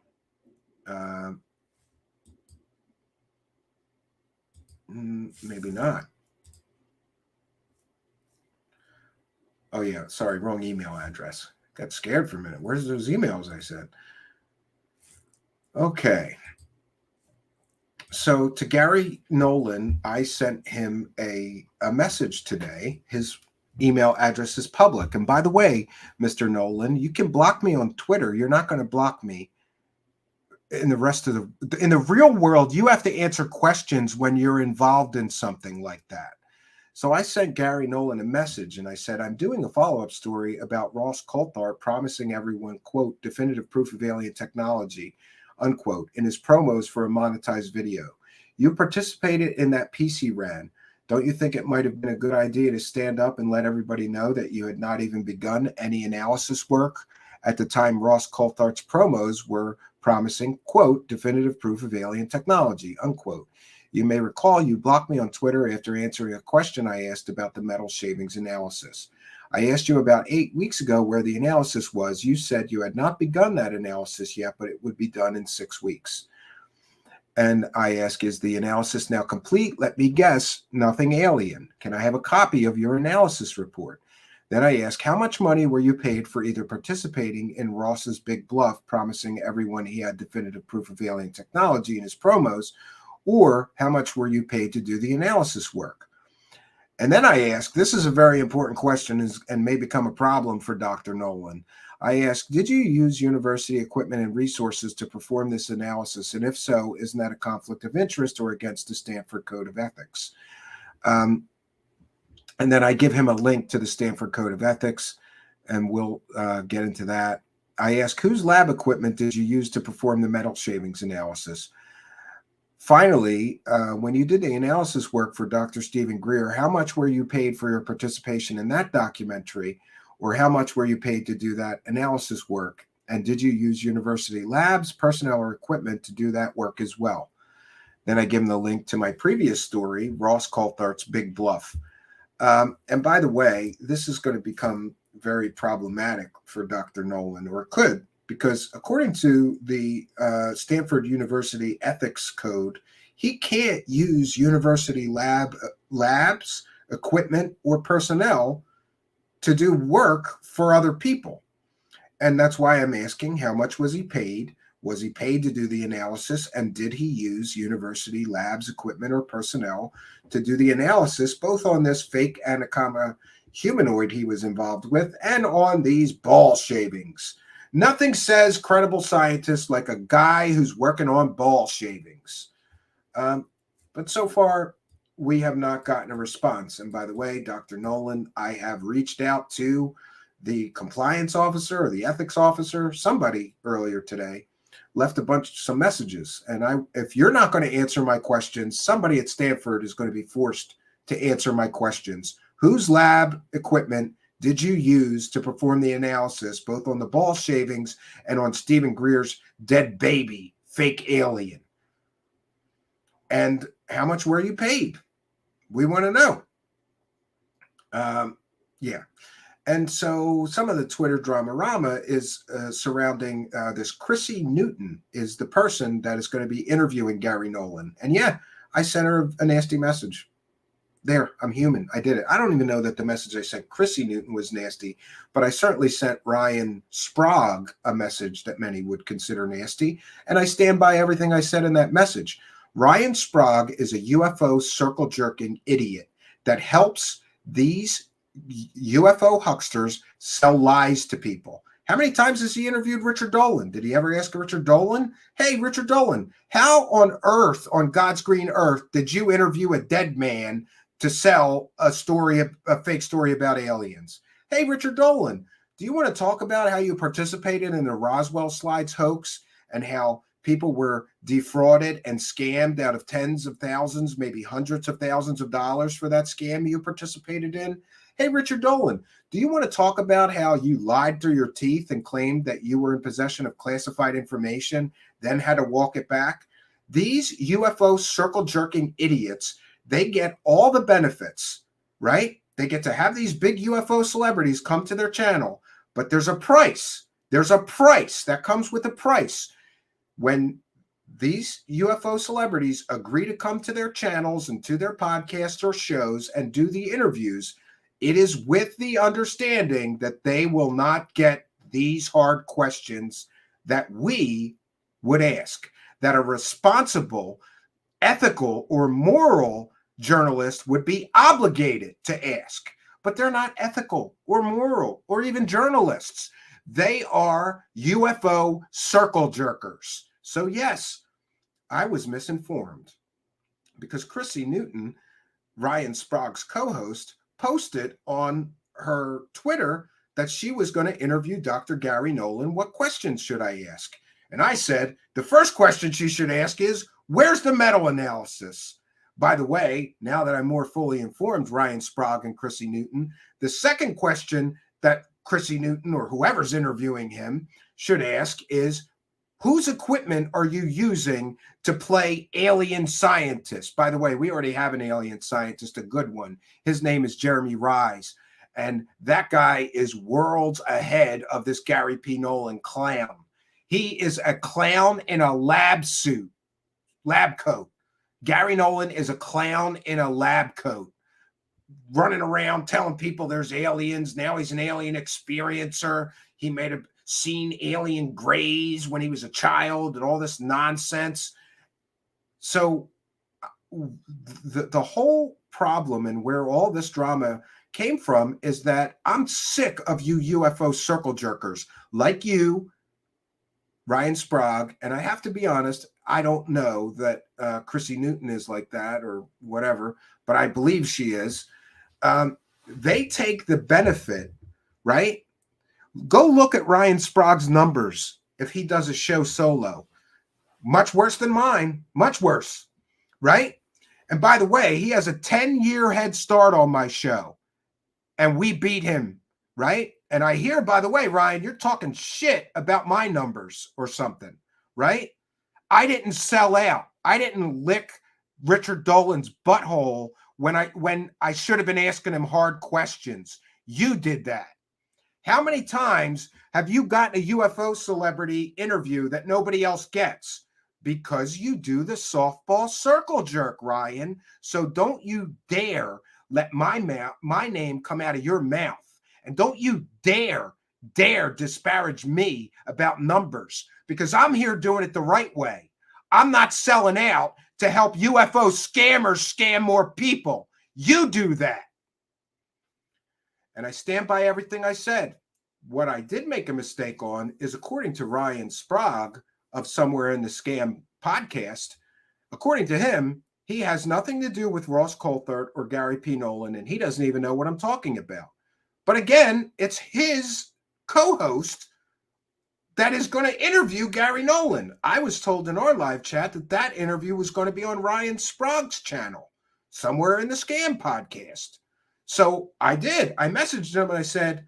Maybe not. Oh yeah, sorry, wrong email address. Got scared for a minute. Where's those emails I sent? Okay. So to Gary Nolan, I sent him a message today. His email address is public. And by the way, Mr. Nolan, you can block me on Twitter. You're not going to block me in the rest of in the real world. You have to answer questions when you're involved in something like that. So I sent Gary Nolan a message, and I said, I'm doing a follow-up story about Ross Coulthart promising everyone, quote, definitive proof of alien technology, unquote, in his promos for a monetized video. You participated in that piece he ran. Don't you think it might have been a good idea to stand up and let everybody know that you had not even begun any analysis work at the time Ross Coulthart's promos were promising, quote, definitive proof of alien technology, unquote. You may recall you blocked me on Twitter after answering a question I asked about the metal shavings analysis. I asked you about 8 weeks ago where the analysis was. You said you had not begun that analysis yet, but it would be done in 6 weeks. And I ask, is the analysis now complete? Let me guess, nothing alien. Can I have a copy of your analysis report? Then I ask, how much money were you paid for either participating in Ross's big bluff, promising everyone he had definitive proof of alien technology in his promos, or how much were you paid to do the analysis work? And then I ask, this is a very important question and may become a problem for Dr. Nolan. I ask, did you use university equipment and resources to perform this analysis? And if so, isn't that a conflict of interest or against the Stanford Code of Ethics? And then I give him a link to the Stanford Code of Ethics, and we'll get into that. I ask, whose lab equipment did you use to perform the metal shavings analysis? Finally, when you did the analysis work for Dr. Stephen Greer, how much were you paid for your participation in that documentary, or how much were you paid to do that analysis work? And did you use university labs, personnel, or equipment to do that work as well? Then I give him the link to my previous story, Ross Coulthart's Big Bluff. And by the way, this is going to become very problematic for Dr. Nolan, or it could, because according to the Stanford University Ethics Code, he can't use university labs, equipment, or personnel to do work for other people. And that's why I'm asking, how much was he paid? Was he paid to do the analysis? And did he use university labs, equipment, or personnel to do the analysis, both on this fake anaconda humanoid he was involved with and on these ball shavings? Nothing says credible scientist like a guy who's working on ball shavings. But so far, we have not gotten a response. And by the way, Dr. Nolan, I have reached out to the compliance officer or the ethics officer, somebody earlier today, left some messages. And if you're not going to answer my questions, somebody at Stanford is going to be forced to answer my questions. Whose lab equipment did you use to perform the analysis, both on the ball shavings and on Stephen Greer's dead baby, fake alien? And how much were you paid? We want to know. Yeah. And so some of the Twitter drama-rama is surrounding this. Chrissy Newton is the person that is going to be interviewing Gary Nolan. And yeah, I sent her a nasty message. There, I'm human. I did it. I don't even know that the message I sent Chrissy Newton was nasty, but I certainly sent Ryan Sprague a message that many would consider nasty. And I stand by everything I said in that message. Ryan Sprague is a UFO circle-jerking idiot that helps these UFO hucksters sell lies to people. How many times has he interviewed Richard Dolan? Did he ever ask Richard Dolan, hey, Richard Dolan, how on earth, on God's green earth, did you interview a dead man to sell a fake story about aliens? Hey, Richard Dolan, do you want to talk about how you participated in the Roswell slides hoax and how people were defrauded and scammed out of tens of thousands, maybe hundreds of thousands of dollars for that scam you participated in? Hey, Richard Dolan, do you want to talk about how you lied through your teeth and claimed that you were in possession of classified information, then had to walk it back? These UFO circle-jerking idiots, they get all the benefits, right? They get to have these big UFO celebrities come to their channel, but there's a price. There's a price that comes with a price. When these UFO celebrities agree to come to their channels and to their podcasts or shows and do the interviews, it is with the understanding that they will not get these hard questions that we would ask, that a responsible, ethical, or moral journalist would be obligated to ask. But they're not ethical or moral or even journalists. They are UFO circle jerkers. So yes, I was misinformed because Chrissy Newton, Ryan Sprague's co-host, posted on her Twitter that she was going to interview Dr. Gary Nolan. What questions should I ask? And I said, the first question she should ask is, where's the meta-analysis? By the way, now that I'm more fully informed, Ryan Sprague and Chrissy Newton, the second question that Chrissy Newton or whoever's interviewing him should ask is, whose equipment are you using to play alien scientist? By the way, we already have an alien scientist, a good one. His name is Jeremy Rise. And that guy is worlds ahead of this Gary P. Nolan clown. He is a clown in a lab suit, lab coat. Gary Nolan is a clown in a lab coat, running around telling people there's aliens. Now he's an alien experiencer. He may have seen alien grays when he was a child and all this nonsense. So the whole problem and where all this drama came from is that I'm sick of you UFO circle jerkers like you, Ryan Sprague, and I have to be honest, I don't know that Chrissy Newton is like that or whatever, but I believe she is. They take the benefit, right? Go look at Ryan Sprague's numbers if he does a show solo. Much worse than mine, much worse, right? And by the way, he has a 10-year head start on my show, and we beat him, right? And I hear, by the way, Ryan, you're talking shit about my numbers or something, right? I didn't sell out. I didn't lick Richard Dolan's butthole when I should have been asking him hard questions. You did that. How many times have you gotten a UFO celebrity interview that nobody else gets? Because you do the softball circle jerk, Ryan. So don't you dare let my name come out of your mouth. And don't you dare disparage me about numbers, because I'm here doing it the right way. I'm not selling out to help UFO scammers scam more people. You do that. And I stand by everything I said. What I did make a mistake on is, according to Ryan Sprague of Somewhere in the Scam podcast, according to him, he has nothing to do with Ross Coulthard or Gary P. Nolan, and he doesn't even know what I'm talking about. But again, it's his co-host that is going to interview Gary Nolan. I was told in our live chat that that interview was going to be on Ryan Sprague's channel, Somewhere in the Scam podcast. So I did. I messaged him and I said,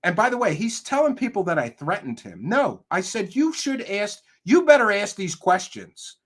and by the way, he's telling people that I threatened him. No, I said, you better ask these questions.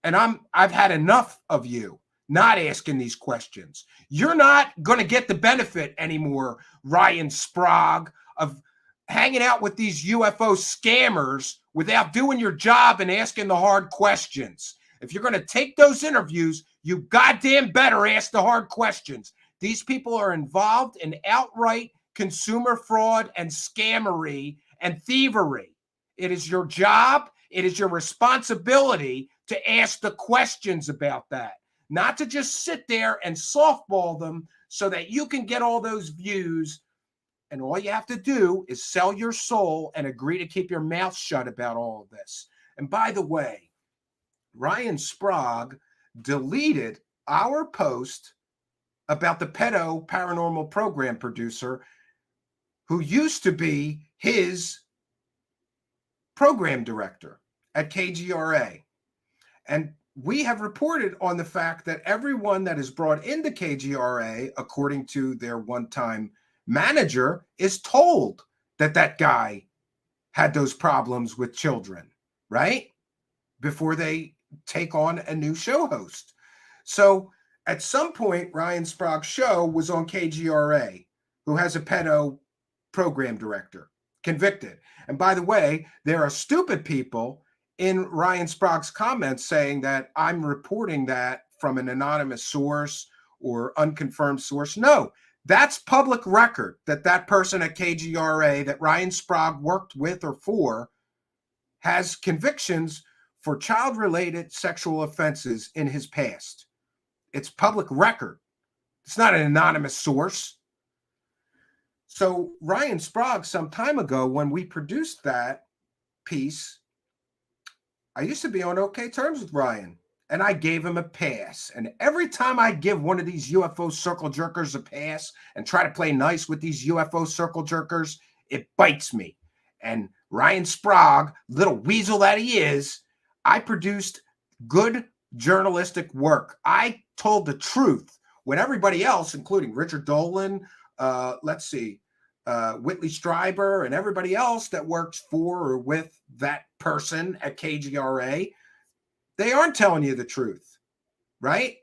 And I've had enough of you not asking these questions. You're not going to get the benefit anymore, Ryan Sprague, of hanging out with these UFO scammers without doing your job and asking the hard questions. If you're going to take those interviews, you goddamn better ask the hard questions. These people are involved in outright consumer fraud and scammery and thievery. It is your job. It is your responsibility to ask the questions about that, not to just sit there and softball them so that you can get all those views. And all you have to do is sell your soul and agree to keep your mouth shut about all of this. And by the way, Ryan Sprague deleted our post about the pedo paranormal program producer who used to be his program director at KGRA. And we have reported on the fact that everyone that is brought into KGRA, according to their one-time manager, is told that that guy had those problems with children, right? Before they take on a new show host. So at some point, Ryan Sprague's show was on KGRA, who has a pedo program director, convicted. And by the way, there are stupid people in Ryan Sprague's comments saying that I'm reporting that from an anonymous source or unconfirmed source. No, that's public record that that person at KGRA that Ryan Sprague worked with or for has convictions for child-related sexual offenses in his past. It's public record. It's not an anonymous source. So Ryan Sprague, some time ago, when we produced that piece, I used to be on okay terms with Ryan, and I gave him a pass. And every time I give one of these UFO circle jerkers a pass and try to play nice with these UFO circle jerkers, it bites me. And Ryan Sprague, little weasel that he is, I produced good journalistic work. I told the truth when everybody else, including Richard Dolan, Whitley Strieber, and everybody else that works for or with that person at KGRA, they aren't telling you the truth, right?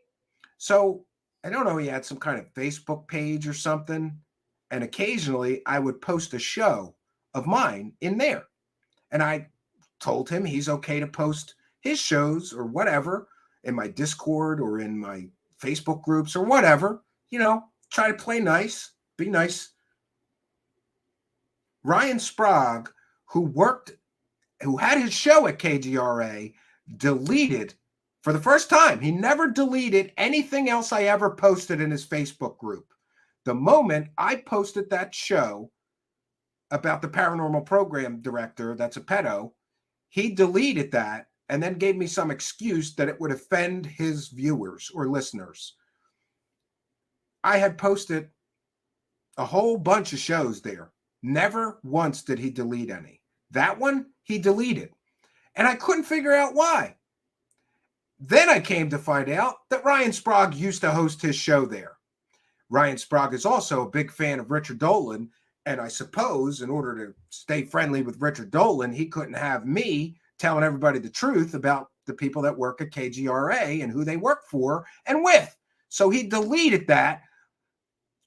So I don't know, he had some kind of Facebook page or something, and occasionally I would post a show of mine in there. And I told him he's okay to post his shows or whatever in my Discord or in my Facebook groups or whatever, try to play nice, be nice. Ryan Sprague, who had his show at KGRA, deleted for the first time. He never deleted anything else I ever posted in his Facebook group. The moment I posted that show about the paranormal program director that's a pedo, he deleted that and then gave me some excuse that it would offend his viewers or listeners. I had posted a whole bunch of shows there. Never once did he delete any. That one, he deleted. And I couldn't figure out why. Then I came to find out that Ryan Sprague used to host his show there. Ryan Sprague is also a big fan of Richard Dolan, and I suppose in order to stay friendly with Richard Dolan, he couldn't have me telling everybody the truth about the people that work at KGRA and who they work for and with. So he deleted that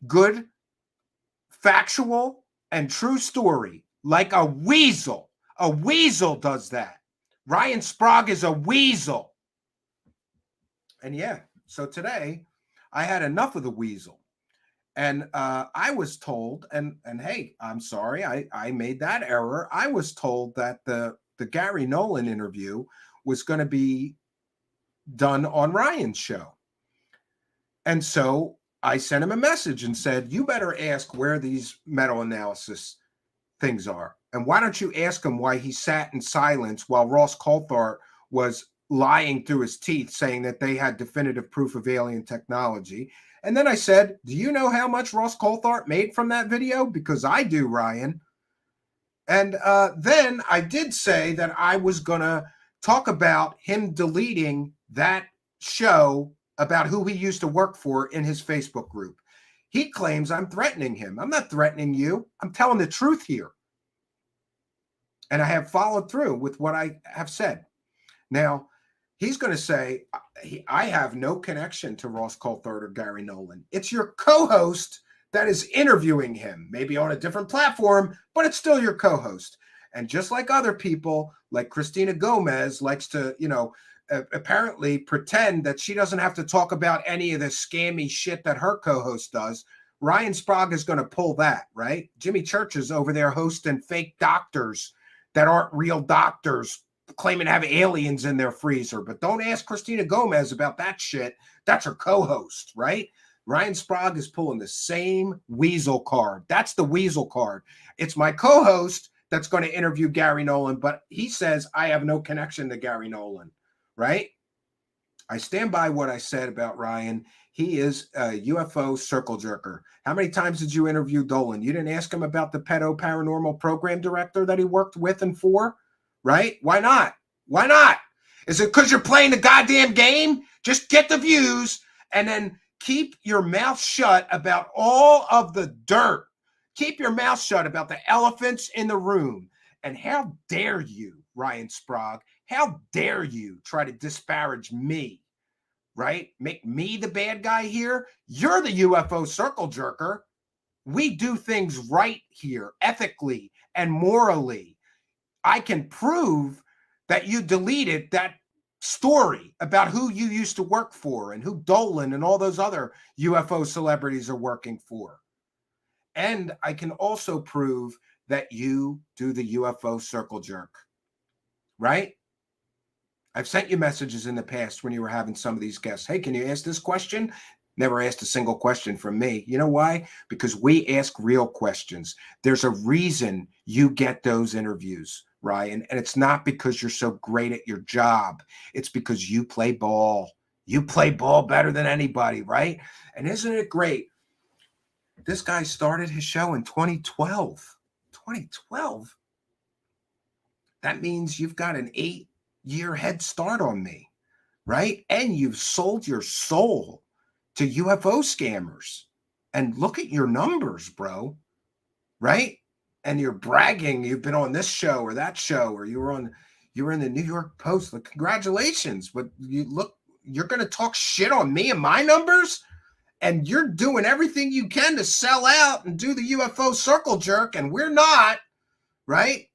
good, factual, and true story like a weasel. A weasel does that. Ryan Sprague is a weasel. And yeah, so today I had enough of the weasel. And I was told, and hey, I'm sorry, I made that error. I was told that the the Gary Nolan interview was going to be done on Ryan's show. And so I sent him a message and said, you better ask where these meta-analysis things are. And why don't you ask him why he sat in silence while Ross Coulthart was lying through his teeth saying that they had definitive proof of alien technology. And then I said, do you know how much Ross Coulthart made from that video? Because I do, Ryan. And then I did say that I was going to talk about him deleting that show about who he used to work for in his Facebook group. He claims I'm threatening him. I'm not threatening you. I'm telling the truth here. And I have followed through with what I have said. Now, he's going to say, I have no connection to Ross Coulthart or Gary Nolan. It's your co-host that is interviewing him, maybe on a different platform, but it's still your co-host. And just like other people, like Christina Gomez likes to, apparently pretend that she doesn't have to talk about any of the scammy shit that her co-host does. Ryan Sprague is going to pull that, right? Jimmy Church is over there hosting fake doctors that aren't real doctors, claiming to have aliens in their freezer. But don't ask Christina Gomez about that shit. That's her co-host, right? Ryan Sprague is pulling the same weasel card. That's the weasel card. It's my co-host that's going to interview Gary Nolan, but he says I have no connection to Gary Nolan, right? I stand by what I said about Ryan. He is a UFO circle jerker. How many times did you interview Dolan? You didn't ask him about the pedo paranormal program director that he worked with and for, right? Why not? Why not? Is it because you're playing the goddamn game? Just get the views and then keep your mouth shut about all of the dirt. Keep your mouth shut about the elephants in the room. And how dare you, Ryan Sprague, how dare you try to disparage me, right? Make me the bad guy here? You're the UFO circle jerker. We do things right here, ethically and morally. I can prove that you deleted that story about who you used to work for and who Dolan and all those other UFO celebrities are working for. And I can also prove that you do the UFO circle jerk, right? I've sent you messages in the past when you were having some of these guests. Hey, can you ask this question? Never asked a single question from me. You know why? Because we ask real questions. There's a reason you get those interviews, Ryan. And it's not because you're so great at your job. It's because you play ball. You play ball better than anybody, right? And isn't it great? This guy started his show in 2012. 2012? That means you've got an 8-year head start on me, right? And you've sold your soul to UFO scammers. And look at your numbers, bro, right? And you're bragging you've been on this show or that show, or you were in the New York Post. Like, congratulations. But you're going to talk shit on me and my numbers? And you're doing everything you can to sell out and do the UFO circle jerk, and we're not, right?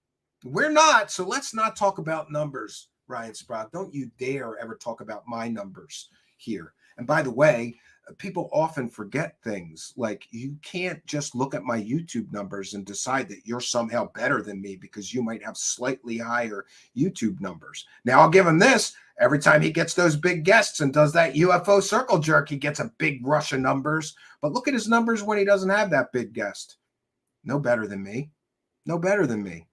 We're not. So let's not talk about numbers, Ryan Sprague. Don't you dare ever talk about my numbers here. And by the way, people often forget things. Like, you can't just look at my YouTube numbers and decide that you're somehow better than me because you might have slightly higher YouTube numbers. Now, I'll give him this. Every time he gets those big guests and does that UFO circle jerk, he gets a big rush of numbers. But look at his numbers when he doesn't have that big guest. No better than me. No better than me.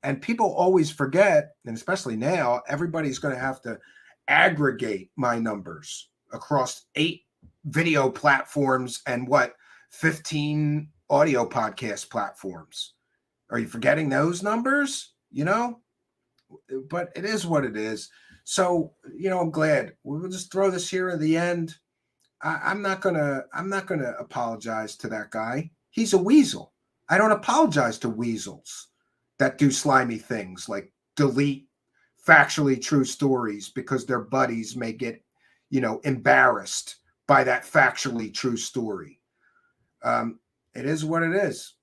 And people always forget, and especially now, everybody's going to have to aggregate my numbers across 8 video platforms and 15 audio podcast platforms. Are you forgetting those numbers? But it is what it is. So, I'm glad. We'll just throw this here at the end. I'm not gonna apologize to that guy. He's a weasel. I don't apologize to weasels that do slimy things like delete factually true stories because their buddies may get, embarrassed by that factually true story. It is what it is.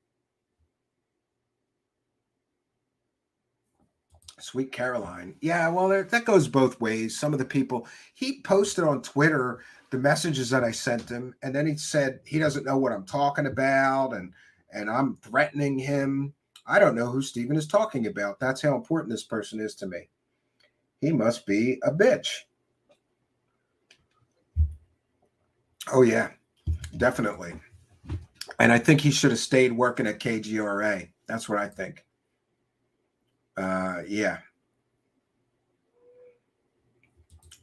Sweet Caroline. Yeah, well, that goes both ways. Some of the people, he posted on Twitter the messages that I sent him, and then he said he doesn't know what I'm talking about, and I'm threatening him. I don't know who Stephen is talking about. That's how important this person is to me. He must be a bitch. Oh, yeah, definitely. And I think he should have stayed working at KGRA. That's what I think. Yeah.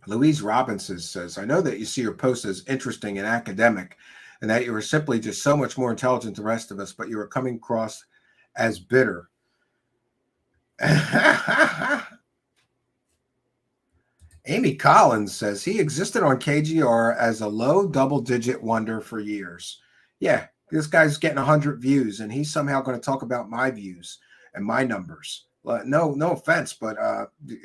Louise Robinson says, I know that you see your post as interesting and academic, and that you were simply just so much more intelligent than the rest of us, but you were coming across as bitter. Amy Collins says he existed on KGR as a low double-digit wonder for years. Yeah, this guy's getting 100 views, and he's somehow going to talk about my views and my numbers. No offense, but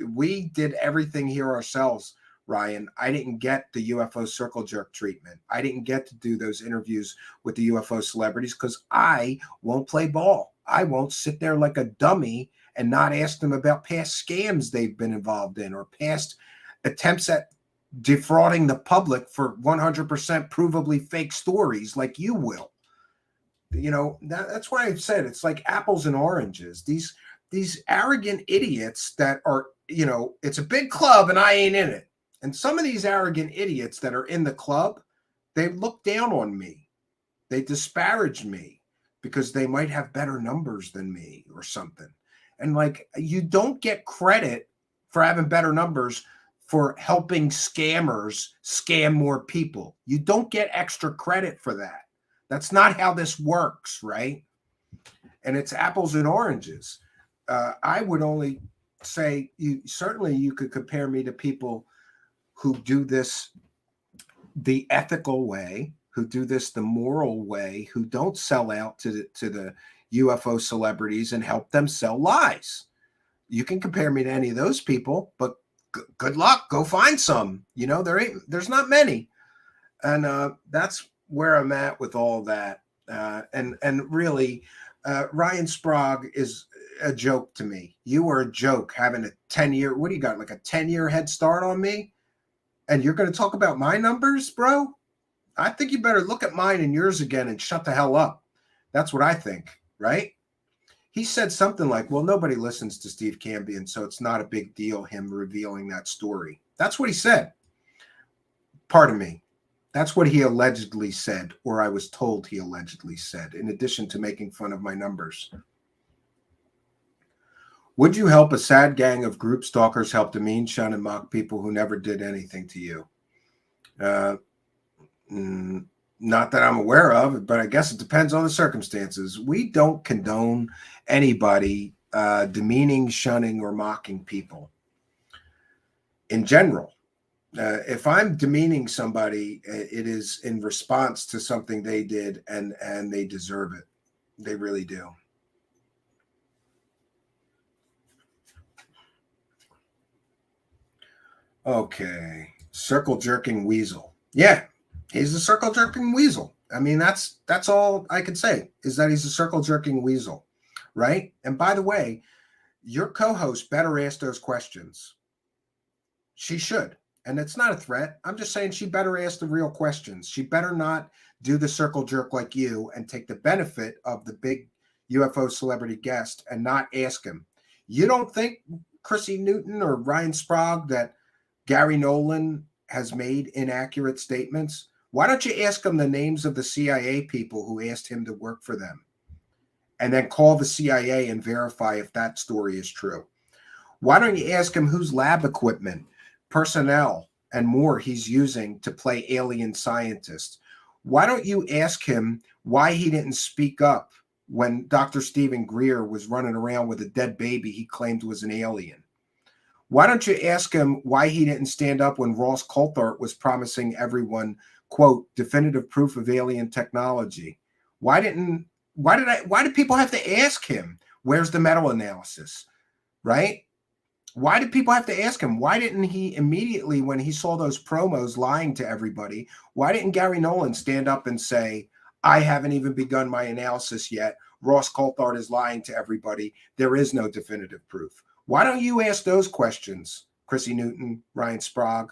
we did everything here ourselves, Ryan. I didn't get the UFO circle jerk treatment. I didn't get to do those interviews with the UFO celebrities because I won't play ball. I won't sit there like a dummy and not ask them about past scams they've been involved in or past attempts at defrauding the public for 100% provably fake stories like you will. You know, that's why I said it's like apples and oranges. These arrogant idiots that are, you know, it's a big club and I ain't in it. And some of these arrogant idiots that are in the club, they look down on me. They disparage me because they might have better numbers than me or something. And like, you don't get credit for having better numbers for helping scammers scam more people. You don't get extra credit for that. That's not how this works, right? And it's apples and oranges. I would only say you could compare me to people who do this the ethical way, who do this the moral way, who don't sell out to the UFO celebrities and help them sell lies. You can compare me to any of those people, but good luck. Go find some. You know, there's not many, and that's where I'm at with all that. And really, Ryan Sprague is a joke to me. You are a joke having a 10-year. What do you got? Like a 10-year head start on me, and you're going to talk about my numbers, bro? I think you better look at mine and yours again and shut the hell up. That's what I think, right? He said something like, well, nobody listens to Steve Cambion, so it's not a big deal, him revealing that story. That's what he said. Pardon me. That's what he allegedly said, or I was told he allegedly said, in addition to making fun of my numbers. Would you help a sad gang of group stalkers help demean, shun, and mock people who never did anything to you? Not that I'm aware of, but I guess it depends on the circumstances. We don't condone anybody demeaning, shunning, or mocking people in general. If I'm demeaning somebody, it is in response to something they did, and they deserve it. They really do. Okay. Circle jerking weasel. Yeah. He's a circle jerking weasel. I mean, that's all I can say is that he's a circle jerking weasel, right? And by the way, your co-host better ask those questions. She should. And it's not a threat. I'm just saying she better ask the real questions. She better not do the circle jerk like you and take the benefit of the big UFO celebrity guest and not ask him. You don't think, Chrissy Newton or Ryan Sprague, that Gary Nolan has made inaccurate statements? Why don't you ask him the names of the CIA people who asked him to work for them? And then call the CIA and verify if that story is true. Why don't you ask him whose lab equipment, personnel, and more he's using to play alien scientists? Why don't you ask him why he didn't speak up when Dr. Stephen Greer was running around with a dead baby he claimed was an alien? Why don't you ask him why he didn't stand up when Ross Coulthart was promising everyone, quote, definitive proof of alien technology? Why did people have to ask him, where's the meta-analysis, right? Why did people have to ask him? Why didn't he immediately, when he saw those promos lying to everybody, why didn't Gary Nolan stand up and say, I haven't even begun my analysis yet. Ross Coulthart is lying to everybody. There is no definitive proof. Why don't you ask those questions, Chrissy Newton, Ryan Sprague?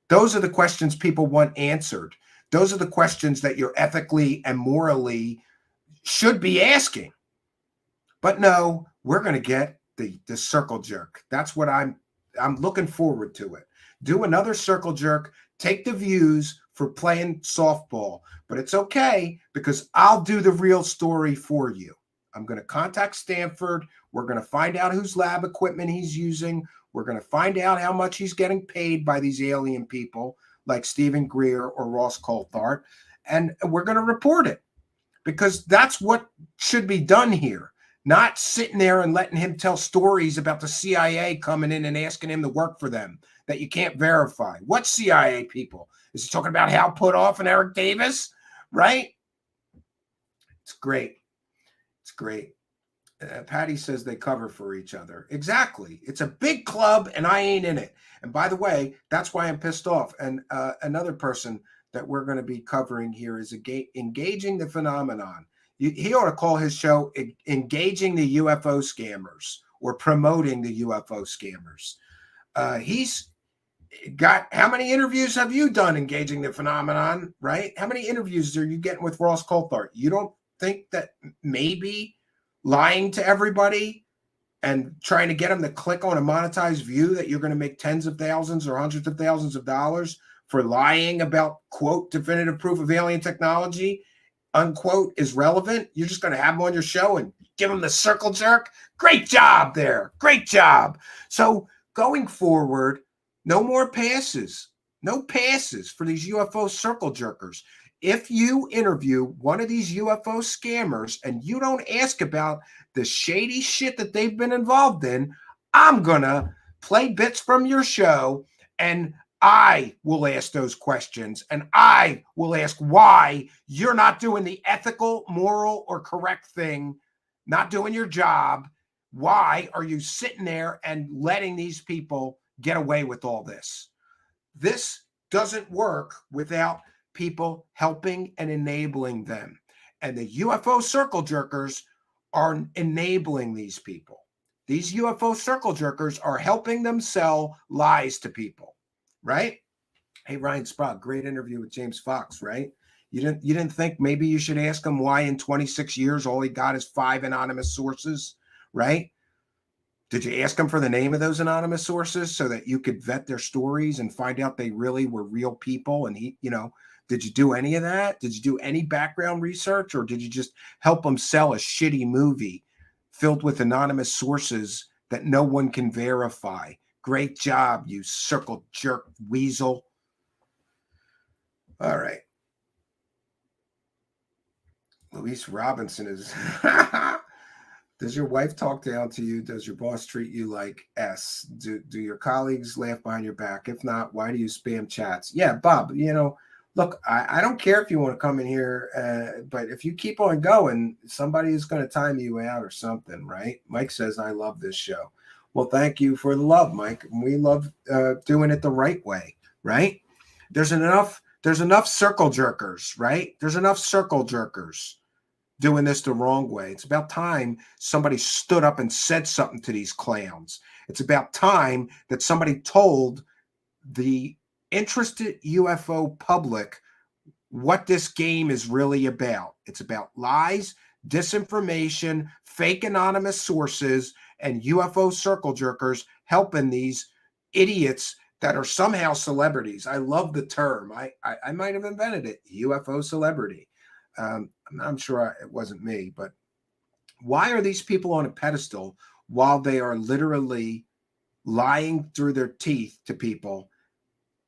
Those are the questions people want answered. Those are the questions that you're ethically and morally should be asking. But no, we're going to get the circle jerk. That's what I'm looking forward to it. Do another circle jerk, take the views for playing softball, but it's okay because I'll do the real story for you. I'm going to contact Stanford. We're going to find out whose lab equipment he's using. We're going to find out how much he's getting paid by these alien people like Stephen Greer or Ross Coulthart, and we're going to report it because that's what should be done here. Not sitting there and letting him tell stories about the CIA coming in and asking him to work for them that you can't verify. What CIA people? Is he talking about Hal Puthoff and Eric Davis? Right? It's great. It's great. Patty says they cover for each other. Exactly. It's a big club and I ain't in it. And by the way, that's why I'm pissed off. And another person that we're going to be covering here is engaging the phenomenon. He ought to call his show Engaging the UFO Scammers or Promoting the UFO Scammers. He's got, how many interviews have you done engaging the phenomenon, right? How many interviews are you getting with Ross Coulthart? You don't think that maybe lying to everybody and trying to get them to click on a monetized view that you're going to make tens of thousands or hundreds of thousands of dollars for lying about, quote, definitive proof of alien technology, unquote, is relevant? You're just going to have them on your show and give them the circle jerk? Great job there. Great job. So going forward, no more passes. No passes for these UFO circle jerkers. If you interview one of these UFO scammers and you don't ask about the shady shit that they've been involved in, I'm going to play bits from your show and I will ask those questions and I will ask why you're not doing the ethical, moral, or correct thing, not doing your job. Why are you sitting there and letting these people get away with all this? This doesn't work without people helping and enabling them. And the UFO circle jerkers are enabling these people. These UFO circle jerkers are helping them sell lies to people, right? Hey, Ryan Sprague, great interview with James Fox, right? You didn't think maybe you should ask him why in 26 years all he got is 5 anonymous sources, right? Did you ask him for the name of those anonymous sources so that you could vet their stories and find out they really were real people? And he, did you do any of that? Did you do any background research, or did you just help him sell a shitty movie filled with anonymous sources that no one can verify? Great job, you circle jerk weasel. All right. Luis Robinson is... Does your wife talk down to you? Does your boss treat you like S? Do your colleagues laugh behind your back? If not, why do you spam chats? Yeah, Bob, look, I don't care if you want to come in here, but if you keep on going, somebody is going to time you out or something, right? Mike says, I love this show. Well, thank you for the love, Mike. We love doing it the right way, right? There's enough circle jerkers, right? There's enough circle jerkers doing this the wrong way. It's about time somebody stood up and said something to these clowns. It's about time that somebody told the interested UFO public what this game is really about. It's about lies, disinformation, fake anonymous sources, and UFO circle jerkers helping these idiots that are somehow celebrities. I love the term. I might have invented it, UFO celebrity. I'm sure it wasn't me, but why are these people on a pedestal while they are literally lying through their teeth to people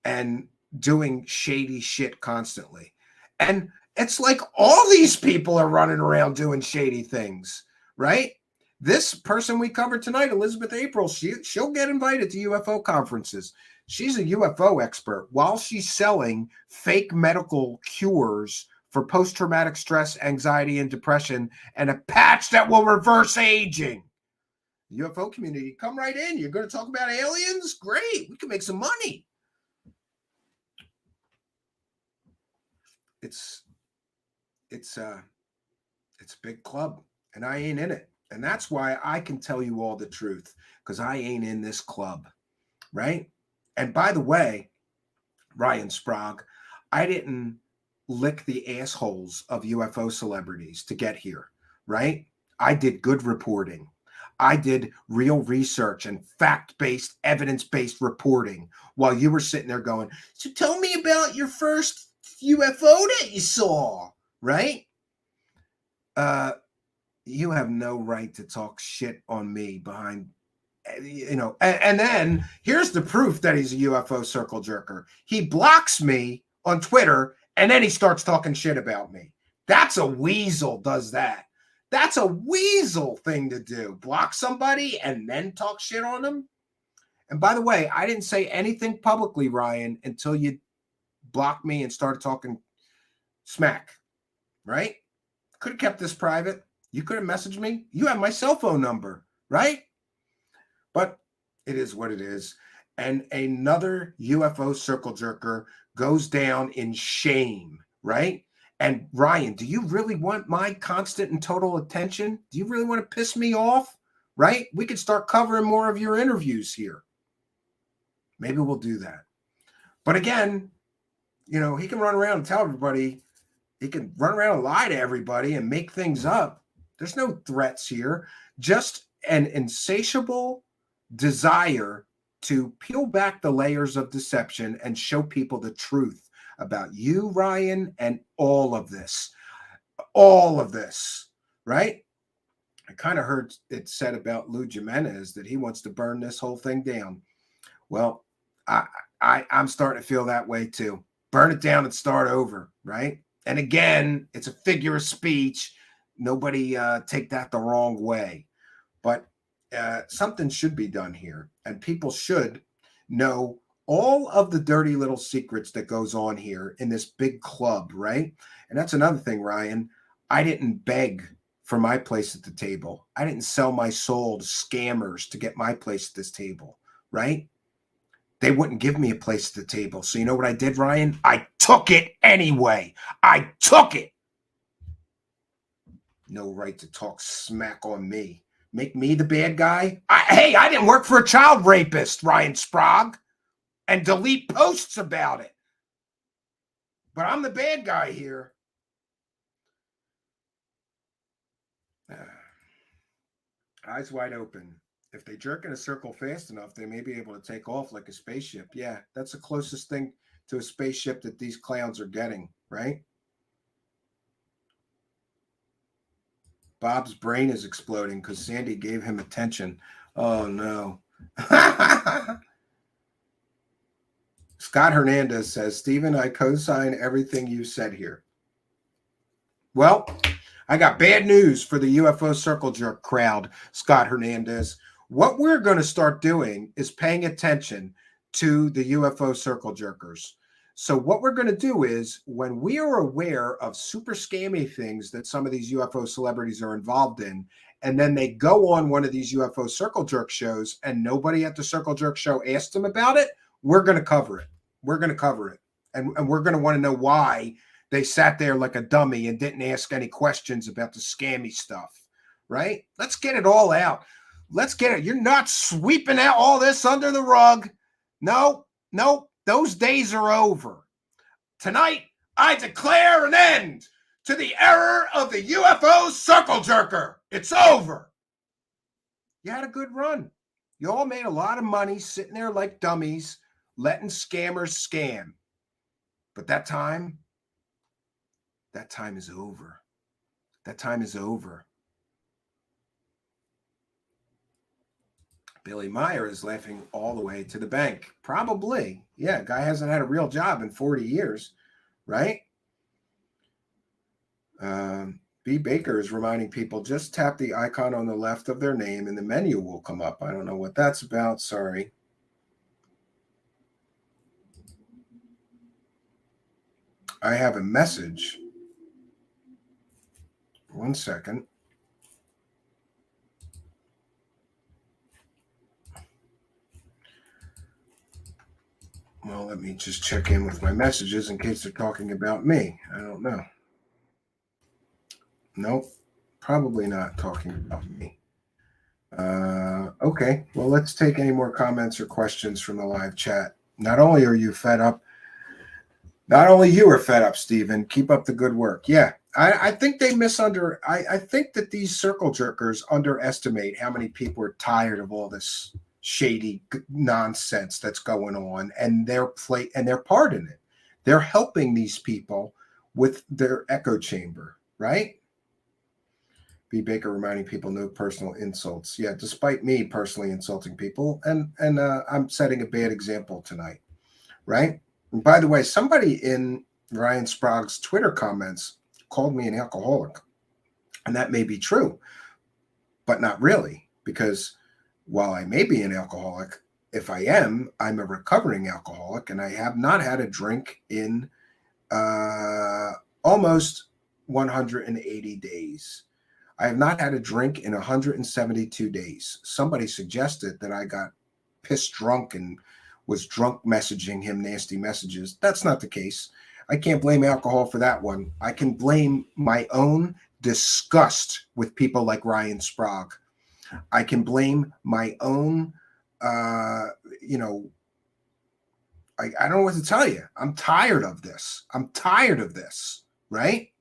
and doing shady shit constantly? And it's like all these people are running around doing shady things, right? This person we covered tonight, Elizabeth April, she'll get invited to UFO conferences. She's a UFO expert while she's selling fake medical cures for post-traumatic stress, anxiety, and depression, and a patch that will reverse aging. The UFO community, come right in. You're going to talk about aliens? Great. We can make some money. It's a big club, and I ain't in it. And that's why I can tell you all the truth, because I ain't in this club, right? And by the way, Ryan Sprague, I didn't lick the assholes of UFO celebrities to get here, right? I did good reporting. I did real research and fact-based, evidence-based reporting while you were sitting there going, so tell me about your first UFO that you saw, right? You have no right to talk shit on me behind, and then here's the proof that he's a UFO circle jerker. He blocks me on Twitter and then he starts talking shit about me. That's a weasel does that. That's a weasel thing to do. Block somebody and then talk shit on them. And by the way, I didn't say anything publicly, Ryan, until you blocked me and started talking smack, right? Could have kept this private. You could have messaged me. You have my cell phone number, right? But it is what it is. And another UFO circle jerker goes down in shame, right? And Ryan, do you really want my constant and total attention? Do you really want to piss me off? Right? We could start covering more of your interviews here. Maybe we'll do that. But again, he can run around and tell everybody, he can run around and lie to everybody and make things up. There's no threats here. Just an insatiable desire to peel back the layers of deception and show people the truth about you, Ryan, and all of this, right? I kind of heard it said about Lou Jimenez that he wants to burn this whole thing down. Well, I'm starting to feel that way too. Burn it down and start over, right? And again, it's a figure of speech. Nobody take that the wrong way. But something should be done here, and people should know all of the dirty little secrets that goes on here in this big club, right? And that's another thing, Ryan. I didn't beg for my place at the table. I didn't sell my soul to scammers to get my place at this table, right? They wouldn't give me a place at the table. So you know what I did, Ryan? I took it anyway. I took it. No right to talk smack on me. Make me the bad guy? Hey, I didn't work for a child rapist, Ryan Sprague, and delete posts about it. But I'm the bad guy here. Eyes wide open. If they jerk in a circle fast enough, they may be able to take off like a spaceship. Yeah, that's the closest thing to a spaceship that these clowns are getting, right? Bob's brain is exploding because Sandy gave him attention. Oh, no. Scott Hernandez says, Stephen, I co-sign everything you said here. Well, I got bad news for the UFO circle jerk crowd, Scott Hernandez. What we're going to start doing is paying attention to the UFO circle jerkers. So what we're going to do is when we are aware of super scammy things that some of these UFO celebrities are involved in, and then they go on one of these UFO circle jerk shows and nobody at the circle jerk show asked them about it, we're going to cover it. We're going to cover it. And we're going to want to know why they sat there like a dummy and didn't ask any questions about the scammy stuff, right? Let's get it all out. Let's get it. You're not sweeping out all this under the rug. No. Those days are over. Tonight, I declare an end to the era of the UFO circle jerker. It's over. You had a good run. You all made a lot of money sitting there like dummies, letting scammers scam. But that time is over. That time is over. Billy Meyer is laughing all the way to the bank. Probably. Yeah, guy hasn't had a real job in 40 years, right? B. Baker is reminding people, just tap the icon on the left of their name and the menu will come up. I don't know what that's about. Sorry. I have a message. 1 second. Well, let me just check in with my messages in case they're talking about me. I don't know. Nope, probably not talking about me. Okay, well, let's take any more comments or questions from the live chat. Not only are you fed up, not only you are fed up, Stephen. Keep up the good work. Yeah, I think they I think that these circle jerkers underestimate how many people are tired of all this shady nonsense that's going on, and they're part in it. They're helping these people with their echo chamber, right? B. Baker reminding people no personal insults. Yeah, despite me personally insulting people, and I'm setting a bad example tonight, right? And by the way, somebody in Ryan Sprague's Twitter comments called me an alcoholic, and that may be true, but not really, because while I may be an alcoholic, if I am, I'm a recovering alcoholic, and I have not had a drink in almost 180 days. I have not had a drink in 172 days. Somebody suggested that I got pissed drunk and was drunk messaging him nasty messages. That's not the case. I can't blame alcohol for that one. I can blame my own disgust with people like Ryan Sprague. I can blame my own, I don't know what to tell you. I'm tired of this. Right?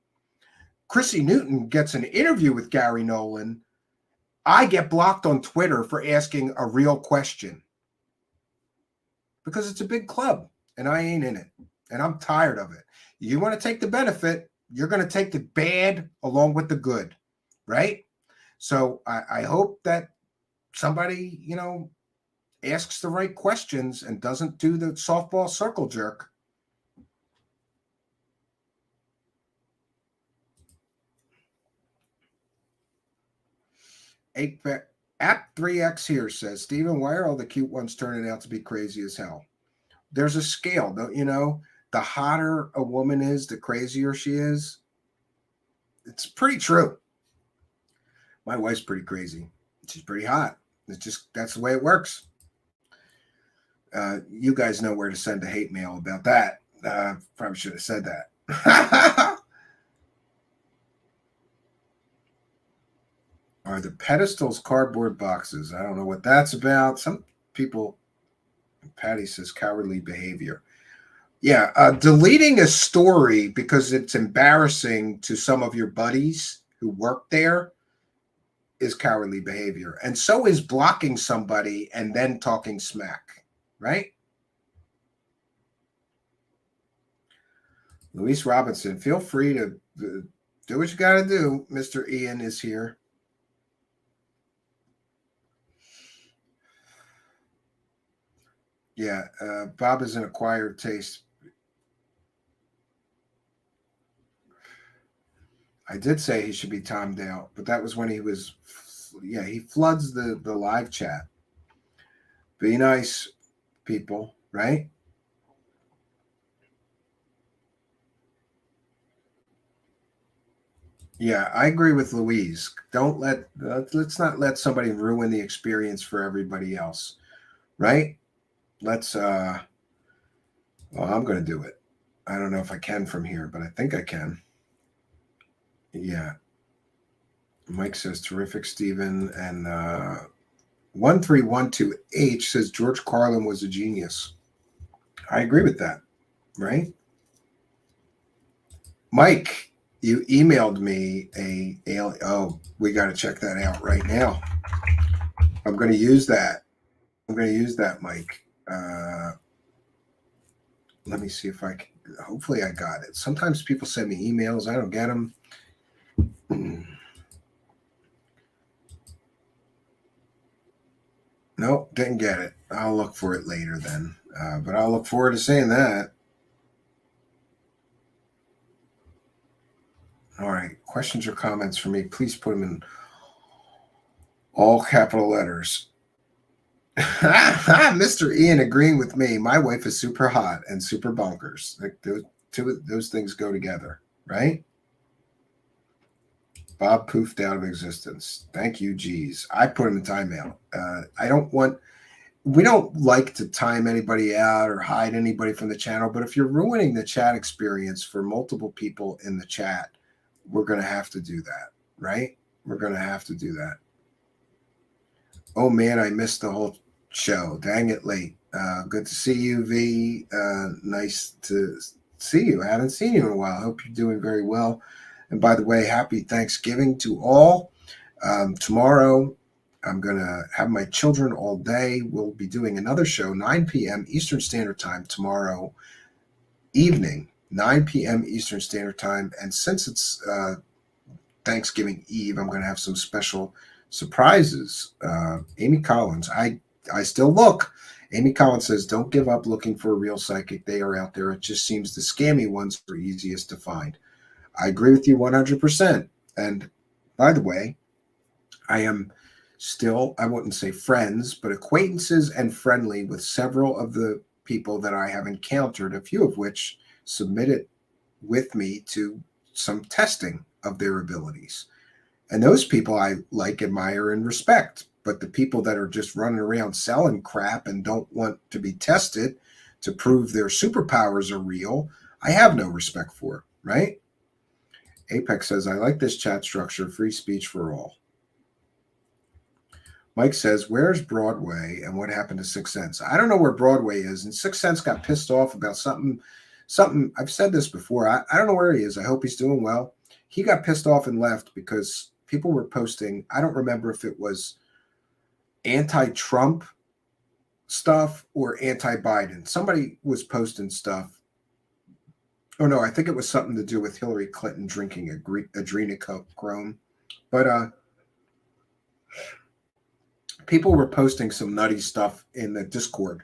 Chrissy Newton gets an interview with Gary Nolan. I get blocked on Twitter for asking a real question because it's a big club and I ain't in it, and I'm tired of it. You want to take the benefit, you're going to take the bad along with the good, right? So I hope that somebody, asks the right questions and doesn't do the softball circle jerk. App 3X here says, Stephen, why are all the cute ones turning out to be crazy as hell? There's a scale, don't you know? The hotter a woman is, the crazier she is. It's pretty true. My wife's pretty crazy. She's pretty hot. That's the way it works. You guys know where to send a hate mail about that. Probably should have said that. Are the pedestals cardboard boxes? I don't know what that's about. Some people, Patty says, cowardly behavior. Yeah, deleting a story because it's embarrassing to some of your buddies who work there is cowardly behavior. And so is blocking somebody and then talking smack, right? Luis Robinson, feel free to do what you got to do. Mr. Ian is here. Yeah, Bob is an acquired taste. I did say he should be timed out, but that was when he was, he floods the live chat. Be nice, people, right? Yeah, I agree with Louise. Let's not let somebody ruin the experience for everybody else, right? I'm going to do it. I don't know if I can from here, but I think I can. Yeah. Mike says, terrific, Stephen. And 1312H says, George Carlin was a genius. I agree with that, right? Mike, you emailed me we got to check that out right now. I'm going to use that. Mike. Let me see if I can. Hopefully I got it. Sometimes people send me emails. I don't get them. Nope, didn't get it. I'll look for it later then. But I'll look forward to seeing that. All right. Questions or comments for me, please put them in all capital letters. Mr. Ian agreeing with me. My wife is super hot and super bonkers. Like those things go together, right? Bob poofed out of existence. Thank you, geez. I put him in timeout. We don't like to time anybody out or hide anybody from the channel, but if you're ruining the chat experience for multiple people in the chat, we're going to have to do that, right? We're going to have to do that. Oh man, I missed the whole show. Dang it, late. Good to see you, V. Nice to see you. I haven't seen you in a while. I hope you're doing very well. And by the way, happy Thanksgiving to all. Tomorrow, I'm going to have my children all day. We'll be doing another show, 9 p.m. Eastern Standard Time tomorrow evening, 9 p.m. Eastern Standard Time. And since it's Thanksgiving Eve, I'm going to have some special surprises. Amy Collins, I still look. Amy Collins says, don't give up looking for a real psychic. They are out there. It just seems the scammy ones are easiest to find. I agree with you 100%. And by the way, I am still, I wouldn't say friends, but acquaintances and friendly with several of the people that I have encountered, a few of which submitted with me to some testing of their abilities. And those people I like, admire, and respect. But the people that are just running around selling crap and don't want to be tested to prove their superpowers are real, I have no respect for, right? Apex says, I like this chat structure, free speech for all. Mike says, where's Broadway and what happened to Sixth Sense? I don't know where Broadway is. And Sixth Sense got pissed off about something. I've said this before. I don't know where he is. I hope he's doing well. He got pissed off and left because people were posting. I don't remember if it was anti-Trump stuff or anti-Biden. Somebody was posting stuff. Oh, no, I think it was something to do with Hillary Clinton drinking adrenochrome. But people were posting some nutty stuff in the Discord.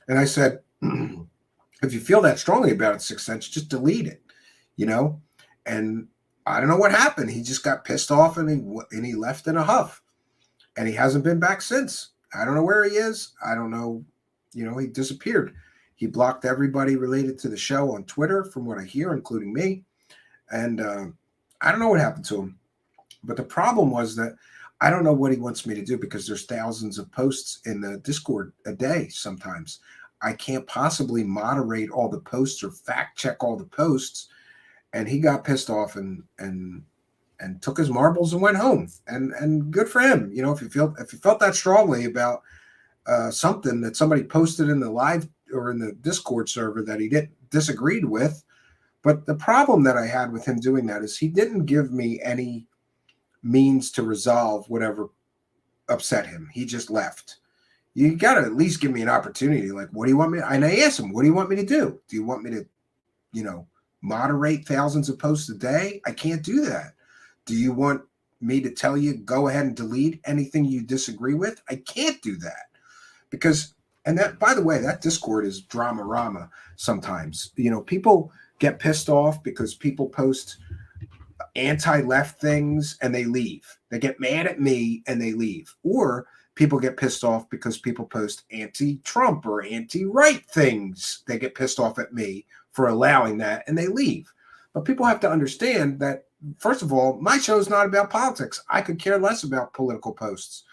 And I said, if you feel that strongly about it, Sixth Sense, just delete it, you know? And I don't know what happened. He just got pissed off and he left in a huff. And he hasn't been back since. I don't know where he is. I don't know. You know, he disappeared. He blocked everybody related to the show on Twitter, from what I hear, including me. And I don't know what happened to him. But the problem was that I don't know what he wants me to do because there's thousands of posts in the Discord a day sometimes. I can't possibly moderate all the posts or fact check all the posts. And he got pissed off and took his marbles and went home. And good for him. You know, if you felt that strongly about something that somebody posted in the live or in the Discord server that he disagreed with. But the problem that I had with him doing that is he didn't give me any means to resolve whatever upset him. He just left. You got to at least give me an opportunity. Like, what do you want me? And I asked him, what do you want me to do? Do you want me to, you know, moderate thousands of posts a day? I can't do that. Do you want me to tell you, go ahead and delete anything you disagree with? I can't do that because, and that, by the way, that Discord is drama-rama sometimes. You know, people get pissed off because people post anti-left things and they leave. They get mad at me and they leave. Or people get pissed off because people post anti-Trump or anti-right things. They get pissed off at me for allowing that and they leave. But people have to understand that, first of all, my show is not about politics. I could care less about political posts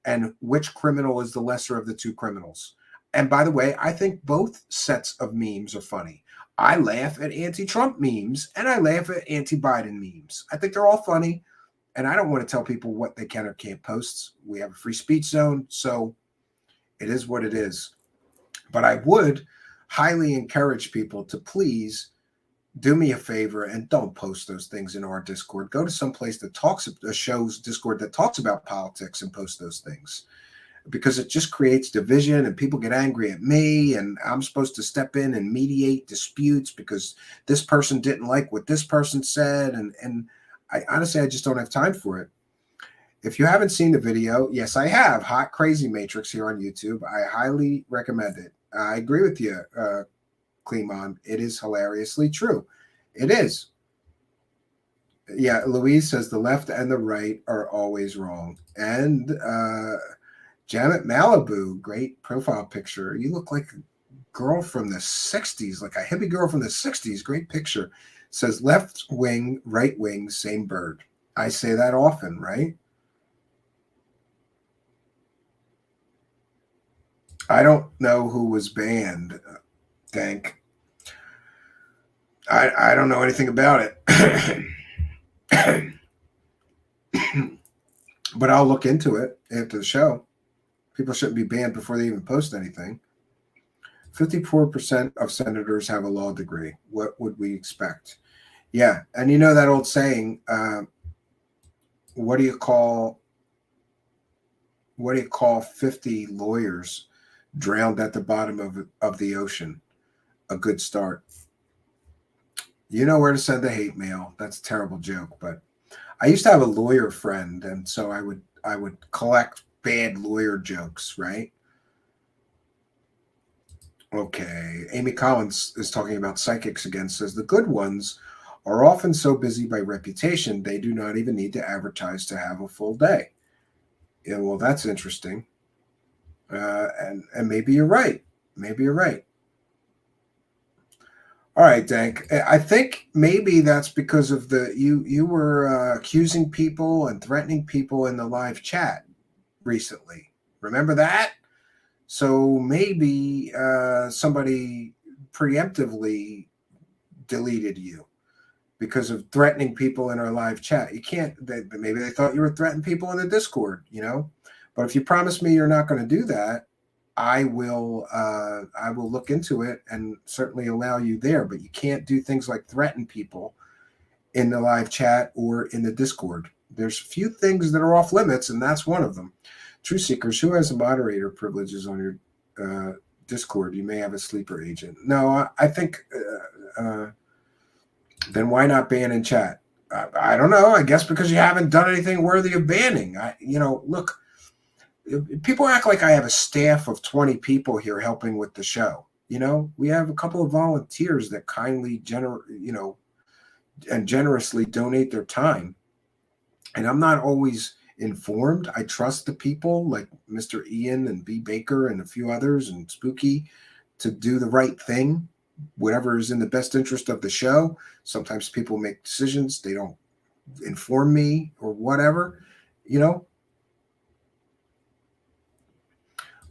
and which criminal is the lesser of the two criminals. And by the way, I think both sets of memes are funny. I laugh at anti-Trump memes and I laugh at anti-Biden memes. I think they're all funny. And I don't want to tell people what they can or can't post. We have a free speech zone, so it is what it is. But I would highly encourage people to please do me a favor and don't post those things in our Discord. Go to some place that shows Discord that talks about politics and post those things. Because it just creates division and people get angry at me and I'm supposed to step in and mediate disputes because this person didn't like what this person said. And I honestly, I just don't have time for it. If you haven't seen the video, yes, I have. Hot Crazy Matrix here on YouTube. I highly recommend it. I agree with you, Clemon. It is hilariously true. It is. Yeah, Louise says the left and the right are always wrong. And Janet Malibu, great profile picture. You look like a girl from the 60s, like a hippie girl from the 60s. Great picture. Says left wing, right wing, same bird. I say that often, right? I don't know who was banned, Dank. I don't know anything about it. But I'll look into it after the show. People shouldn't be banned before they even post anything. 54% of senators have a law degree. What would we expect? Yeah, and you know that old saying, what do you call 50 lawyers drowned at the bottom of the ocean? A good start. You know where to send the hate mail. That's a terrible joke, but I used to have a lawyer friend, and so I would collect bad lawyer jokes, right? Okay. Amy Collins is talking about psychics again, says the good ones are often so busy by reputation they do not even need to advertise to have a full day. Yeah, well, that's interesting. And maybe you're right. Maybe you're right. All right, Dank. I think maybe that's because of you were accusing people and threatening people in the live chat recently. Remember that? So maybe somebody preemptively deleted you because of threatening people in our live chat. You can't. Maybe they thought you were threatening people in the Discord. But if you promise me you're not going to do that, I will look into it and certainly allow you there. But you can't do things like threaten people in the live chat or in the Discord. There's a few things that are off limits, and that's one of them. True Seekers, who has the moderator privileges on your Discord? You may have a sleeper agent. No, I think then why not ban in chat? I don't know. I guess because you haven't done anything worthy of banning. Look, people act like I have a staff of 20 people here helping with the show. We have a couple of volunteers that kindly and generously donate their time. And I'm not always informed. I trust the people like Mr. Ian and B. Baker and a few others and Spooky to do the right thing, whatever is in the best interest of the show. Sometimes people make decisions. They don't inform me or whatever,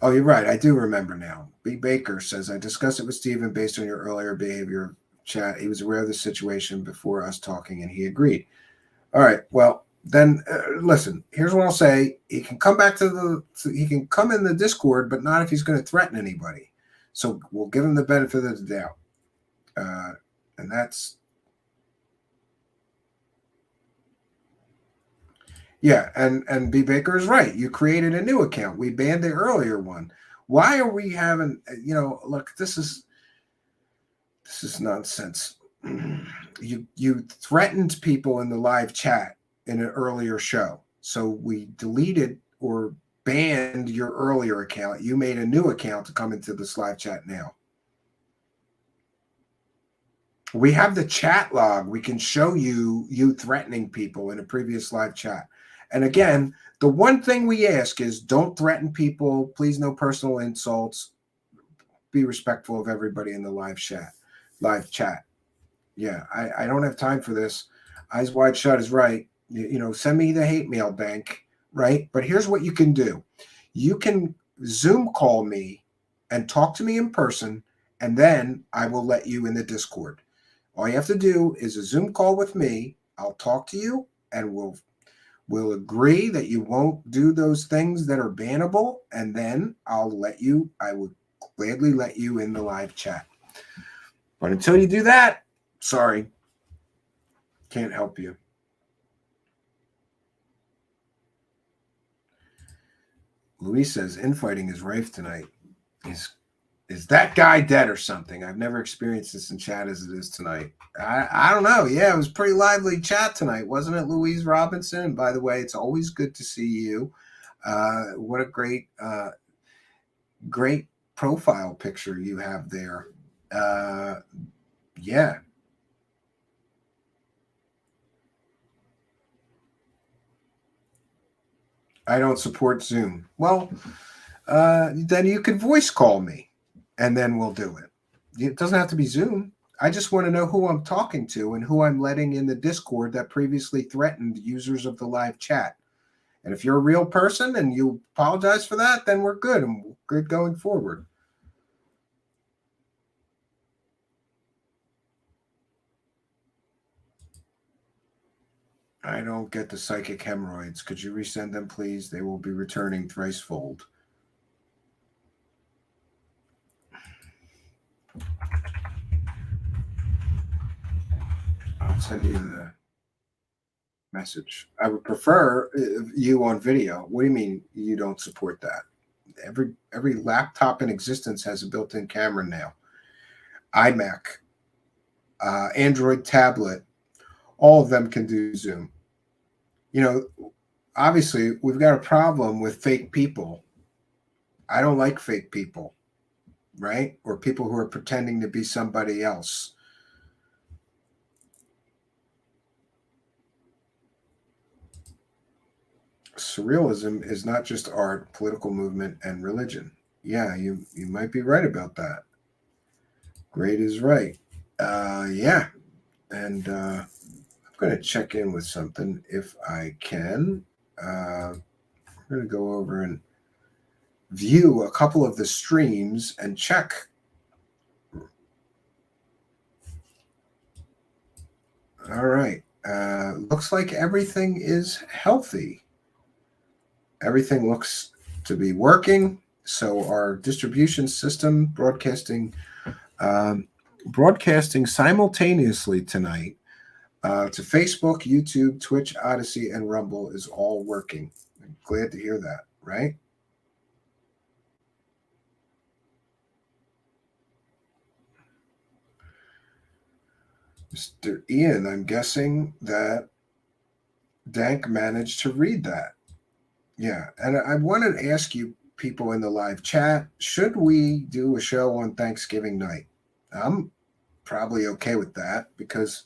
Oh, you're right. I do remember now. B. Baker says, I discussed it with Stephen based on your earlier behavior chat. He was aware of the situation before us talking, and he agreed. All right. Well, then listen, here's what I'll say. He can come he can come in the Discord, but not if he's going to threaten anybody. So we'll give him the benefit of the doubt. And that's, yeah. And B. Baker is right. You created a new account. We banned the earlier one. Why are we having, look, this is nonsense. You threatened people in the live chat in an earlier show. So we deleted or banned your earlier account. You made a new account to come into this live chat now. We have the chat log. We can show you threatening people in a previous live chat. And again, the one thing we ask is don't threaten people. Please, no personal insults. Be respectful of everybody in the live chat. Yeah, I don't have time for this. Eyes wide shut is right. Send me the hate mail, Bank, right? But here's what you can do. You can Zoom call me and talk to me in person, and then I will let you in the Discord. All you have to do is a Zoom call with me. I'll talk to you, and we'll agree that you won't do those things that are bannable, and then I would gladly let you in the live chat. But until you do that, sorry, can't help you. Luis says infighting is rife tonight. Is that guy dead or something? I've never experienced this in chat as it is tonight. I don't know. Yeah, it was pretty lively chat tonight, wasn't it, Louise Robinson? And by the way, it's always good to see you. What a great profile picture you have there. Yeah. I don't support Zoom. Well, then you can voice call me, and then we'll do it. It doesn't have to be Zoom. I just want to know who I'm talking to and who I'm letting in the Discord that previously threatened users of the live chat. And if you're a real person and you apologize for that, then we're good and we're good going forward. I don't get the psychic hemorrhoids. Could you resend them, please? They will be returning thricefold. send you the message. I would prefer you on video. What do you mean you don't support that? Every laptop in existence has a built-in camera now. iMac, Android tablet, all of them can do Zoom. You know, obviously we've got a problem with fake people. I don't like fake people, right? Or people who are pretending to be somebody else. Surrealism is not just art, political movement, and religion. Yeah, you might be right about that. Great is right. Yeah, and I'm going to check in with something if I can. I'm going to go over and view a couple of the streams and check. All right. Looks like everything is healthy. Everything looks to be working. So our distribution system, broadcasting simultaneously tonight to Facebook, YouTube, Twitch, Odyssey, and Rumble is all working. I'm glad to hear that, right? Mr. Ian, I'm guessing that Dank managed to read that. Yeah, and I wanted to ask you people in the live chat, should we do a show on Thanksgiving night? I'm probably okay with that because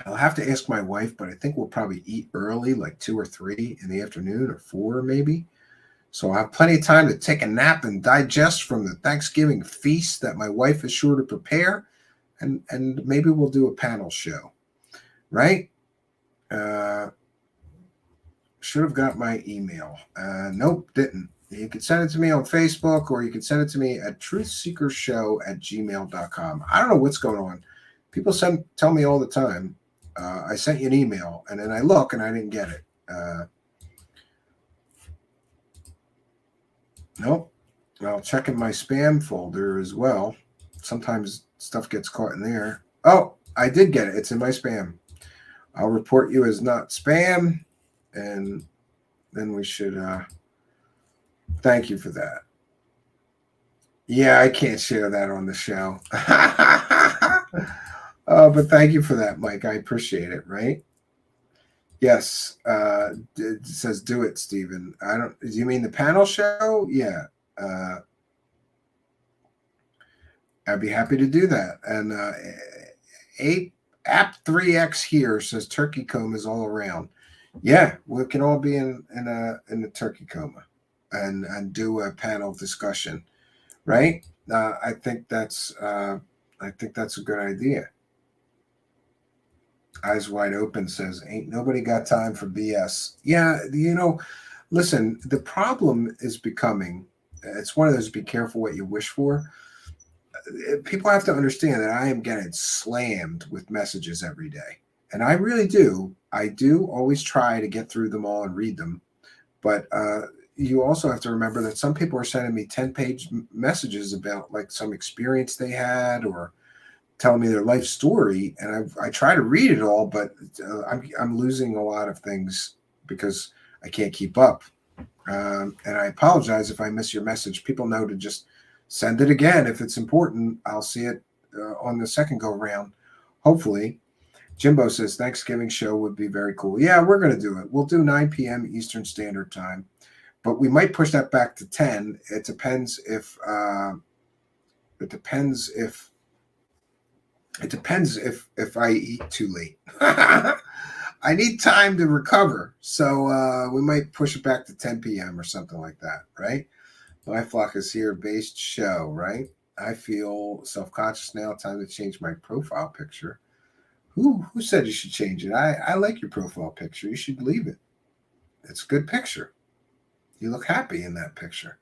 I'll have to ask my wife, but I think we'll probably eat early, like 2 or 3 in the afternoon or 4 maybe. So I'll have plenty of time to take a nap and digest from the Thanksgiving feast that my wife is sure to prepare. And maybe we'll do a panel show, right? Should have got my email. Nope, didn't. You can send it to me on Facebook or you can send it to me at truthseekershow@gmail.com. I don't know what's going on. People tell me all the time, I sent you an email, and then I look and I didn't get it. Nope. I'll check in my spam folder as well. Sometimes stuff gets caught in there. Oh, I did get it. It's in my spam. I'll report you as not spam, and then we should thank you for that. Yeah, I can't share that on the show. But thank you for that, Mike. I appreciate it, right? Yes. It says do it, Stephen. Do you mean the panel show? Yeah. I'd be happy to do that. And App 3X here says turkey coma is all around. Yeah, we can all be in a turkey coma and do a panel discussion, right? I think that's a good idea. Eyes Wide Open says, ain't nobody got time for BS. Yeah, listen, the problem is becoming, it's one of those be careful what you wish for. People have to understand that I am getting slammed with messages every day. And I really do. I do always try to get through them all and read them. But you also have to remember that some people are sending me 10-page messages about like some experience they had or telling me their life story. And I try to read it all, but I'm losing a lot of things because I can't keep up. And I apologize if I miss your message. People know to just send it again. If it's important, I'll see it on the second go round, hopefully. Jimbo says Thanksgiving show would be very cool. Yeah, we're going to do it. We'll do 9 p.m. Eastern Standard Time, but we might push that back to 10. It depends if I eat too late. I need time to recover, so we might push it back to 10 p.m. or something like that, right? My flock is here based show, right? I feel self-conscious now. Time to change my profile picture. Who said you should change it? I like your profile picture. You should leave it. It's a good picture. You look happy in that picture.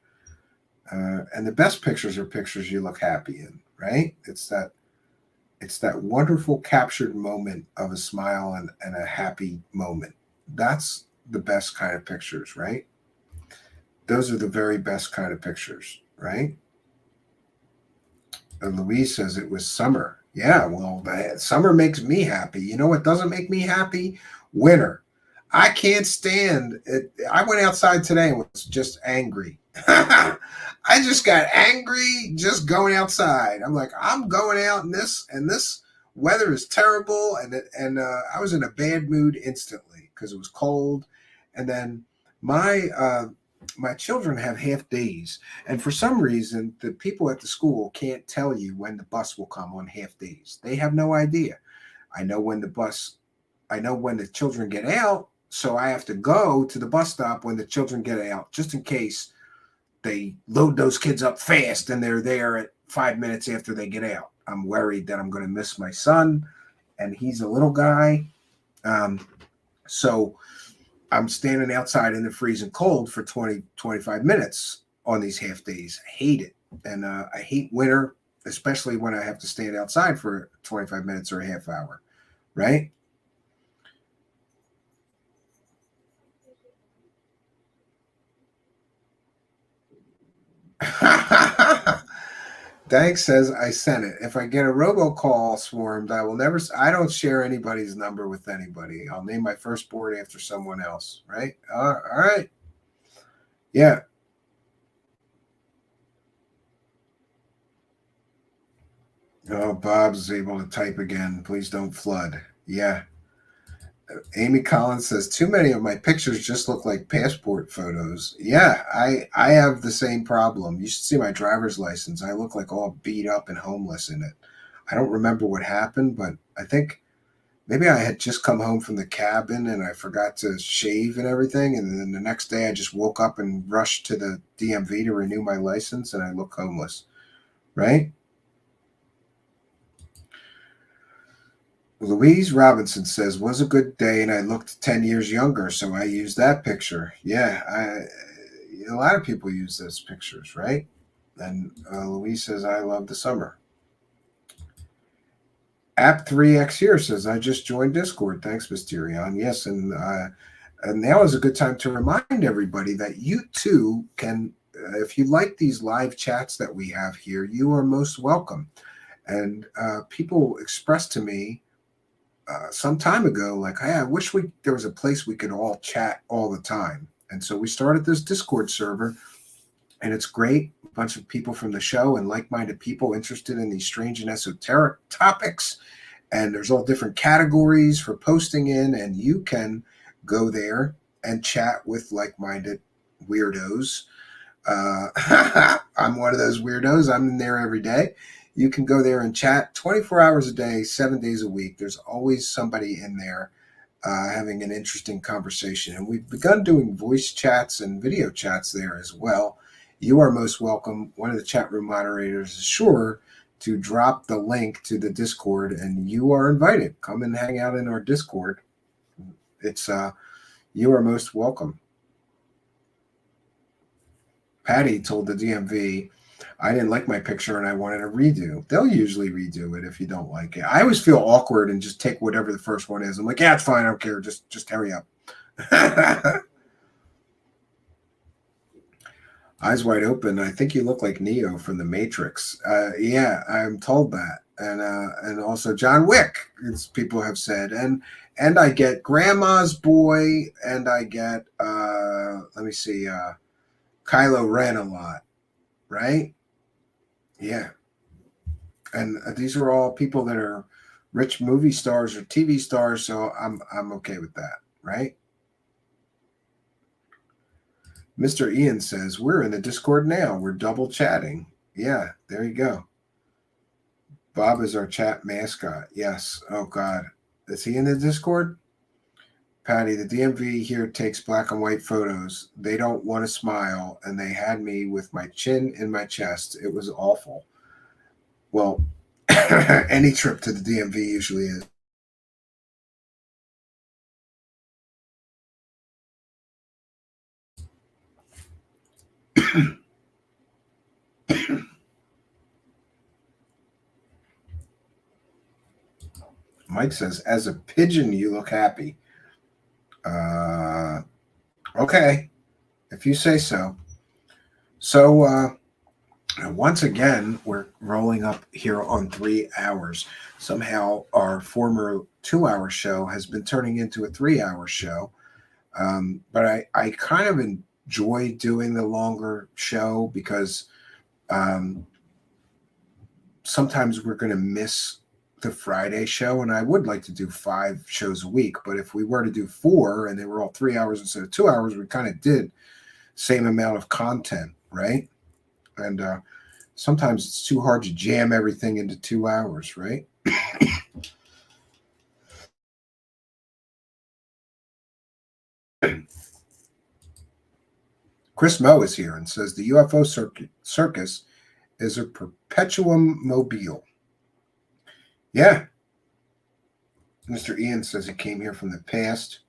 And the best pictures are pictures you look happy in, right? It's that wonderful captured moment of a smile and a happy moment. That's the best kind of pictures, right? Those are the very best kind of pictures, right? And Louise says it was summer. Yeah, well, summer makes me happy. You know what doesn't make me happy? Winter. I can't stand it. I went outside today and was just angry. I just got angry just going outside. I'm like, I'm going out and this weather is terrible, I was in a bad mood instantly because it was cold, and then my my children have half days, and for some reason, the people at the school can't tell you when the bus will come on half days. They have no idea. I know when the bus, I know when the children get out, so I have to go to the bus stop when the children get out, just in case they load those kids up fast and they're there at 5 minutes after they get out. I'm worried that I'm going to miss my son, and he's a little guy. So I'm standing outside in the freezing cold for 20, 25 minutes on these half days. I hate it. And I hate winter, especially when I have to stand outside for 25 minutes or a half hour, right? Dank says, I sent it. If I get a robocall swarmed, I will never, I don't share anybody's number with anybody. I'll name my firstborn after someone else, right? All right. Yeah. Oh, Bob's able to type again. Please don't flood. Yeah. Amy Collins says, too many of my pictures just look like passport photos. Yeah, I have the same problem. You should see my driver's license. I look like all beat up and homeless in it. I don't remember what happened, but I think maybe I had just come home from the cabin and I forgot to shave and everything. And then the next day I just woke up and rushed to the DMV to renew my license and I look homeless, right? Louise Robinson says, was a good day and I looked 10 years younger, so I used that picture. Yeah, a lot of people use those pictures, right? And Louise says, I love the summer. App3X here says, I just joined Discord. Thanks, Mysterion. Yes, and now is a good time to remind everybody that you too can, if you like these live chats that we have here, you are most welcome. And people expressed to me some time ago, like, hey, I wish there was a place we could all chat all the time. And so we started this Discord server, and it's great. A bunch of people from the show and like-minded people interested in these strange and esoteric topics. And there's all different categories for posting in, and you can go there and chat with like-minded weirdos. I'm one of those weirdos. I'm in there every day. You can go there and chat 24 hours a day, 7 days a week. There's always somebody in there having an interesting conversation. And we've begun doing voice chats and video chats there as well. You are most welcome. One of the chat room moderators is sure to drop the link to the Discord, and you are invited. Come and hang out in our Discord. It's you are most welcome. Patty told the DMV, I didn't like my picture and I wanted a redo. They'll usually redo it if you don't like it. I always feel awkward and just take whatever the first one is. I'm like, yeah, it's fine. I don't care. Just hurry up. Eyes wide open. I think you look like Neo from The Matrix. Yeah, I'm told that. And also John Wick, as people have said. And I get Grandma's Boy, and I get, let me see, Kylo Ren a lot, right? Yeah. And these are all people that are rich movie stars or TV stars, so I'm okay with that, right? Mr. Ian says, we're in the Discord now. We're double chatting. Yeah, there you go. Bob is our chat mascot. Yes. Oh, God. Is he in the Discord? Patty, the DMV here takes black and white photos. They don't want to smile, and they had me with my chin in my chest. It was awful. Well, any trip to the DMV usually is. Mike says, as a pigeon, you look happy. Okay, if you say so. So And once again, we're rolling up here on 3 hours. Somehow our former 2-hour show has been turning into a 3-hour show. But I kind of enjoy doing the longer show because sometimes we're going to miss the Friday show, and I would like to do 5 shows a week. But if we were to do 4 and they were all 3 hours instead of 2 hours, we kind of did same amount of content, right? And sometimes it's too hard to jam everything into 2 hours, right? Chris Moe is here and says the UFO circus is a perpetuum mobile. Yeah. Mr. Ian says he came here from the past.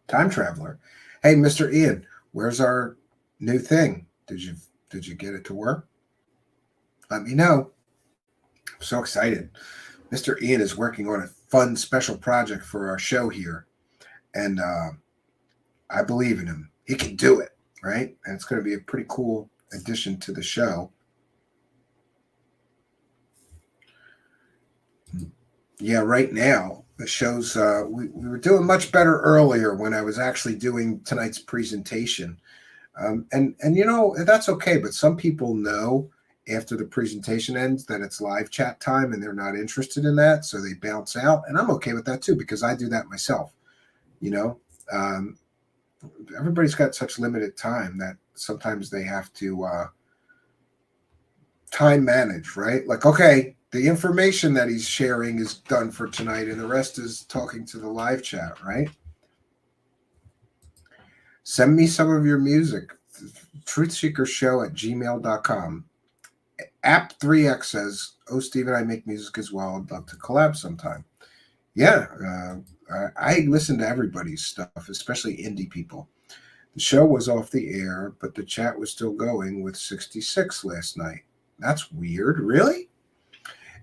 Time traveler. Hey, Mr. Ian, where's our new thing? Did you get it to work? Let me know. I'm so excited. Mr. Ian is working on a fun special project for our show here. And I believe in him. He can do it, right? And it's going to be a pretty cool addition to the show. Yeah, right now, the show's, we were doing much better earlier when I was actually doing tonight's presentation. And you know, that's okay, but some people know after the presentation ends that it's live chat time and they're not interested in that, so they bounce out. And I'm okay with that too, because I do that myself. You know, everybody's got such limited time that sometimes they have to time manage, right? Like, okay, the information that he's sharing is done for tonight, and the rest is talking to the live chat, right? Send me some of your music. truthseekershow@gmail.com. App3X says, oh, Stephen, I make music as well. I'd love to collab sometime. Yeah, I listen to everybody's stuff, especially indie people. The show was off the air, but the chat was still going with 66 last night. That's weird. Really?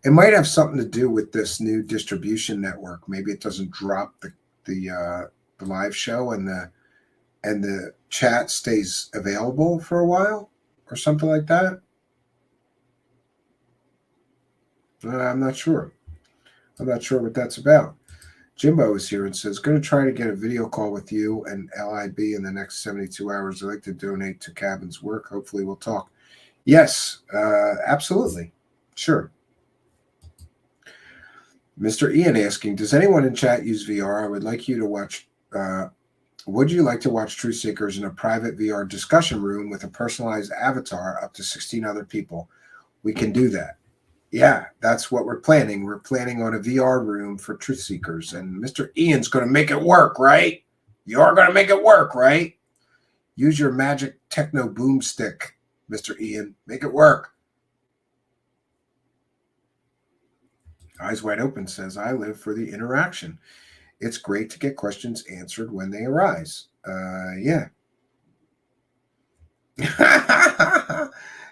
It might have something to do with this new distribution network. Maybe it doesn't drop the live show and the chat stays available for a while or something like that. I'm not sure. I'm not sure what that's about. Jimbo is here and says, going to try to get a video call with you and LIB in the next 72 hours. I'd like to donate to Cabin's work. Hopefully we'll talk. Yes, absolutely. Sure. Mr. Ian asking, does anyone in chat use VR? I would like you to watch. Would you like to watch Truth Seekers in a private VR discussion room with a personalized avatar up to 16 other people? We can do that. Yeah, that's what we're planning. We're planning on a VR room for Truth Seekers, and Mr. Ian's going to make it work, right? You're going to make it work, right? Use your magic techno boomstick, Mr. Ian. Make it work. Eyes Wide Open says, I live for the interaction. It's great to get questions answered when they arise. Yeah.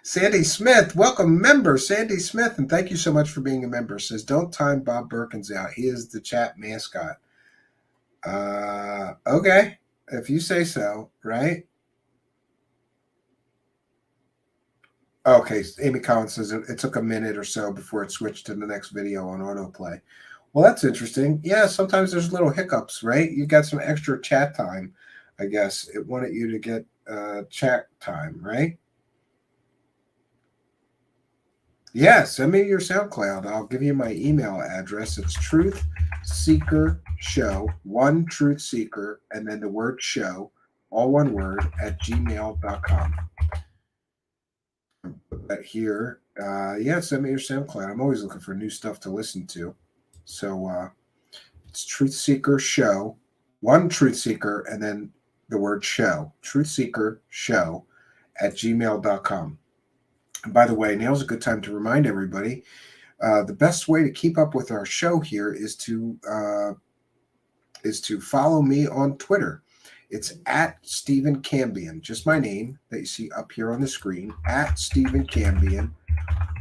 Sandy Smith, welcome member, Sandy Smith, and thank you so much for being a member. Says, don't time Bob Perkins out. He is the chat mascot. Okay, if you say so, right? Okay, Amy Collins says it took a minute or so before it switched to the next video on autoplay. Well, that's interesting. Yeah, sometimes there's little hiccups, right? You got some extra chat time, I guess. It wanted you to get chat time, right? Yeah, send me your SoundCloud. I'll give you my email address. It's Truth Seeker Show, one Truth Seeker, and then the word show, all one word, @gmail.com. Put that here. Yeah, send me your SoundCloud. I'm always looking for new stuff to listen to. So it's Truth Seeker Show, one Truth Seeker, and then the word show, Truth Seeker Show @gmail.com. And by the way, now's a good time to remind everybody, the best way to keep up with our show here is to follow me on Twitter. It's @Stephen Cambion, just my name that you see up here on the screen, @Stephen Cambion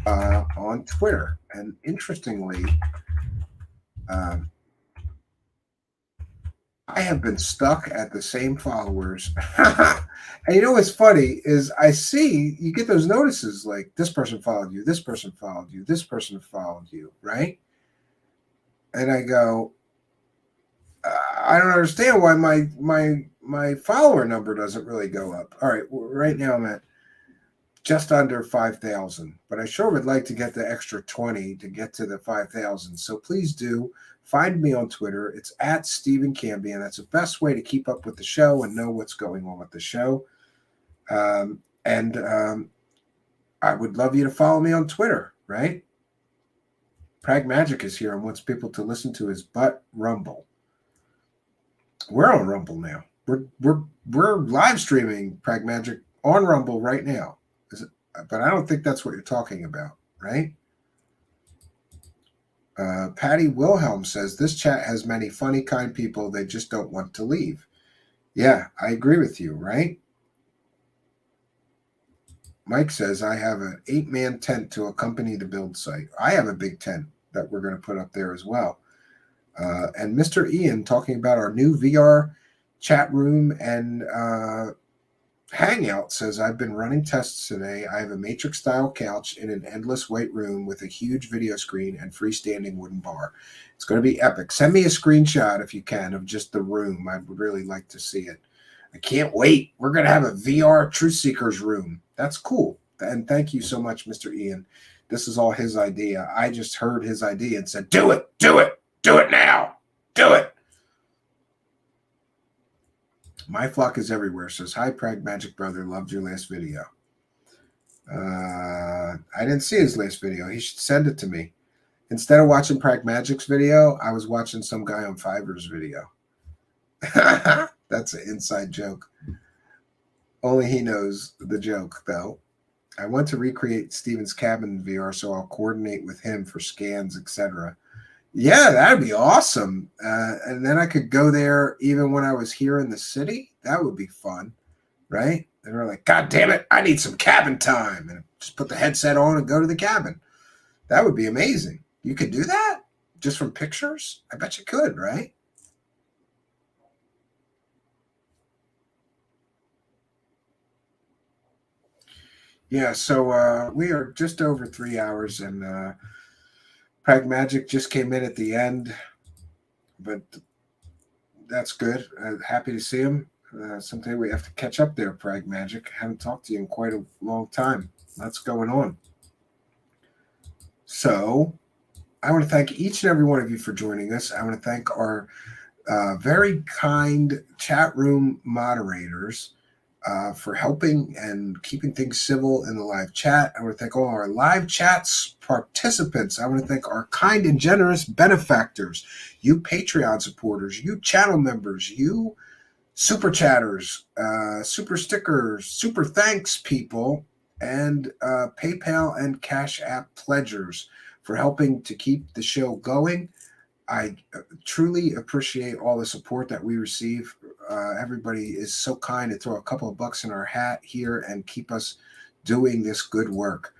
on Twitter. And interestingly, I have been stuck at the same followers. And you know what's funny is I see you get those notices like this person followed you, this person followed you, this person followed you, right? And I go, I don't understand why my follower number doesn't really go up. All right, well, right now I'm at just under 5,000, but I sure would like to get the extra 20 to get to the 5,000. So please do find me on Twitter. It's at Stephen Cambian. That's the best way to keep up with the show and know what's going on with the show. And I would love you to follow me on Twitter, right? Pragmagic is here and wants people to listen to his butt rumble. We're on Rumble now. We're live streaming Pragmagic on Rumble right now. But I don't think that's what you're talking about, right? Patty Wilhelm says, this chat has many funny, kind people. They just don't want to leave. Yeah, I agree with you, right? Mike says, I have an 8-man tent to accompany the build site. I have a big tent that we're going to put up there as well. And Mr. Ian talking about our new VR chat room and Hangout says, I've been running tests today. I have a matrix-style couch in an endless white room with a huge video screen and freestanding wooden bar. It's going to be epic. Send me a screenshot if you can of just the room. I would really like to see it. I can't wait. We're going to have a VR Truth Seekers room. That's cool. And thank you so much, Mr. Ian. This is all his idea. I just heard his idea and said, do it, do it, do it now, do it. My Flock is Everywhere says, hi, Pragmagic Brother. Loved your last video. I didn't see his last video. He should send it to me. Instead of watching Pragmagic's video, I was watching some guy on Fiverr's video. That's an inside joke. Only he knows the joke, though. I want to recreate Steven's cabin in VR, so I'll coordinate with him for scans, etc. Yeah, that'd be awesome. And then I could go there even when I was here in the city. That would be fun, right? And we're like, God damn it, I need some cabin time. And just put the headset on and go to the cabin. That would be amazing. You could do that just from pictures? I bet you could, right? Yeah, so we are just over 3 hours, and Pragmagic just came in at the end, but that's good. Happy to see him. Someday we have to catch up there, Pragmagic. Haven't talked to you in quite a long time. Lots going on. So I want to thank each and every one of you for joining us. I want to thank our very kind chat room moderators for helping and keeping things civil in the live chat. I want to thank all our live chats participants. I want to thank our kind and generous benefactors, you Patreon supporters, you channel members, you super chatters, super stickers, super thanks people, and PayPal and Cash App pledgers for helping to keep the show going. I truly appreciate all the support that we receive. Everybody is so kind to throw a couple of bucks in our hat here and keep us doing this good work.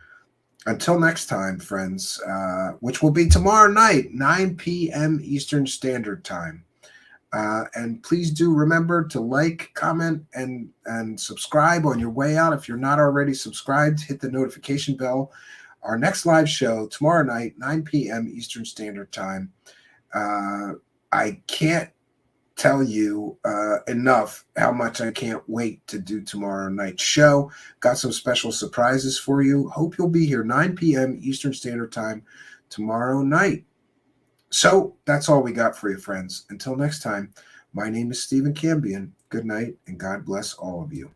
Until next time, friends, which will be tomorrow night, 9 p.m. Eastern Standard Time. And please do remember to like, comment, and subscribe on your way out. If you're not already subscribed, hit the notification bell. Our next live show tomorrow night, 9 p.m. Eastern Standard Time. I can't tell you enough how much I can't wait to do tomorrow night's show. Got some special surprises for you. Hope you'll be here 9 p.m. Eastern Standard Time tomorrow night. So that's all we got for you, friends. Until next time, my name is Stephen Cambian. Good night, and God bless all of you.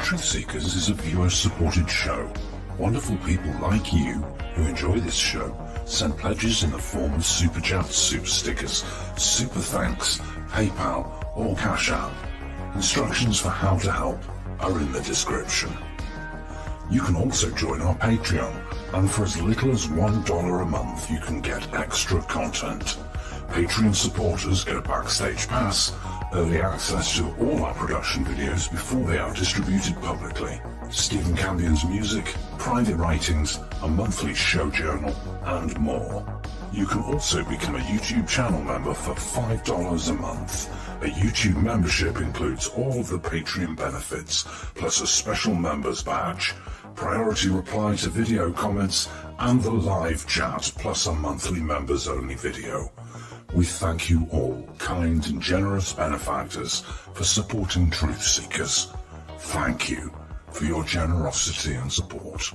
Truth Seekers is a viewer-supported show. Wonderful people like you who enjoy this show send pledges in the form of super chats, super stickers, super thanks, PayPal, or Cash App. Instructions for how to help are in the description. You can also join our Patreon, and for as little as $1 a month you can get extra content. Patreon supporters get a backstage pass, early access to all our production videos before they are distributed publicly, Stephen Campion's music, private writings, a monthly show journal, and more. You can also become a YouTube channel member for $5 a month. A YouTube membership includes all of the Patreon benefits, plus a special members badge, priority reply to video comments, and the live chat, plus a monthly members-only video. We thank you all, kind and generous benefactors, for supporting Truth Seekers. Thank you for your generosity and support.